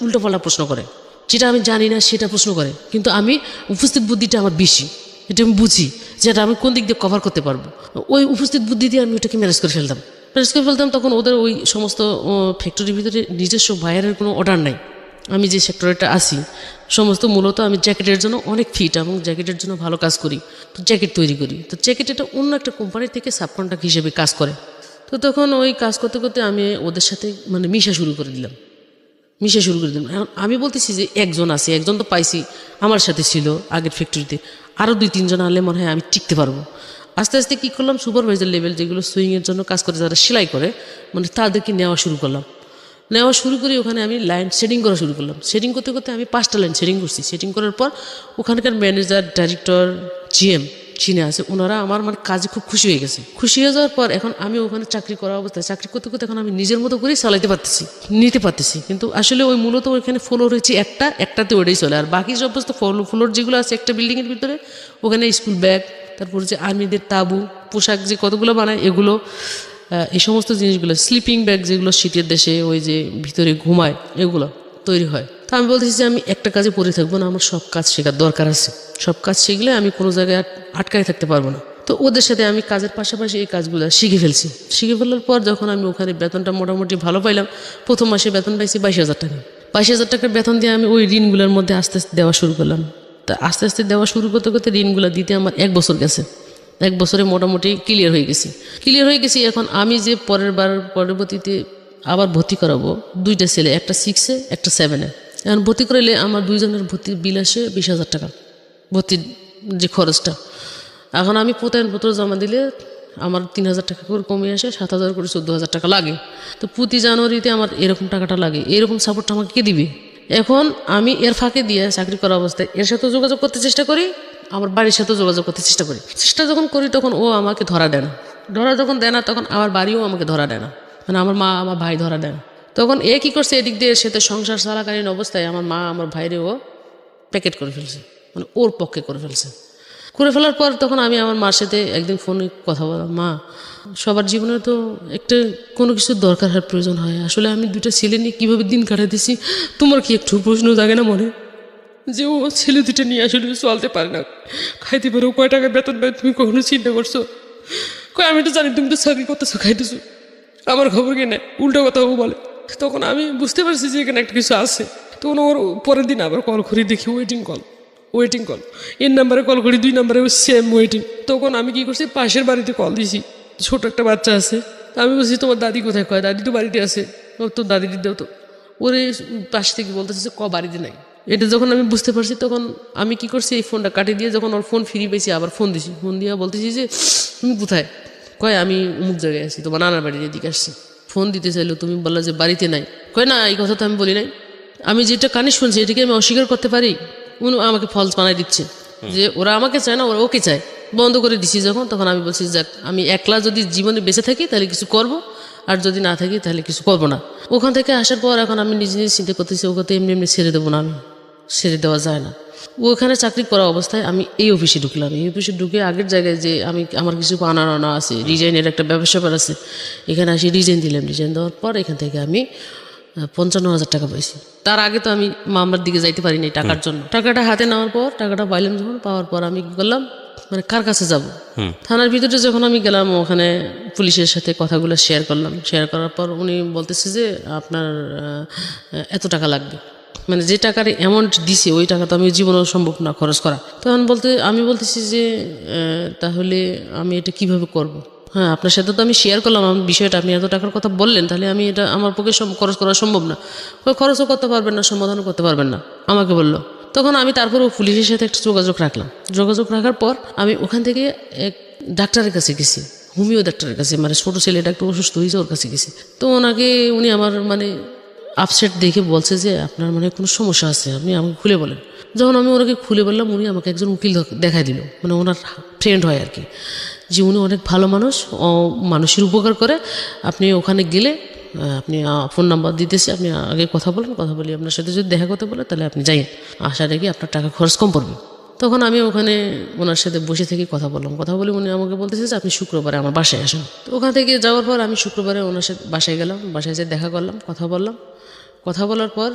উল্টোপাল্টা প্রশ্ন করে, যেটা আমি জানি না সেটা প্রশ্ন করে, কিন্তু আমি উপস্থিত বুদ্ধিটা আমার বেশি, এটা আমি বুঝি যেটা আমি কোন দিক দিয়ে কভার করতে পারবো। ওই উপস্থিত বুদ্ধি দিয়ে আমি ওটাকে ম্যানেজ করে ফেলতাম। তখন ওদের ওই সমস্ত ফ্যাক্টরির ভিতরে নিজস্ব বাইরের কোনো অর্ডার নাই। আমি যে সেক্টরটা আসি সমস্ত মূলত আমি জ্যাকেটের জন্য অনেক ফিট এবং জ্যাকেটের জন্য ভালো কাজ করি, তো জ্যাকেট তৈরি করি। তো জ্যাকেট এটা অন্য একটা কোম্পানির থেকে সাবকন্ট্রাক্ট হিসেবে কাজ করে। তো তখন ওই কাজ করতে করতে আমি ওদের সাথে মিশা শুরু করে দিলাম। এখন আমি বলতেছি যে একজন আছে, একজন তো পাইছি আমার সাথে ছিল আগের ফ্যাক্টরিতে, আরও 2-3 জন আনলে মনে হয় আমি টিকতে পারবো। আস্তে আস্তে কী করলাম, সুপারভাইজার লেভেল যেগুলো সুইংয়ের জন্য কাজ করে, যারা সেলাই করে তাদেরকে নেওয়া শুরু করি। ওখানে আমি লাইন সেটিং করা শুরু করলাম। সেটিং করতে করতে আমি 5টা লাইন সেটিং করছি। সেটিং করার পর ওখানকার ম্যানেজার, ডাইরেক্টর, জিএম চিনে আছে, ওনারা আমার কাজে খুব খুশি হয়ে গেছে। খুশি হয়ে যাওয়ার পর এখন আমি ওখানে চাকরি করা অবস্থায় চাকরি করতে করতে এখন আমি নিজের মতো করেই চালাইতে পারতেছি, নিতে পারতেছি। কিন্তু আসলে ওই মূলত ওইখানে ফ্লোর হয়েছে একটাতে ওটাই চলে, আর বাকি সমস্ত ফ্লোর যেগুলো আছে একটা বিল্ডিংয়ের ভিতরে, ওখানে স্কুল ব্যাগ, তারপর যে আর্মিদের তাবু, পোশাক যে কতগুলো বানায় এগুলো, এই সমস্ত জিনিসগুলো, স্লিপিং ব্যাগ যেগুলো শীতের দেশে ওই যে ভিতরে ঘুমায় এগুলো তৈরি হয়। তো আমি বলতেছি যে আমি একটা কাজে পড়ে থাকবো না, আমার সব কাজ শেখার দরকার আছে। সব কাজ শিখলে আমি কোনো জায়গায় আটকায় থাকতে পারবো না। তো ওদের সাথে আমি কাজের পাশাপাশি এই কাজগুলো শিখে ফেলার পর যখন আমি ওখানে বেতনটা মোটামুটি ভালো পাইলাম, প্রথম মাসে বেতন পাইছি 22,000 টাকা। 22,000 টাকার বেতন দিয়ে আমি ওই ঋণগুলোর মধ্যে আস্তে আস্তে দেওয়া শুরু করলাম। তা আস্তে আস্তে দেওয়া শুরু করতে করতে ঋণগুলো দিতে আমার 1 বছর গেছে। 1 বছরে মোটামুটি ক্লিয়ার হয়ে গেছি। এখন আমি যে পরবর্তীতে আবার ভর্তি করাবো 2টা ছেলে, একটা 6-এ একটা 7-এ। এখন ভর্তি করাইলে আমার 2 জনের ভর্তির বিল আসে 20,000 টাকা, ভর্তির যে খরচটা। এখন আমি প্রত্যয়নপত্র জমা দিলে আমার 3,000 টাকা করে কমে আসে, 7,000 করে 14,000 টাকা লাগে। তো প্রতি জানুয়ারিতে আমার এরকম টাকাটা লাগে। এরকম সাপোর্টটা আমাকে কে দিবে? এখন আমি এর ফাঁকে দিয়ে চাকরি করা অবস্থায় এর সাথেও যোগাযোগ করতে চেষ্টা করি, আমার বাড়ির সাথেও যোগাযোগ করতে চেষ্টা যখন করি তখন ও আমাকে ধরা দেয় না, তখন আমার বাড়িও আমাকে ধরা দেয় না, আমার মা আমার ভাই ধরা দেয় না। তখন এ কী করছে, এদিক দিয়ে এর সাথে সংসার চালাকালীন অবস্থায় আমার মা আমার ভাইরে ও প্যাকেট করে ফেলছে, ওর পক্ষে করে ফেলার পর তখন আমি আমার মার সাথে একদিন ফোনে কথা বললাম, মা সবার জীবনে তো একটা কোনো কিছুর দরকার হওয়ার প্রয়োজন হয়, আসলে আমি 2টা ছেলে নিয়ে কীভাবে দিন কাটাতেছি, তোমার কি একটু প্রশ্ন জাগে না মনে যে ও ছেলে 2টা নিয়ে আসলে চলতে পারে না, খাইতে পারে, ও কয় টাকা বেতন পায় তুমি কখনো চিন্তা করছো? আমি তো জানি তুমি তো চাকরি করতেছো, খাইতেছো, আমার খবর কি নেই, উল্টো কথা ও বলে। তখন আমি বুঝতে পারছি যে এখানে একটা কিছু আছে। তখন ওর পরের দিন আবার কল করি, দেখি ওয়েটিং কল, এর নাম্বারে কল করি, 2 নাম্বারে সেম ওয়েটিং। তখন আমি কি করছি, পাশের বাড়িতে কল দিছি, ছোট একটা বাচ্চা আছে। আমি বলছি তোমার দাদি কোথায়? কয় দাদি তো বাড়িতে আছে। তোর দাদি দেও তো। ওরে পাশ থেকে বলতেছে যে বাড়িতে নাই। এটা যখন আমি বুঝতে পারছি তখন আমি কি করছি, এই ফোনটা কাটিয়ে দিয়ে যখন ওর ফোন ফ্রি পেয়েছি আবার ফোন দিছি। ফোন দিয়ে বলতেছি যে তুমি কোথায়? কয় আমি অমুক জায়গায় আছি, তোমার নানার বাড়ির এদিকে আসছি। ফোন দিতে চাইলো, তুমি বললা যে বাড়িতে নাই। কয় না, এই কথা তো আমি বলি নাই, আমি যেটা কানে শুনছি এটাকে আমি অস্বীকার করতে পারি? উনি আমাকে ফলস বানাই দিচ্ছে যে ওরা আমাকে চায় না, ওরা ওকে চায়। বন্ধ করে দিছি যখন, তখন আমি বলছি যাক আমি একলা যদি জীবনে বেঁচে থাকি তাহলে কিছু করব, আর যদি না থাকি তাহলে কিছু করবো না। ওখান থেকে আসার পর এখন আমি নিজে চিন্তা করতেছি ওকে তো এমনি ছেড়ে দেবো না, ছেড়ে দেওয়া যায় না। ওখানে চাকরি করা অবস্থায় আমি এই অফিসে ঢুকলাম। এই অফিসে ঢুকে আগের জায়গায় যে আমার কিছু আনা আছে, রিজাইনের একটা ব্যবসা আছে, এখানে আসি রিজাইন দিলাম। রিজাইন দেওয়ার পর এখান থেকে আমি 55,000 টাকা পাইছি। তার আগে তো আমি মামলার দিকে যাইতে পারিনি টাকার জন্য। টাকাটা হাতে নেওয়ার পর, টাকাটা পাইলাম যখন, পাওয়ার পর আমি কি করলাম, মানে কার কাছে যাব, থানার ভিতরে যখন আমি গেলাম, ওখানে পুলিশের সাথে কথাগুলো শেয়ার করলাম। শেয়ার করার পর উনি বলতেছে যে আপনার এত টাকা লাগবে, মানে যে টাকার অ্যামাউন্ট দিছে ওই টাকা তো আমি জীবনেও সম্ভব না খরচ করা। তখন আমি বলতেছি যে তাহলে আমি এটা কিভাবে করব। হ্যাঁ, আপনার সাথে তো আমি শেয়ার করলাম আমার বিষয়টা, আপনি এত টাকার কথা বললেন, তাহলে আমি এটা আমার পক্ষে খরচ করা সম্ভব না। খরচও করতে পারবেন না, সমাধানও করতে পারবেন না, আমাকে বললো। তখন আমি তারপরেও পুলিশের সাথে একটা যোগাযোগ রাখলাম। যোগাযোগ রাখার পর আমি ওখান থেকে এক ডাক্তারের কাছে গেছি, হোমিও ডাক্তারের কাছে, মানে ছোটো ছেলেটা একটু অসুস্থ হয়েছে, ওর কাছে গেছি। তো উনি আমার মানে আপসেট দেখে বলছে যে আপনার মানে কোনো সমস্যা আছে, আপনি আমাকে খুলে বলেন। যখন আমি ওনাকে খুলে বললাম, উনি আমাকে একজন উকিল দেখাই দিল, মানে ওনার ফ্রেন্ড হয় আর কি, যে উনি অনেক ভালো মানুষ, মানুষের উপকার করে। আপনি ওখানে গেলে আপনি ফোন নাম্বার দিতেছি, আপনি আগে কথা বলেন, কথা বলি আপনার সাথে যদি দেখা করতে বলে তাহলে আপনি যাইয়েন, আশা রেখে আপনার টাকা খরচ কম পড়বে। তখন আমি ওখানে ওনার সাথে বসে থেকে কথা বললাম। কথা বলে উনি আমাকে বলতেছে যে আপনি শুক্রবারে আমার বাসায় আসুন। তো ওখান থেকে যাওয়ার পর আমি শুক্রবারে ওনার সাথে বাসায় গেলাম। বাসায় যেয়ে দেখা করলাম, কথা বললাম। কথা বলার পর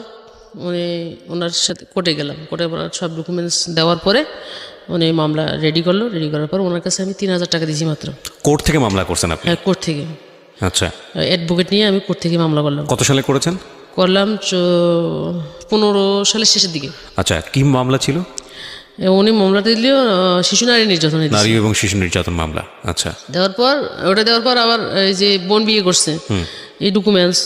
ওনার সাথে কোর্টে গেলাম। কোর্টে সব ডকুমেন্টস দেওয়ার পরে উনি মামলা রেডি করলো। রেডি করার পর ওনার কাছে আমি 3,000 টাকা দিয়েছি মাত্র। কোর্ট থেকে মামলা করছেন আপনি? হ্যাঁ, কোর্ট থেকে। আচ্ছা, অ্যাডভোকেট নিয়ে আমি কোর্ট থেকে মামলা করলাম। কত সালে করেছেন? করলাম 15 সালের শেষের দিকে। আচ্ছা, কি মামলা ছিল? উনি মামলাটা দিল শিশু নারী নির্যাতন, নারী এবং শিশু নির্যাতন মামলা। আচ্ছা, দেওয়ার পর আবার এই যে বোন বিয়ে করছে, এই ডকুমেন্টস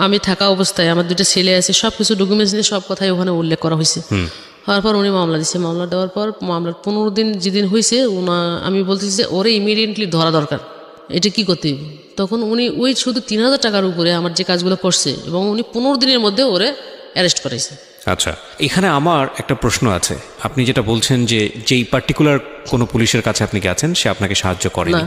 আমি থাকা অবস্থায়, আমার 2টা ছেলে আছে, সব কিছু ডকুমেন্টস নিয়ে সব কথাই ওখানে উল্লেখ করা হয়েছে। হওয়ার পর উনি মামলা দিচ্ছে। মামলা দেওয়ার পর মামলার 15 দিন যেদিন হয়েছে, আমি বলতেছি যে ওরে ইমিডিয়েটলি ধরা দরকার, এটা কি করতে হবে। তখন উনি ওই শুধু 3,000 টাকার উপরে আমার যে কাজগুলো করছে, এবং উনি 15 দিনের মধ্যে ওরে অ্যারেস্ট করেছে। আচ্ছা, এখানে আমার একটা প্রশ্ন আছে। আপনি যেটা বলছেন যে যেই পার্টিকুলার কোনো পুলিশের কাছে আপনি গেছেন, সে আপনাকে সাহায্য করেনি,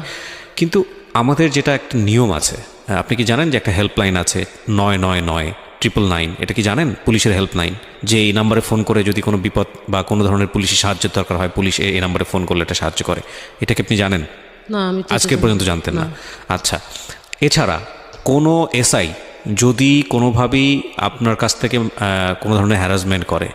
কিন্তু আমাদের যেটা একটা নিয়ম আছে, আপনি কি জানেন যে একটা হেল্পলাইন আছে 999-999, এটা কি জানেন? পুলিশের হেল্পলাইন, যে এই নাম্বারে ফোন করে যদি কোনো বিপদ বা কোনো ধরনের পুলিশের সাহায্যের দরকার হয়, পুলিশ এই নাম্বারে ফোন করলে এটা সাহায্য করে। এটা কি আপনি জানেন? না, আমি আজকে পর্যন্ত জানতেন না। আচ্ছা, এছাড়া কোনো এসআই যদি কোনোভাবেই আপনার কাছ থেকে কোনো ধরনের হ্যারাসমেন্ট করে,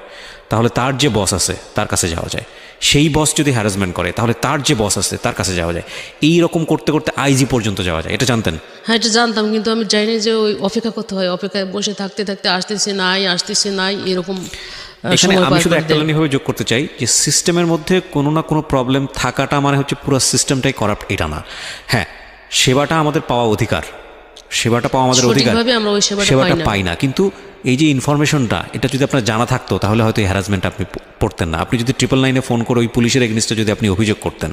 তাহলে তার যে বস আছে তার কাছে যাওয়া যায়। সেই বস যদি হ্যারাসমেন্ট করে, তাহলে তার যে বস আছে তার কাছে যাওয়া যায়। এই রকম করতে করতে আইজি পর্যন্ত যাওয়া যায়। এটা জানতেন? হ্যাঁ, এটা জানতাম, কিন্তু আমি জানি যে ওই অপেক্ষা করতে হয়, অপেক্ষায় বসে থাকতে থাকতে আসতেছে নাই এরকম। এখানে আমি শুধু একটা লাইনভাবে যোগ করতে চাই যে সিস্টেমের মধ্যে কোনো না কোনো প্রবলেম থাকাটা মানে হচ্ছে পুরো সিস্টেমটাই করাপ্ট, এটা না। হ্যাঁ, সেবাটা আমাদের পাওয়া অধিকার, সেবাটা পাওয়া আমাদের অধিকার, সেবাটা পাই না। কিন্তু এই যে ইনফরমেশনটা, এটা যদি আপনার জানা থাকতো, তাহলে হয়তো এই হ্যারাসমেন্ট আপনি পড়তেন না। আপনি যদি 999 ফোন করে ওই পুলিশের এগেনিস্টে যদি আপনি অভিযোগ করতেন,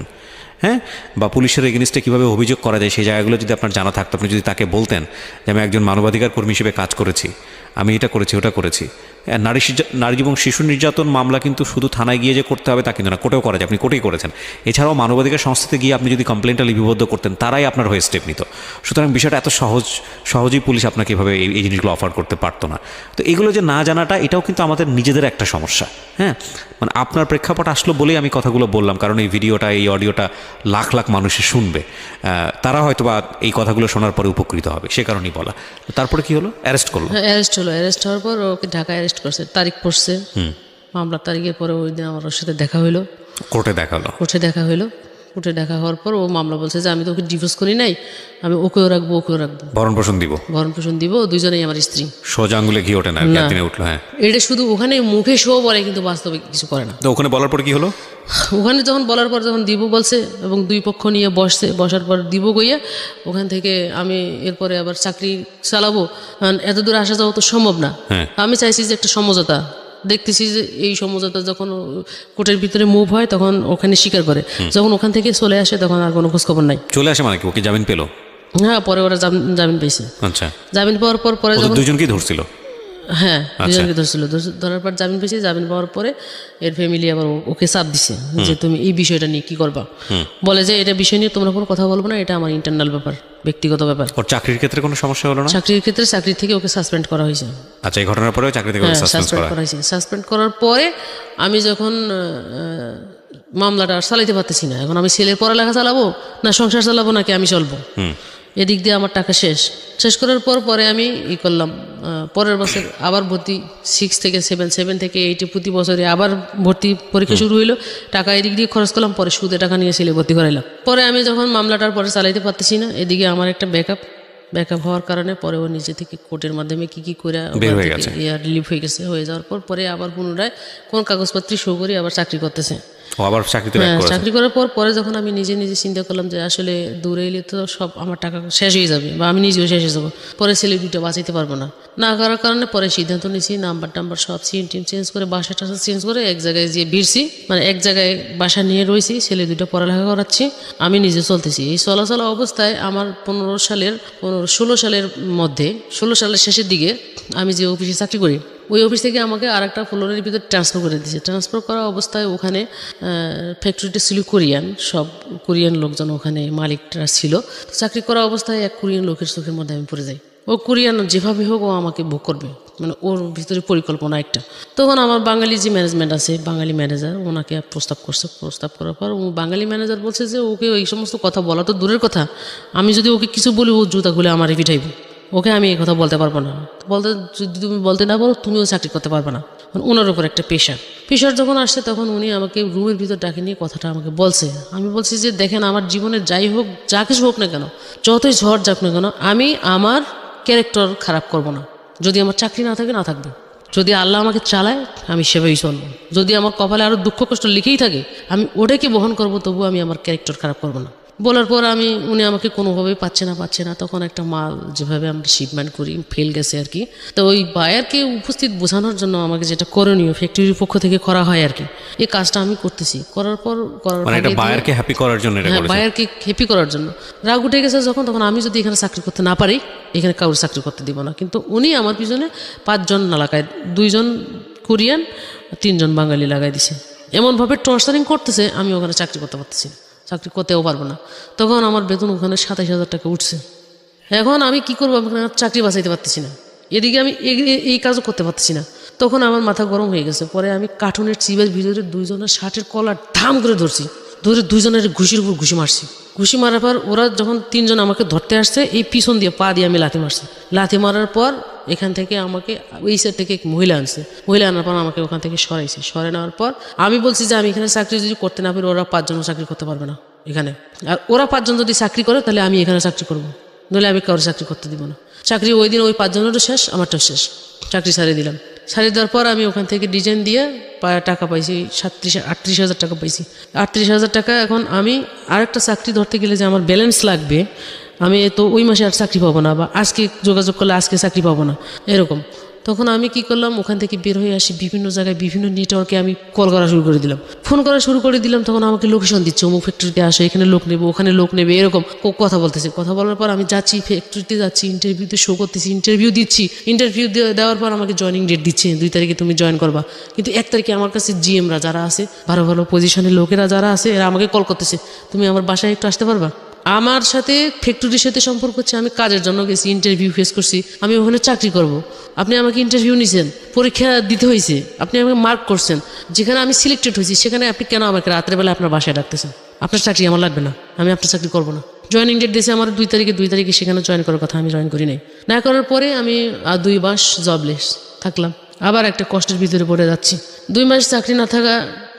হ্যাঁ, বা পুলিশের এগেনিস্টে কীভাবে অভিযোগ করা যায় সেই জায়গাগুলো যদি আপনার জানা থাকতো, আপনি যদি তাকে বলতেন যে আমি একজন মানবাধিকার কর্মী হিসেবে কাজ করেছি, আমি এটা করেছি ওটা করেছি। নারী এবং শিশু নির্যাতন মামলা কিন্তু শুধু থানায় গিয়ে যে করতে হবে তা কিন্তু না, কোর্টেও করা যায়। আপনি কোর্টেই করেছেন। এছাড়াও মানবাধিকার সংস্থাতে গিয়ে আপনি যদি কমপ্লেনটা লিপিবদ্ধ করতেন, তারাই আপনার হয়ে স্টেপ নিত। সুতরাং বিষয়টা এত সহজেই পুলিশ আপনাকে এভাবে এই জিনিসগুলো অফার করতে পারতো না। তো এগুলো যে না জানাটা, এটাও কিন্তু আমাদের নিজেদের একটা সমস্যা। হ্যাঁ, মানে আপনার প্রেক্ষাপট আসলো বলেই আমি কথাগুলো বললাম, কারণ এই ভিডিওটা, এই অডিওটা লাখ লাখ মানুষে শুনবে, তারা হয়তো বা এই কথাগুলো শোনার পরে উপকৃত হবে, সে কারণেই বলা। তারপরে কি হলো? অ্যারেস্ট করলো। অ্যারেস্ট হওয়ার পর ওকে ঢাকায় অ্যারেস্ট করছে, তারিখ পড়ছে। মামলার তারিখের পরে ওই দিন আমার ওর সাথে দেখা হইলো, কোর্টে দেখা হওয়ার পর ও মামলা বলছে যে আমি তো ওকে ডিভোর্স করি নাই, আমি ওকেও রাখবো ভরণ পোষণ দিব, দুইজনেই আমার স্ত্রী। সোজা আঙুলে ঘি ওঠে না, একদিনে উঠলো। হ্যাঁ, এটা শুধু ওখানে মুখে শো বলে, কিন্তু বাস্তবে কিছু করে না। তো ওখানে বলার পর কি হলো? ওখানে বলার পর যখন দিব বলছে, এবং দুই পক্ষ নিয়ে বসার পর দিব গইয়া, ওখান থেকে আমি এরপরে আবার চাকরি চালাবো, এত দূর আসা যাওয়া তো সম্ভব না। আমি চাইছি যে একটা সমঝোতা, দেখতেছি যে এই সমঝোতা যখন কোর্টের ভিতরে মুভ হয় তখন ওখানে স্বীকার করে, যখন ওখান থেকে চলে আসে তখন আর কোনো খোঁজখবর নাই। চলে আসে মানে কি, ওকে জামিন পেলো? হ্যাঁ, পরে ওরা জামিন পেয়েছে। আচ্ছা, জামিন পাওয়ার পর পরে যখন দুজনকেই ধরছিল। হ্যাঁ, দুজনকে ধরছিল। ধরার পর জামিন পেয়েছে। জামিন পাওয়ার পরে এর ফ্যামিলি আবার ওকে চাপ দিছে যে তুমি এই বিষয়টা নিয়ে কি করবা। বলে যে এটা বিষয় নিয়ে তোমরা কোনো কথা বলবো না, এটা আমার ইন্টারনাল ব্যাপার। ব্যক্তিগত ব্যাপার। ওর চাকরির ক্ষেত্রে কোনো সমস্যা হলো না? চাকরির ক্ষেত্রে চাকরি থেকে ওকে সাসপেন্ড করা হয়েছে। আচ্ছা, এই ঘটনার পরেও চাকরি থেকে সাসপেন্ড করা হয়েছে। সাসপেন্ড করার পরে আমি যখন মামলাটা চালাইতে পারতেছি না, এখন আমি ছেলের পড়ালেখা চালাবো না সংসার চালাবো নাকি আমি চলবো, এদিক দিয়ে আমার টাকা শেষ করার পরে আমি করলাম, পরের বছর আবার ভর্তি 6 থেকে 7, 7 থেকে 8 প্রতি বছরে আবার ভর্তি পরীক্ষা শুরু হইলো। টাকা এদিক দিয়ে খরচ করলাম, পরে সুদে টাকা নিয়ে ছেলে ভর্তি করাইলাম। পরে আমি যখন মামলাটার পরে চালাইতে পারতেছি না, এদিকে আমার একটা ব্যাকআপ হওয়ার কারণে পরে ও নিজে থেকে কোর্টের মাধ্যমে কি করে রিলিফ হয়ে গেছে। হয়ে যাওয়ার পরে আবার পুনরায় কোন কাগজপত্র শো করে আবার চাকরি করতেছে। আবার চাকরি করার পরে যখন আমি নিজে চিন্তা করলাম যে আসলে দূরে এলে তো সব আমার টাকা শেষ হয়ে যাবে বা আমি নিজেও শেষ হয়ে যাবো, পরে ছেলে দুটো বাঁচাইতে পারবো না করার কারণে পরে সিদ্ধান্ত নিয়েছি নাম্বার সব সিম চেঞ্জ করে বাসা টাসা চেঞ্জ করে এক জায়গায় যে ভিড়ছি, মানে এক জায়গায় বাসা নিয়ে রয়েছি, ছেলে দুটো পড়ালেখা করাচ্ছি, আমি নিজে চলতেছি। এই চলাচল অবস্থায় আমার 16 সালের মধ্যে 16 সালের শেষের দিকে আমি যে অফিসে চাকরি করি ওই অফিস থেকে আমাকে আর একটা ফ্লোরের ভিতরে ট্রান্সফার করে দিয়েছে। ট্রান্সফার করা অবস্থায় ওখানে ফ্যাক্টরিতে ছিল সব কোরিয়ান লোকজন ওখানে মালিকরা ছিল। চাকরি করা অবস্থায় এক কোরিয়ান লোকের চোখের মধ্যে আমি পড়ে যাই। ও কোরিয়ান যেভাবে হোক ও আমাকে ভোগ করবে, মানে ওর ভিতরে পরিকল্পনা একটা। তখন আমার বাঙালি যে ম্যানেজমেন্ট আছে, বাঙালি ম্যানেজার ওনাকে প্রস্তাব করার পর ও বাঙালি ম্যানেজার বলছে যে ওকে এই সমস্ত কথা বলা তো দূরের কথা, আমি যদি ওকে কিছু বলি ও জুতা খুলে আমারে পিঠাইব, ওকে আমি এই কথা বলতে পারবো না। যদি তুমি বলতে না পারো তুমিও চাকরি করতে পারবে না। ওনার উপর একটা প্রেশার যখন আসছে তখন উনি আমাকে রুমের ভিতর ডাকে নিয়ে কথাটা আমাকে বলছে। আমি বলছি যে দেখেন, আমার জীবনে যাই হোক, যা কিছু হোক না কেন, যতই ঝড় যাক না কেন, আমি আমার ক্যারেক্টার খারাপ করব না। যদি আমার চাকরি না থাকে, না থাকবে, যদি আল্লাহ আমাকে চালায় আমি সেভাবেই চলবো। যদি আমার কপালে আরও দুঃখ কষ্ট লিখেই থাকে আমি ওটাকে বহন করব, তবু আমি আমার ক্যারেক্টার খারাপ করব না। বলার পর উনি আমাকে কোনোভাবেই পাচ্ছে না। তখন একটা মাল যেভাবে আমরা শিপমেন্ট করি ফেল গেছে আর কি। তো ওই বায়ারকে উপস্থিত বোঝানোর জন্য আমাকে যেটা করণীয় ফ্যাক্টরির পক্ষ থেকে করা হয় আর কি, এই কাজটা আমি করতেছি। বায়ারকে হ্যাপি করার জন্য, বায়ারকে হ্যাপি করার জন্য রাগ উঠে গেছে যখন, তখন আমি যদি এখানে চাকরি করতে না পারি, এখানে কারোর চাকরি করতে দিব না। কিন্তু উনি আমার পিছনে 5 জন না লাগায়, 2 জন কোরিয়ান 3 জন বাঙালি লাগাই দিছে। এমনভাবে টর্চারিং করতেছে, আমি ওখানে চাকরি করতে পারতেছি না, চাকরি করতেও পারবো না। তখন আমার বেতন ওখানে 27,000 টাকা উঠছে। এখন আমি কি করবো, আমি চাকরি বাঁচাইতে পারতেছি না, এদিকে আমি এই কাজও করতে পারতেছি না। তখন আমার মাথা গরম হয়ে গেছে। পরে আমি কার্টুনের চিপের ভিতরে 2 জনের শার্টের কলার ধাম করে ধরে 2 জনের ঘুষির উপর ঘুষি মারছি। ঘুষি মারার পর ওরা যখন 3 জন আমাকে ধরতে আসছে, এই পিছন দিয়ে পা দিয়ে আমি লাথি মারার পর এখান থেকে আমাকে ওই সাইড থেকে এক মহিলা আনার পর আমাকে ওখান থেকে সরে নেওয়ার পর আমি বলছি যে আমি এখানে চাকরি যদি করতে না পারি, ওরা 5 জন চাকরি করতে পারবে না এখানে। আর ওরা 5 জন যদি চাকরি করে তাহলে আমি এখানে চাকরি করবো, নইলে আমি কারোর চাকরি করতে দিব না। চাকরি ওই দিন ওই 5 জনেরও শেষ, আমারটাও শেষ। চাকরি ছাড়িয়ে দিলাম। ছাড়িয়ে দেওয়ার পর আমি ওখান থেকে ডিজাইন দিয়ে টাকা পাইছি 38,000 টাকা পাইছি। 38,000 টাকা। এখন আমি আরেকটা চাকরি ধরতে গেলে যে আমার ব্যালেন্স লাগবে, আমি তো ওই মাসে আর চাকরি পাবো না, বা আজকে যোগাযোগ করলে আজকে চাকরি পাবো না, এরকম। তখন আমি কি করলাম, ওখান থেকে বের হয়ে আসি, বিভিন্ন জায়গায় বিভিন্ন নেটওয়ার্কে আমি কল করা শুরু করে দিলাম, ফোন করা শুরু করে দিলাম। তখন আমাকে লোকেশন দিচ্ছে, অমুক ফ্যাক্টরিতে আসো, এখানে লোক নেবে, ওখানে লোক নেবে, এরকম কথা বলতেছে। কথা বলার পর আমি যাচ্ছি ফ্যাক্টরিতে, যাচ্ছি, ইন্টারভিউতে শো করতেছি, ইন্টারভিউ দিচ্ছি। ইন্টারভিউ দেওয়ার পর আমাকে জয়েনিং ডেট দিচ্ছে, 2 তারিখে তুমি জয়েন করবা। কিন্তু 1 তারিখে আমার কাছে জিএমরা যারা আছে, ভালো ভালো পজিশনের লোকেরা যারা আছে, এরা আমাকে কল করতেছে, তুমি আমার বাসায় একটু আসতে পারবা। আমার সাথে ফ্যাক্টরির সাথে সম্পর্ক হচ্ছে, আমি কাজের জন্য গেছি, ইন্টারভিউ ফেস করছি, আমি ওখানে চাকরি করব। আপনি আমাকে ইন্টারভিউ নিয়েছেন, পরীক্ষা দিতে হয়েছে, আপনি আমাকে মার্ক করছেন, যেখানে আমি সিলেক্টেড হয়েছি সেখানে আপনি কেন আমাকে রাত্রেবেলা আপনার বাসায় ডাকতেছেন? আপনার চাকরি আমার লাগবে না, আমি আপনার চাকরি করবো না। জয়েনিং ডেট দিয়েছে আমার 2 তারিখে সেখানে জয়েন করার কথা, আমি জয়েন করি নাই। না করার পরে আমি 2 মাস জবলেস থাকলাম, আবার একটা কষ্টের ভিতরে পড়ে যাচ্ছি। 2 মাস চাকরি না থাকা,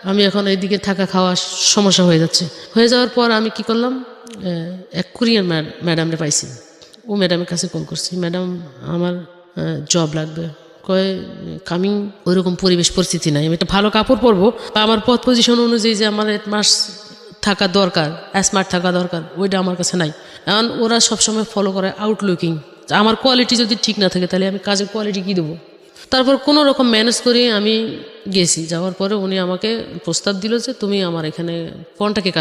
আমি এখন এইদিকে থাকা খাওয়া সমস্যা হয়ে যাওয়ার পর আমি কি করলাম, এক কোরিয়ান ম্যাডামরে পাইছি। ও ম্যাডামের কাছে কল করছি, ম্যাডাম আমার জব লাগবে। কয় কামিং, ওইরকম পরিস্থিতি নাই, আমি একটা ভালো কাপড় পরবো বা আমার পদ পজিশন অনুযায়ী যে আমার 1 মাস থাকা দরকার, স্মার্ট থাকা দরকার, ওইটা আমার কাছে নাই। এখন ওরা সবসময় ফলো করে আউটলুকিং, আমার কোয়ালিটি যদি ঠিক না থাকে তাহলে আমি কাজের কোয়ালিটি কী দেবো। তারপর কোনো রকম ম্যানেজ করে আমি গেছি। যাওয়ার পরে উনি আমাকে প্রস্তাব দিল যে তুমি আমার এখানে কন্ট্রাক্টে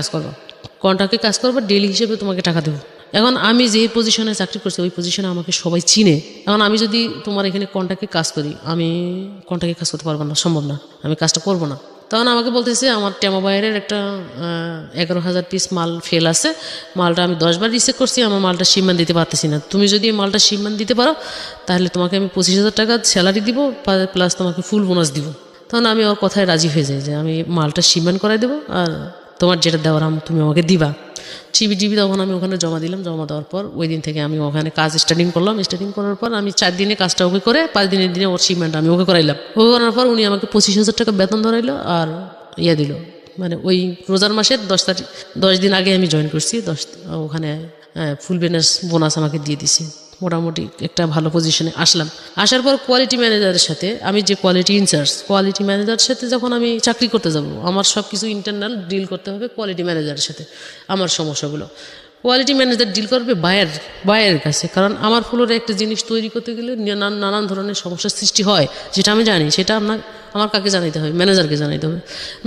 কাজ করবা, ডেলি হিসেবে তোমাকে টাকা দেবো। এখন আমি যে পজিশনে চাকরি করছি ওই পজিশনে আমাকে সবাই চিনে। এখন আমি যদি তোমার এখানে কন্ট্রাক্টে কাজ করি, আমি কন্ট্রাক্টে কাজ করতে পারবো না, সম্ভব না, আমি কাজটা করবো না। তখন আমাকে বলতেছে আমার টেমোবায়ারের একটা 11,000 পিস মাল ফেল আছে, মালটা আমি 10 বার রিচেক করছি, আমার মালটা শিপমেন্ট দিতে পারতেছি না, তুমি যদি এই মালটা শিপমেন্ট দিতে পারো তাহলে তোমাকে আমি 25,000 টাকা স্যালারি দিব প্লাস তোমাকে ফুল বোনাস দিব। তখন আমি ওর কথায় রাজি হয়ে যাই যে আমি মালটা শিপমেন্ট করাই দেবো আর তোমার যেটা দেওয়ার তুমি আমাকে দিবা। চিবি তখন আমি ওখানে জমা দিলাম। জমা দেওয়ার পর ওই দিন থেকে আমি ওখানে কাজ স্টার্টিং করলাম। স্টার্টিং করার পর আমি 4 দিনে কাজটা ওকে করে 5 দিনের দিনে ওর শিপমেন্ট আমি ওকে করাইলাম। ওকে করার পর উনি আমাকে 25,000 টাকা বেতন ধরাইলো আর দিল, মানে ওই রোজার মাসের 10 দিন আগে আমি জয়েন করছি। ওখানে ফুল বোনাস আমাকে দিয়ে দিছে। মোটামুটি একটা ভালো পজিশনে আসলাম। আসার পর কোয়ালিটি ম্যানেজারের সাথে, আমি যে কোয়ালিটি ইনচার্জ, কোয়ালিটি ম্যানেজারের সাথে যখন আমি চাকরি করতে যাব, আমার সব কিছু ইন্টারনাল ডিল করতে হবে কোয়ালিটি ম্যানেজারের সাথে। আমার সমস্যাগুলো কোয়ালিটি ম্যানেজার ডিল করবে বায়ারের কাছে, কারণ আমার ফ্লোরে একটা জিনিস তৈরি করতে গেলে নানান ধরনের সমস্যার সৃষ্টি হয়, যেটা আমি জানি। সেটা আমার কাকে জানাইতে হবে? ম্যানেজারকে জানাইতে হবে।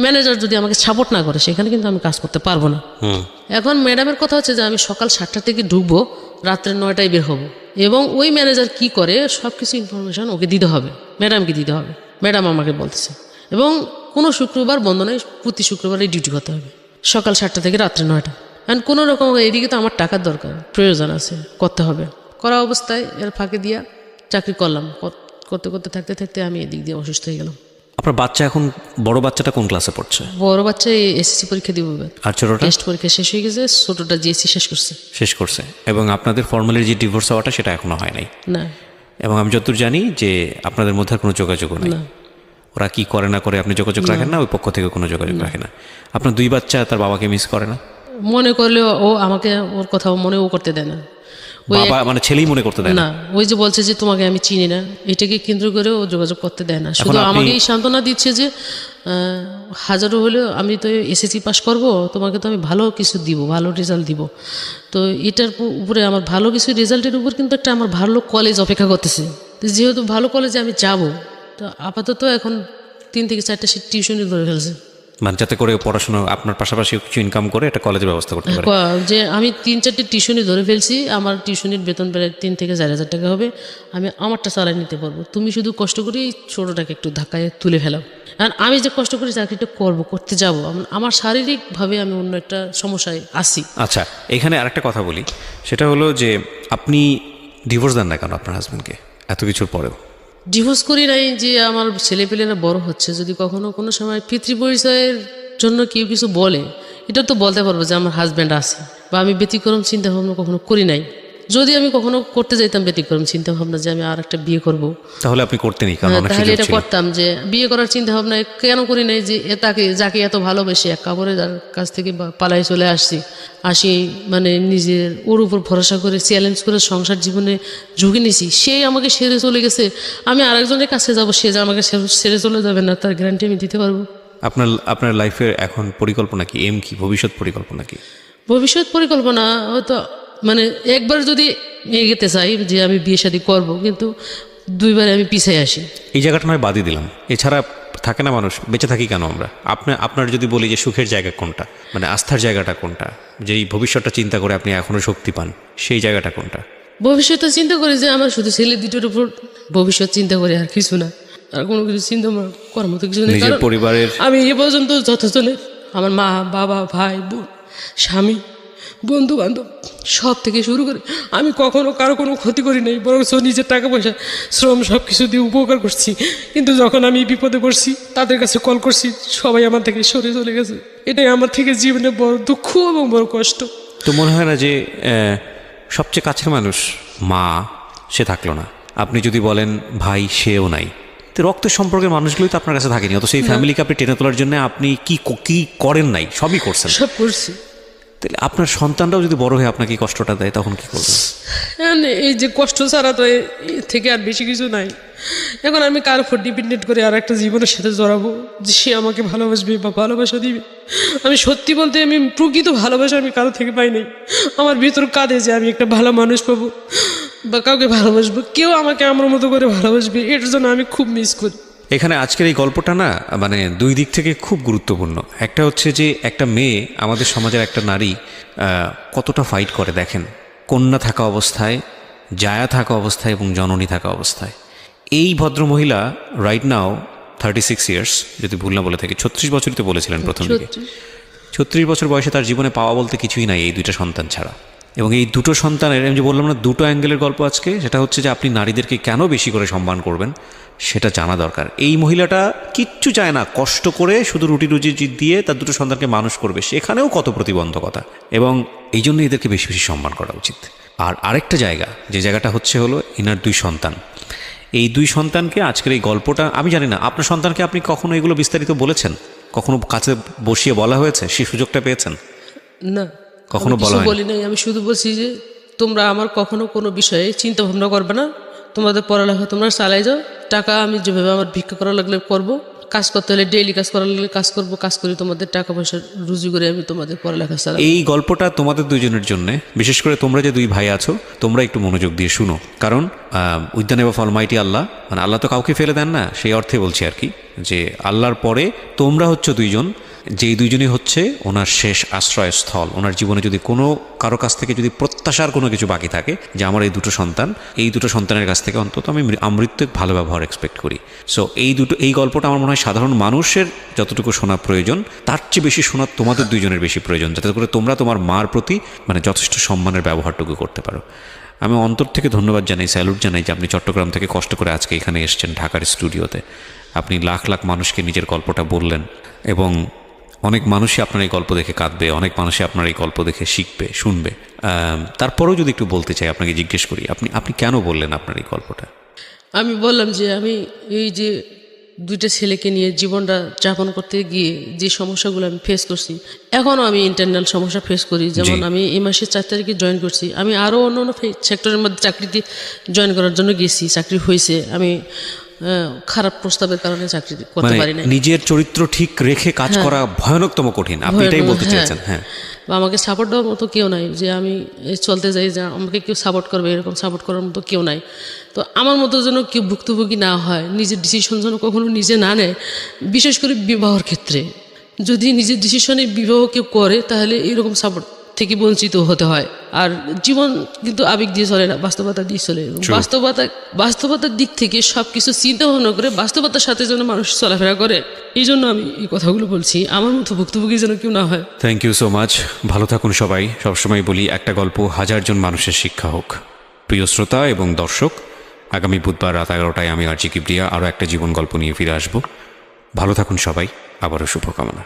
ম্যানেজার যদি আমাকে সাপোর্ট না করে সেখানে কিন্তু আমি কাজ করতে পারবো না। এখন ম্যাডামের কথা হচ্ছে যে আমি সকাল 7টা থেকে ঢুকবো, রাত্রে 9টায় বের হবো, এবং ওই ম্যানেজার কি করে সব কিছু ইনফরমেশান ওকে দিতে হবে, ম্যাডামকে দিতে হবে। ম্যাডাম আমাকে বলতেছে, এবং কোনো শুক্রবার বন্ধ নয়, প্রতি শুক্রবারে ডিউটি করতে হবে সকাল 7টা থেকে রাত্রে 9টা। অ্যান্ড কোনো রকম এদিকে তো আমার টাকার দরকার, প্রয়োজন আছে, করতে হবে। করা অবস্থায় এর ফাঁকে দিয়া চাকরি করলাম। করতে করতে থাকতে থাকতে আমি এদিক দিয়ে অসুস্থ হয়ে গেলাম। আপনার বাচ্চা এখন, বড় বাচ্চাটা কোন ক্লাসে পড়ছে? বড় বাচ্চা এসএসসি পরীক্ষা দিব, আর ছোটটা টেস্ট পরীক্ষা শেষ হয়ে গেছে, ছোটটা জিএসসি শেষ করছে। এবং আপনাদের ফর্মালি যে ডিভোর্স হওয়াটা সেটা এখনো হয় নাই? না। এবং আমি যতদূর জানি যে আপনাদের মধ্যে কোনো যোগাযোগও নেই। ওরা কি করে না করে আপনি যোগাযোগ রাখেন না, ওই পক্ষ থেকে কোনো যোগাযোগ রাখে না। আপনার 2 বাচ্চা তার বাবাকে মিস করে না? মনে করলেও ও আমাকে ওর কথা মনেও করতে দেয় না। বাবা মানে ছেলেই মনে করতে দেয় না? ওই যে বলছে যে তোমাকে আমি চিনি না, এটাকে কেন্দ্র করে ও যোগাযোগ করতে দেয় না। শুধু আমাকেই সান্ত্বনা দিচ্ছে যে হাজারো হলেও আমি তো এসএসসি পাস করব, তোমাকে তো আমি ভালো কিছু দিব, ভালো রেজাল্ট দিব। তো এটার উপরে আমার ভালো কিছু রেজাল্টের উপর কিন্তু একটা আমার ভালো কলেজ অপেক্ষা করতেছে। যেহেতু ভালো কলেজে আমি যাব, তো আপাতত এখন 3 থেকে 4টা টিউশনই ধরে ফেলছে, মানে যাতে করে পড়াশোনা আপনার পাশাপাশি কিছু ইনকাম করে একটা কলেজের ব্যবস্থা করতে পারে। যে আমি 3-4টে টিউশনি ধরে ফেলছি, আমার টিউশনির বেতন প্রায় 3 থেকে 4,000 টাকা হবে, আমি আমারটা চালাই নিতে পারবো। তুমি শুধু কষ্ট করে ছোটোটাকে একটু ধাক্কায় তুলে ফেলাও। আর আমি যে কষ্ট করে চাকরিটা করতে যাব, আমার শারীরিকভাবে আমি অন্য একটা সমস্যায় আছি। আচ্ছা, এখানে আরেকটা কথা বলি, সেটা হলো যে আপনি ডিভোর্স দেন না কেন আপনার হাজব্যান্ডকে এত কিছুর পরেও? ডিভোর্স করি নাই যে আমার ছেলেপেলেরা বড় হচ্ছে, যদি কখনো কোনো সময় পিতৃ পরিচয়ের জন্য কেউ কিছু বলে, এটা তো বলতে পারবো যে আমার হাজব্যান্ড আছে, বা আমি ব্যতিক্রম চিন্তা ভাবনা কখনো করি নাই। যদি আমি কখনো করতে যাইতাম ব্যতিক্রম চিন্তা ভাবনা যে আমি আর একটা বিয়ে করব, তাহলে আপনি করতেনই, কারণ অনেক তাহলে এটা করতাম। যে বিয়ে করার চিন্তা ভাবনা কেন করি নাই, যে যাকে এত ভালোবেসে এক কাপড়ে যার কাছ থেকে পালাই চলে আসি, মানে নিজের ওর উপর ভরসা করে চ্যালেঞ্জ করে সংসার জীবনে ঝুঁকি নিছি, সেই আমাকে সেরে চলে গেছে। আমি আরেকজনের কাছে যাব, সে যে আমাকে সেরে চলে যাবে না তার গ্যারান্টি আমি দিতে পারবো? আপনার লাইফের এখন পরিকল্পনা কি, এম কি, ভবিষ্যৎ পরিকল্পনা কি? ভবিষ্যৎ পরিকল্পনা হয়তো মানে একবার যদি এগোতে চাই যে আমি বিয়ে শাদী করবো, কিন্তু 2বার আমি পিছিয়ে আসি। এই জায়গাটা নয় বাদই দিলাম, এছাড়া থাকে না মানুষ, বেঁচে থাকি কেন আমরা? আপনার যদি বলি যে সুখের জায়গা কোনটা, মানে আস্থার জায়গাটা কোনটা, যেই ভবিষ্যৎটা চিন্তা করে আপনি এখনো শক্তি পান, সেই জায়গাটা কোনটা? ভবিষ্যৎটা চিন্তা করি যে আমার শুধু ছেলে 2টোর উপর ভবিষ্যৎ চিন্তা করি, আর কিছু না, আর কোনো কিছু চিন্তা করার মতো কিছু নেই। নিজের পরিবারের আমি এ পর্যন্ত যতজনের, আমার মা, বাবা, ভাই, বোন, স্বামী, বন্ধু বান্ধব সব থেকে শুরু করে আমি কখনো কারো কোনো ক্ষতি করি নাই, বরং নিজের টাকা পয়সা শ্রম সব কিছু দিয়ে উপকার করছি। কিন্তু যখন আমি বিপদে পড়ছি, তাদের কাছে কল করছি, সবাই আমার থেকে সরে চলে গেছে। এটাই আমার থেকে জীবনে বড় দুঃখ এবং বড় কষ্ট। তো মনে হয় না যে সবচেয়ে কাছের মানুষ মা, সে থাকলো না, আপনি যদি বলেন ভাই, সেও নাই, তো রক্তের সম্পর্কের মানুষগুলোই তো আপনার কাছে থাকেনি, অত সেই ফ্যামিলিকে আপনি টেনে তোলার জন্য আপনি কি করেন নাই? সবই করছেন। সব করছি। তাহলে আপনার সন্তানরাও যদি বড় হয়ে আপনাকে কষ্টটা দেয়, তখন কি করবেন? এই যে কষ্ট ছাড়া তো এর থেকে আর বেশি কিছু নাই। এখন আমি কার উপর ডিপেন্ডেন্ট করে আর একটা জীবনের সাথে জড়াবো যে সে আমাকে ভালোবাসবে বা ভালোবাসা দিবে? আমি সত্যি বলতে আমি প্রকৃত ভালোবাসা আমি কারো থেকে পাই নাই। আমার ভিতর কাঁদে যে আমি একটা ভালো মানুষ পাবো বা কাউকে ভালোবাসবো, কেউ আমাকে আমার মতো করে ভালোবাসবে, এটার জন্য আমি খুব মিস করি। এখানে আজকের এই গল্পটা না, মানে 2 দিক থেকে খুব গুরুত্বপূর্ণ। একটা হচ্ছে যে একটা মেয়ে, আমাদের সমাজের একটা নারী কতটা ফাইট করে দেখেন, কন্যা থাকা অবস্থায়, জায়া থাকা অবস্থায় এবং জননী থাকা অবস্থায়। এই ভদ্রমহিলা রাইট নাও 36 ইয়ার্স, যদি ভুল না বলে থাকি, 36 বছরই তো বলেছিলেন প্রথম দিকে। 36 বছর বয়সে তার জীবনে পাওয়া বলতে কিছুই নাই এই দুইটা সন্তান ছাড়া। এবং এই দুটো সন্তানের, আমি যে বললাম না, দুটো অ্যাঙ্গেলের গল্প আজকে, সেটা হচ্ছে যে আপনি নারীদেরকে কেন বেশি করে সম্মান করবেন সেটা জানা দরকার। এই মহিলাটা কিচ্ছু চায় না, কষ্ট করে শুধু রুটি রুজি দিয়ে তার দুটো সন্তানকে মানুষ করবে, সেখানেও কত প্রতিবন্ধকতা, এবং এই জন্য এদেরকে বেশি বেশি সম্মান করা উচিত। আর আরেকটা জায়গা, যে জায়গাটা হচ্ছে হলো এনার দুই সন্তান। এই দুই সন্তানকে আজকের এই গল্পটা, আমি জানি না আপনার সন্তানকে আপনি কখনো এগুলো বিস্তারিত বলেছেন, কখনো কাছে বসিয়ে বলা হয়েছে, সেই সুযোগটা পেয়েছেন? না, কখনো বলি নাই। আমি শুধু বলছি যে তোমরা আমার কখনো কোনো বিষয়ে চিন্তা ভাবনা করবে না, তোমাদের পড়ালেখা তোমরা চালাই যাও, টাকা আমি যেভাবে আমার ভিক্ষা করা লাগলে করবো, কাজ করতে হলে ডেইলি কাজ করা লাগলে কাজ করবো, কাজ করি তোমাদের টাকা পয়সা রুজি করে আমি তোমাদের পড়ালেখা চালাই। এই গল্পটা তোমাদের দুইজনের জন্য, বিশেষ করে তোমরা যে দুই ভাই আছো, তোমরা একটু মনোযোগ দিয়ে শুনো, কারণ with the name of almighty Allah, মানে আল্লাহ তো কাউকে ফেলে দেন না, সেই অর্থে বলছি আর কি, যে আল্লাহর পরে তোমরা হচ্ছে দুইজন, যেই দুইজনই হচ্ছে ওনার শেষ আশ্রয়স্থল। ওনার জীবনে যদি কোনো কারো কাছ থেকে যদি প্রত্যাশার কোনো কিছু বাকি থাকে, যে আমার এই দুটো সন্তানের কাছ থেকে অন্তত আমি আমৃত্যু ভালো ব্যবহার এক্সপেক্ট করি। সো এই গল্পটা আমার মনে হয় সাধারণ মানুষের যতটুকু শোনা প্রয়োজন, তার চেয়ে বেশি শোনা তোমাদের দুইজনের বেশি প্রয়োজন, যাতে করে তোমরা তোমার মার প্রতি মানে যথেষ্ট সম্মানের ব্যবহারটুকু করতে পারো। আমি অন্তর থেকে ধন্যবাদ জানাই, স্যালুট জানাই যে আপনি চট্টগ্রাম থেকে কষ্ট করে আজকে এখানে এসেছেন ঢাকার স্টুডিওতে। আপনি লাখ লাখ মানুষকে নিজের গল্পটা বললেন, এবং অনেক মানুষই আপনার এই গল্প দেখে কাঁদবে, অনেক মানুষই আপনার এই গল্প দেখে শিখবে, শুনবে। তারপরেও যদি একটু বলতে চাই, আপনাকে জিজ্ঞেস করি, আপনি কেন বললেন আপনার এই গল্পটা? আমি বললাম যে আমি এই যে দুইটা ছেলেকে নিয়ে জীবনটা যাপন করতে গিয়ে যে সমস্যাগুলো আমি ফেস করছি, এখনও আমি ইন্টারনাল সমস্যা ফেস করি। যেমন আমি এই মাসের 4 তারিখে জয়েন করছি, আমি আরও অন্য অন্য সেক্টরের মধ্যে চাকরিতে জয়েন করার জন্য গেছি, চাকরি হয়েছে, আমি খারাপ প্রস্তাবের কারণে চাকরি করতে পারি না। নিজের চরিত্র ঠিক রেখে কাজ করা ভয়ানকতম কঠিন, আপনি এটাই বলতে চেয়েছেন? হ্যাঁ, আমাকে সাপোর্ট দেওয়ার মতো কেউ নাই, যে আমি চলতে যাই যে আমাকে কেউ সাপোর্ট করবে, এরকম সাপোর্ট করার মতো কেউ নাই। তো আমার মতো যেন কেউ ভুক্তভোগী না হয়, নিজের ডিসিশন যেন কখনো নিজে না নেয়, বিশেষ করে বিবাহর ক্ষেত্রে। যদি নিজের ডিসিশনে বিবাহ কেউ করে, তাহলে এরকম সাপোর্ট থেকে বঞ্চিত হতে হয়। আর জীবন কিন্তু আবেগ দিয়ে চলে না, বাস্তবতা দিয়ে চলে। বাস্তবতার দিক থেকে সব কিছু চিন্তা ভাবনা করে বাস্তবতার সাথে যেন মানুষ চলাফেরা করে, এই জন্য আমি এই কথাগুলো বলছি, আমার মতো ভুক্তভোগী যেন কেউ না হয়। থ্যাংক ইউ সো মাচ, ভালো থাকুন সবাই। সবসময় বলি, একটা গল্প 1000 জন মানুষের শিক্ষা হোক। প্রিয় শ্রোতা এবং দর্শক, আগামী বুধবার রাত 11টায় আমি আরজি কিবরিয়া আরও একটা জীবন গল্প নিয়ে ফিরে আসব। ভালো থাকুন সবাই, আবারও শুভকামনা।